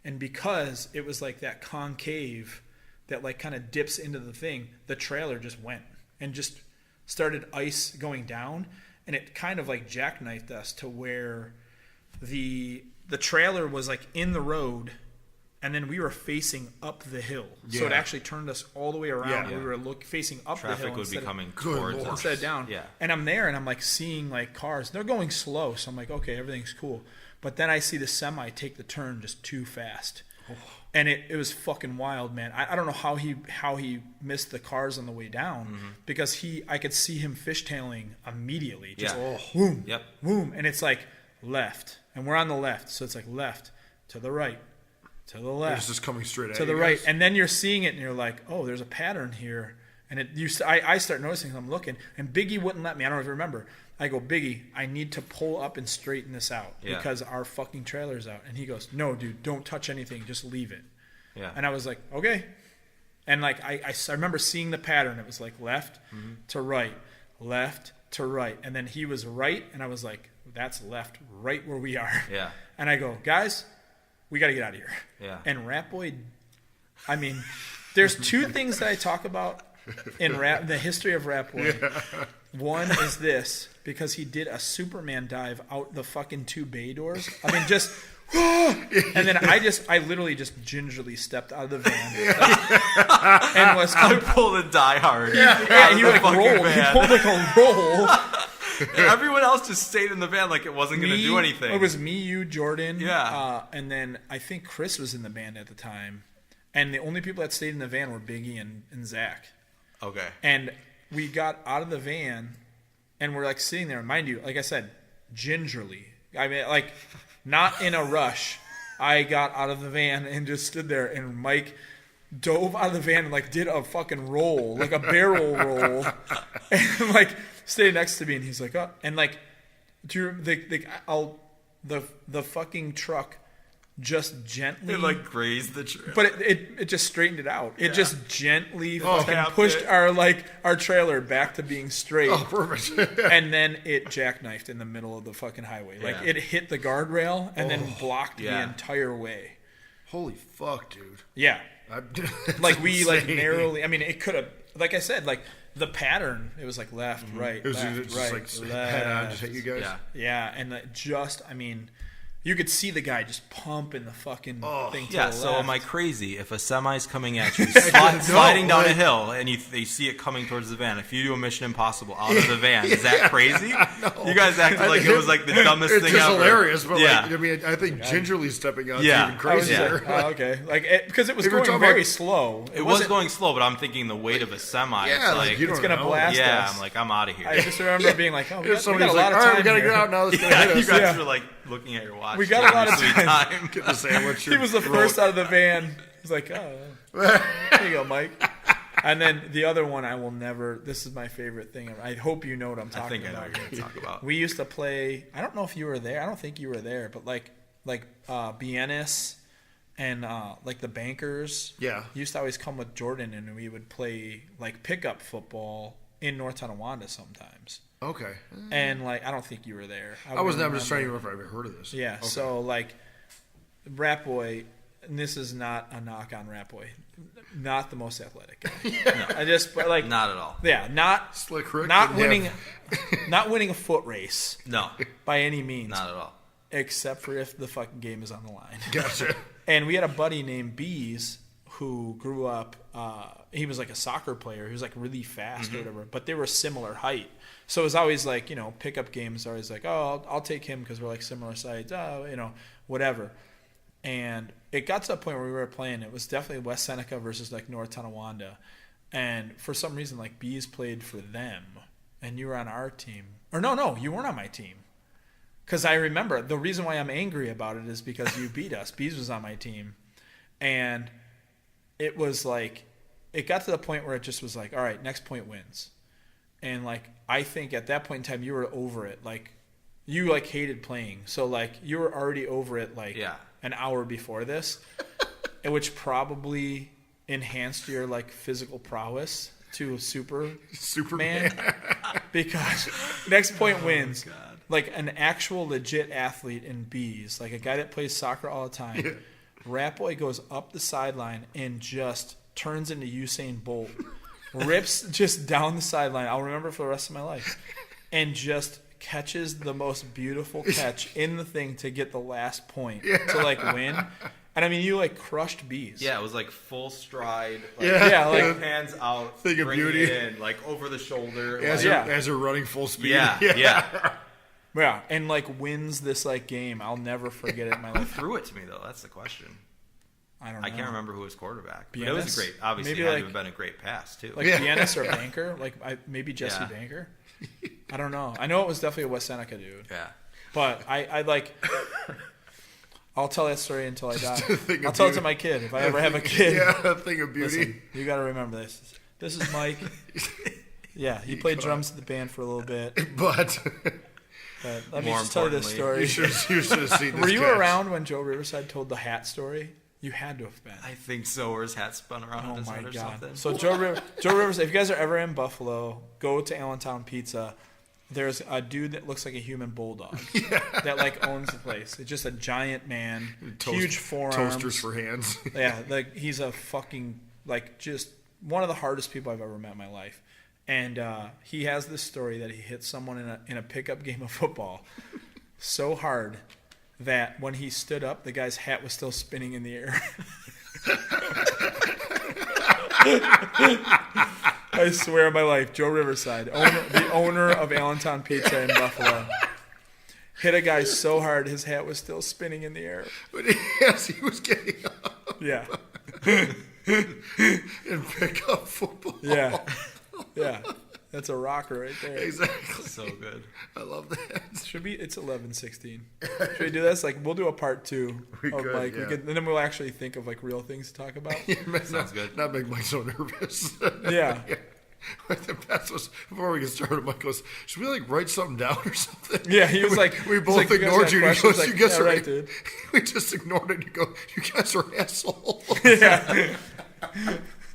And because it was like that concave that like kind of dips into the thing, the trailer just went and just started ice going down, and it kind of like jackknifed us to where the trailer was like in the road, and then we were facing up the hill. So it actually turned us all the way around. We were facing up the hill. Traffic would be coming towards us. Instead of down. Yeah. And I'm there, and I'm like seeing like cars. They're going slow, so I'm like, okay, everything's cool. But then I see the semi take the turn just too fast. And it was fucking wild, man. I don't know how he missed the cars on the way down, because I could see him fishtailing immediately. Just boom, boom, and it's like left, and we're on the left, so it's like left to the right, to the left. It's just coming straight to the right, and then you're seeing it, and you're like, oh, there's a pattern here, and I start noticing. I'm looking, and Biggie wouldn't let me. I don't know if you remember. I go, Biggie, I need to pull up and straighten this out because our fucking trailer's out. And he goes, no, dude, don't touch anything. Just leave it. Yeah. And I was like, okay. And like I remember seeing the pattern. It was like left to right, left to right. And then he was right, and I was like, that's left, right where we are. Yeah. And I go, guys, we got to get out of here. Yeah. And Ratboy, I mean, there's two things that I talk about in the history of Ratboy. Yeah. One is this, because he did a Superman dive out the fucking 2 bay doors. I mean, just, and then I literally just gingerly stepped out of the van and was. I pulled a Die Hard. Yeah, he like rolled. Van. He pulled like a roll. Everyone else just stayed in the van like it wasn't going to do anything. It was me, you, Jordan. Yeah. And then I think Chris was in the band at the time, and the only people that stayed in the van were Biggie and Zach. Okay. And we got out of the van, and we're like sitting there. Mind you, like I said, gingerly. I mean, like, not in a rush. I got out of the van and just stood there, and Mike dove out of the van and like did a fucking roll, like a barrel roll, and like stayed next to me. And he's like, oh, and like, the fucking truck just gently. It like grazed the trailer. But it just straightened it out. It just gently fucking pushed our trailer back to being straight. Oh, perfect. And then it jackknifed in the middle of the fucking highway. Like it hit the guardrail and then blocked the entire way. Holy fuck, dude. Yeah. Like we like narrowly. I mean, it could have. Like I said, like the pattern. It was like left, right, it was left, just right, like left. head on, just hit you guys. Yeah, and just. I mean. You could see the guy just pumping the fucking thing to the left. So am I crazy if a semi's coming at you, sliding down a hill, and you see it coming towards the van? If you do a Mission Impossible out of the van, is that crazy? You guys acted like it was like the dumbest thing ever. It's just hilarious, but like, I mean, I think gingerly stepping out is even crazier. Okay, like because it was going very slow. It was going slow, but I'm thinking the weight of a semi. Yeah, it's like it's gonna blast us. Yeah, I'm like, I'm out of here. I just remember being like, oh, we got a like, lot of time. All right, we gotta get out now. Let's go hit us. You guys were like looking at your watch. We got a lot of time. Get the sandwich. He was the first out of the van. He's like, oh, here you go, Mike. And then the other one, I will never. This is my favorite thing. I hope you know what I'm talking about. I think I know what you're going to talk about. We used to play. I don't know if you were there. I don't think you were there, but like Bienis and like the Bankers. Yeah. Used to always come with Jordan, and we would play like pickup football in North Tonawanda sometimes. Okay. And like, I don't think you were there. I wasn't. I'm just trying to remember if I ever heard of this. Yeah. Okay. So like, Ratboy, and this is not a knock on Ratboy, not the most athletic guy. No. But like, not at all. Yeah, not Slick Rick. Not winning a foot race. No, by any means. Not at all. Except for if the fucking game is on the line. Gotcha. And we had a buddy named Bees who grew up. He was like a soccer player. He was like really fast or whatever, but they were similar height. So it was always like, pickup games are always like, oh, I'll take him because we're like similar size. Oh, whatever. And it got to a point where we were playing. It was definitely West Seneca versus like North Tonawanda. And for some reason, like Bees played for them, and you were on our team. Or no, you weren't on my team. Because I remember the reason why I'm angry about it is because you beat us. Bees was on my team, and it was like it got to the point where it just was like, all right, next point wins. And like I think at that point in time you were over it. Like you like hated playing, so like you were already over it. Like an hour before this, which probably enhanced your like physical prowess to Superman. Because next point wins. Like an actual legit athlete in Bees, like a guy that plays soccer all the time, Ratboy goes up the sideline and just turns into Usain Bolt, rips just down the sideline. I'll remember for the rest of my life, and just catches the most beautiful catch in the thing to get the last point to like win. And I mean, you like crushed bees. Yeah, it was like full stride. Like, like hands out, thing of beauty, it in, like over the shoulder. As they're running full speed. Yeah, and like wins this like game. I'll never forget it in my life. Who threw it to me though? That's the question. I don't know. I can't remember who was quarterback. But Bienes? it was a great. Obviously, Maybe it had like, to have been a great pass too. Like Bienes or Banker, like maybe Jesse Banker. I don't know. I know it was definitely a West Seneca dude. Yeah, but I like. I'll tell that story until I die. I'll tell it to my kid if I ever have a kid. Yeah, a thing of beauty. Listen, you got to remember this. This is Mike. Yeah, he played drums in the band for a little bit. But let me just tell you this story. You should have seen this. Were you around when Joe Riverside told the hat story? You had to have been. I think so. Or his hat spun around on his head or something. So Joe Riverside, if you guys are ever in Buffalo, go to Allentown Pizza. There's a dude that looks like a human bulldog that like owns the place. It's just a giant man, huge forearms, toasters for hands. Yeah, like he's a fucking like just one of the hardest people I've ever met in my life. And he has this story that he hit someone in a pickup game of football so hard that when he stood up, the guy's hat was still spinning in the air. I swear on my life, Joe Riverside, the owner of Allentown Pizza in Buffalo, hit a guy so hard his hat was still spinning in the air. But yes, he was getting up. Yeah. And pick up football. Yeah. Yeah. That's a rocker right there. Exactly. So good. I love that. It's 11:16. Should we do this? Like, we'll do a part 2. We could, Mike. yeah. And then we'll actually think of like real things to talk about. Sounds good. Not make Mike so nervous. Yeah. Like the best was before we get started. Mike goes, "Should we like write something down or something?" Yeah, he was like, "We both like, ignored you." He goes, like, "You guys yeah, are right, dude." We just ignored it. You go, "You guys are assholes." Yeah.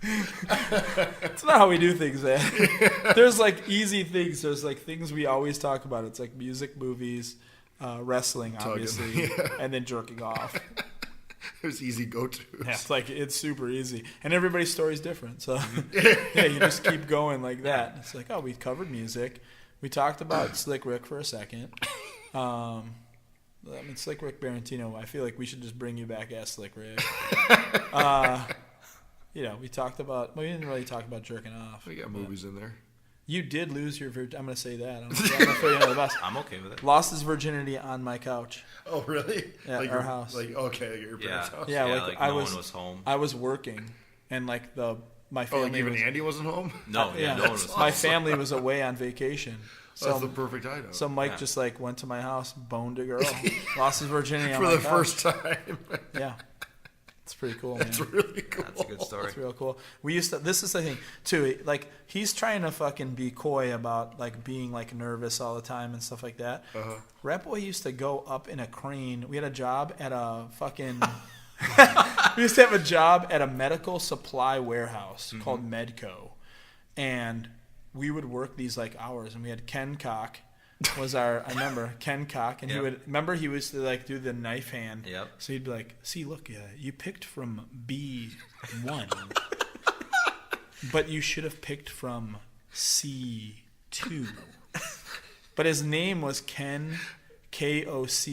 It's not how we do things, man. There's like easy things. There's like things we always talk about. It's like music, movies, wrestling, obviously, and then jerking off. There's easy go-tos. Yeah, it's super easy, and everybody's story's different. So yeah, you just keep going like that. It's like, oh, we covered music. We talked about Slick Rick for a second. Slick Rick Berintino. I feel like we should just bring you back as Slick Rick. We talked about. Well, we didn't really talk about jerking off. We got movies in there. You did lose your virginity. I'm going to say that. I'm going to throw you under the bus. I'm okay with it. Lost his virginity on my couch. Oh, really? Yeah, like our house. Like, okay, your parents' house? Yeah, like no one was home. I was working, and like my family. Oh, like even Andy wasn't home? No, no one was home. My family was away on vacation. So, that's the perfect item. So Mike just like went to my house, boned a girl, lost his virginity on for my the couch. first time. Yeah. It's pretty cool, man. That's really cool. That's a good story. It's real cool. We used to. This is the thing too. Like he's trying to fucking be coy about like being like nervous all the time and stuff like that. Ratboy used to go up in a crane. We had a job at a fucking. We used to have a job at a medical supply warehouse called Medco, and we would work these like hours. And we had Ken Cock. I remember Ken Cock, and he used to like do the knife hand. Yep. So he'd be like, "See, look, you picked from B1, but you should have picked from C2." But his name was Ken, Koch.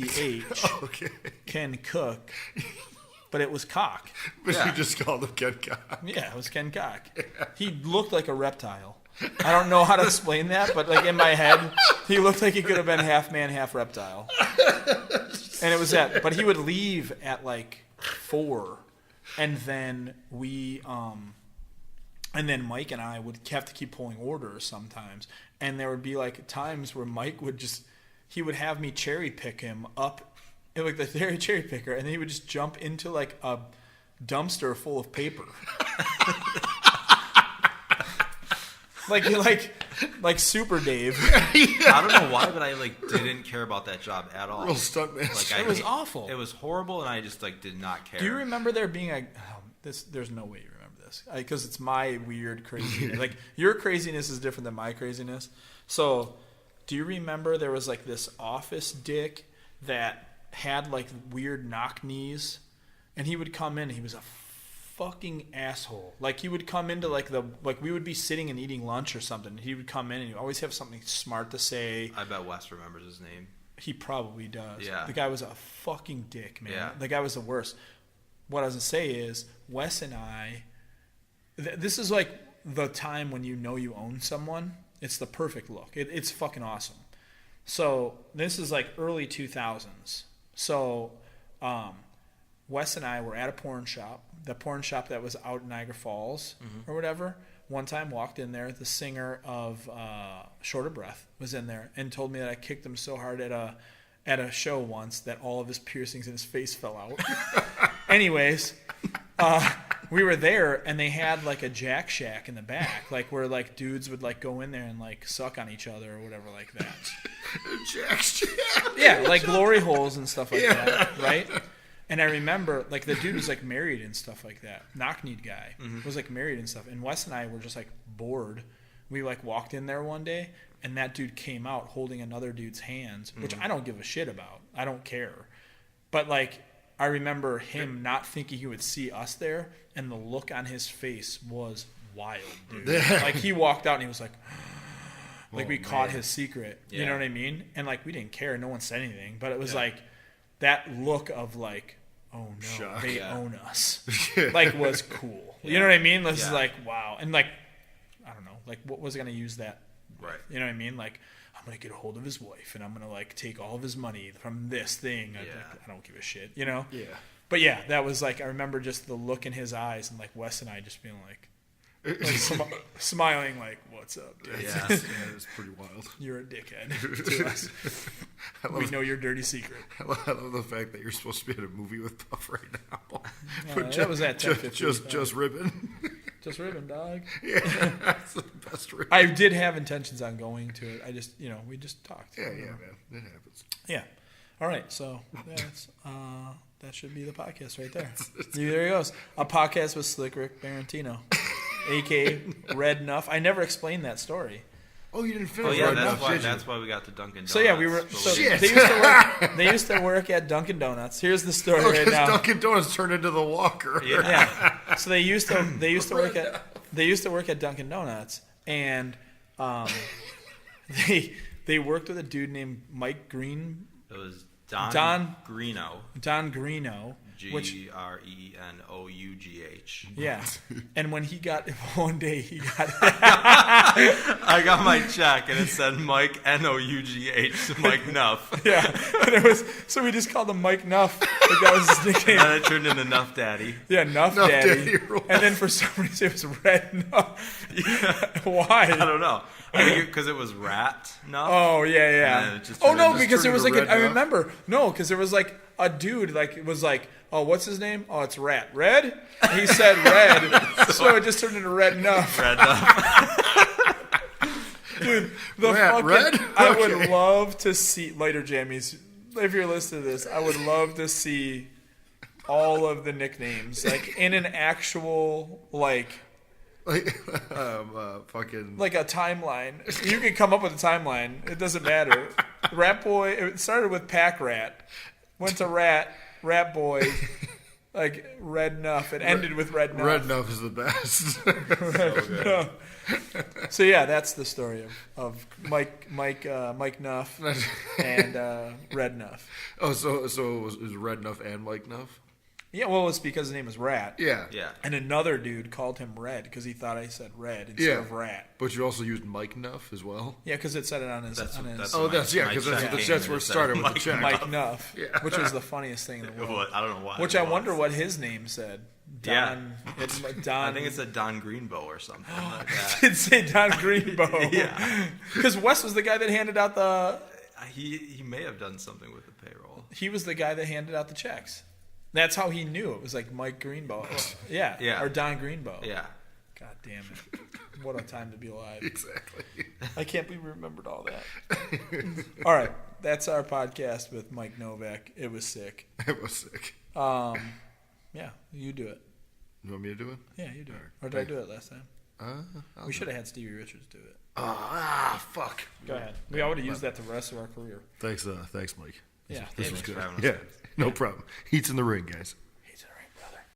Okay. Ken Cook, but it was Cock. But you just called him Ken Cock. Yeah, it was Ken Cock. He looked like a reptile. I don't know how to explain that, but like in my head, he looked like he could have been half man, half reptile. And it was that. But he would leave at like 4, and then and then Mike and I would have to keep pulling orders sometimes. And there would be like times where Mike would he would have me cherry pick him up, like the cherry picker, and then he would just jump into like a dumpster full of paper. Like Super Dave. I don't know why, but I didn't care about that job at all. Real stuntman. It was awful. It was horrible, and I just did not care. Do you remember there being there's no way you remember this because it's my weird craziness. Like your craziness is different than my craziness. So, do you remember there was like this office dick that had like weird knock knees? and he would come in. And he was a fucking asshole. Like, he would come into like we would be sitting and eating lunch or something. He would come in and he'd always have something smart to say. I bet Wes remembers his name. He probably does. Yeah. The guy was a fucking dick, man. Yeah. The guy was the worst. What I was going to say is, Wes and I, this is like the time when you know you own someone. It's the perfect look. It's fucking awesome. So this is like early 2000s. So Wes and I were at a porn shop. The porn shop that was out in Niagara Falls or whatever. One time walked in there, the singer of Short of Breath was in there and told me that I kicked him so hard at a show once that all of his piercings in his face fell out. Anyways, we were there and they had like a Jack Shack in the back, like where like dudes would like go in there and like suck on each other or whatever like that. Jack Shack. Yeah, like glory holes and stuff like that, right? And I remember, like, the dude was, like, married and stuff like that. Knock-kneed guy was, like, married and stuff. And Wes and I were just, like, bored. We, like, walked in there one day, and that dude came out holding another dude's hands, which I don't give a shit about. I don't care. But, like, I remember him not thinking he would see us there, and the look on his face was wild, dude. Like, he walked out, and he was like, we caught his secret. Yeah. You know what I mean? And, like, we didn't care. No one said anything. But it was, like, that look of, like, oh no, shock. They own us. Like, was cool. Yeah. You know what I mean? This is like, wow. And like, I don't know, like, what was going to use that? Right. You know what I mean? Like, I'm going to get a hold of his wife and I'm going to like take all of his money from this thing. I don't give a shit, you know? Yeah. But yeah, that was like, I remember just the look in his eyes and like Wes and I just being like smiling like, what's up, dude? Yeah, it was pretty wild. You're a dickhead to us. We know your dirty secret. I love the fact that you're supposed to be in a movie with Puff right now. That was at 10:50. Just ribbon. Just ribbon, dog. Yeah, that's the best ribbon. I did have intentions on going to it. I just, we just talked. Yeah, man. It happens. Yeah. All right, so that should be the podcast right there. There he goes. A podcast with Slick Rick Berintino, a.k.a. Red Nuff. I never explained that story. Oh, you didn't finish. Oh yeah, Red that's why we got to Dunkin' Donuts. So yeah, we were. So Shit. They used to work at Dunkin' Donuts. Here's the story right now. Dunkin' Donuts turned into the Walker. Yeah. So they used to work at Dunkin' Donuts, and they worked with a dude named Mike Green. It was Don Greeno. Don Greeno. Greenough. Yeah. And when one day he got I got my check and it said Mike Nough, Mike Nuff. Yeah. And so we just called him Mike Nuff. Like that was his nickname. And it turned into Nuff Daddy. Yeah, Nuff Daddy. And then for some reason it was Red Nuff. Yeah. Why? I don't know. I think because it was Rat Nuff. Oh, yeah. Because there was like I remember. No, because there was like a dude it was like, oh, what's his name? Oh, it's Rat. Red? He said Red. So it just turned into Red Nuff. Red Nuff. Dude, Red? I would love to see, later jammies, if you're listening to this, I would love to see all of the nicknames, like in an actual, fucking like a timeline. You can come up with a timeline. It doesn't matter. Ratboy. It started with Pack Rat, went to Ratboy, like Red Nuff. It ended with Red Nuff. Red Nuff is the best. So yeah, that's the story of Mike Nuff and Red Nuff. Oh, so it was Red Nuff and Mike Nuff? Yeah, well, it's because his name is Rat. Yeah. And another dude called him Red because he thought I said Red instead of Rat. But you also used Mike Nuff as well? Yeah, because it said it on his... That's where it started with the check. Mike Nuff, which was the funniest thing in the world. I don't know why. Which I wonder what his name said. Don. I think it said Don Greenbow or something like that. It did say Don Greenbow. Yeah. Because Wes was the guy that handed out the... He may have done something with the payroll. He was the guy that handed out the checks. That's how he knew it was like Mike Greenbow. Yeah. Or Don Greenbow. Yeah. God damn it. What a time to be alive. Exactly. I can't believe we remembered all that. All right. That's our podcast with Mike Novak. It was sick. It was sick. Yeah, you do it. You want me to do it? Yeah, you do it. Or did I do it last time? We should have had Stevie Richards do it. Fuck. Go ahead. We already used that the rest of our career. Thanks, Mike. Yeah. This was thanks good. for having us. Yeah, no problem. Heat's in the ring, guys.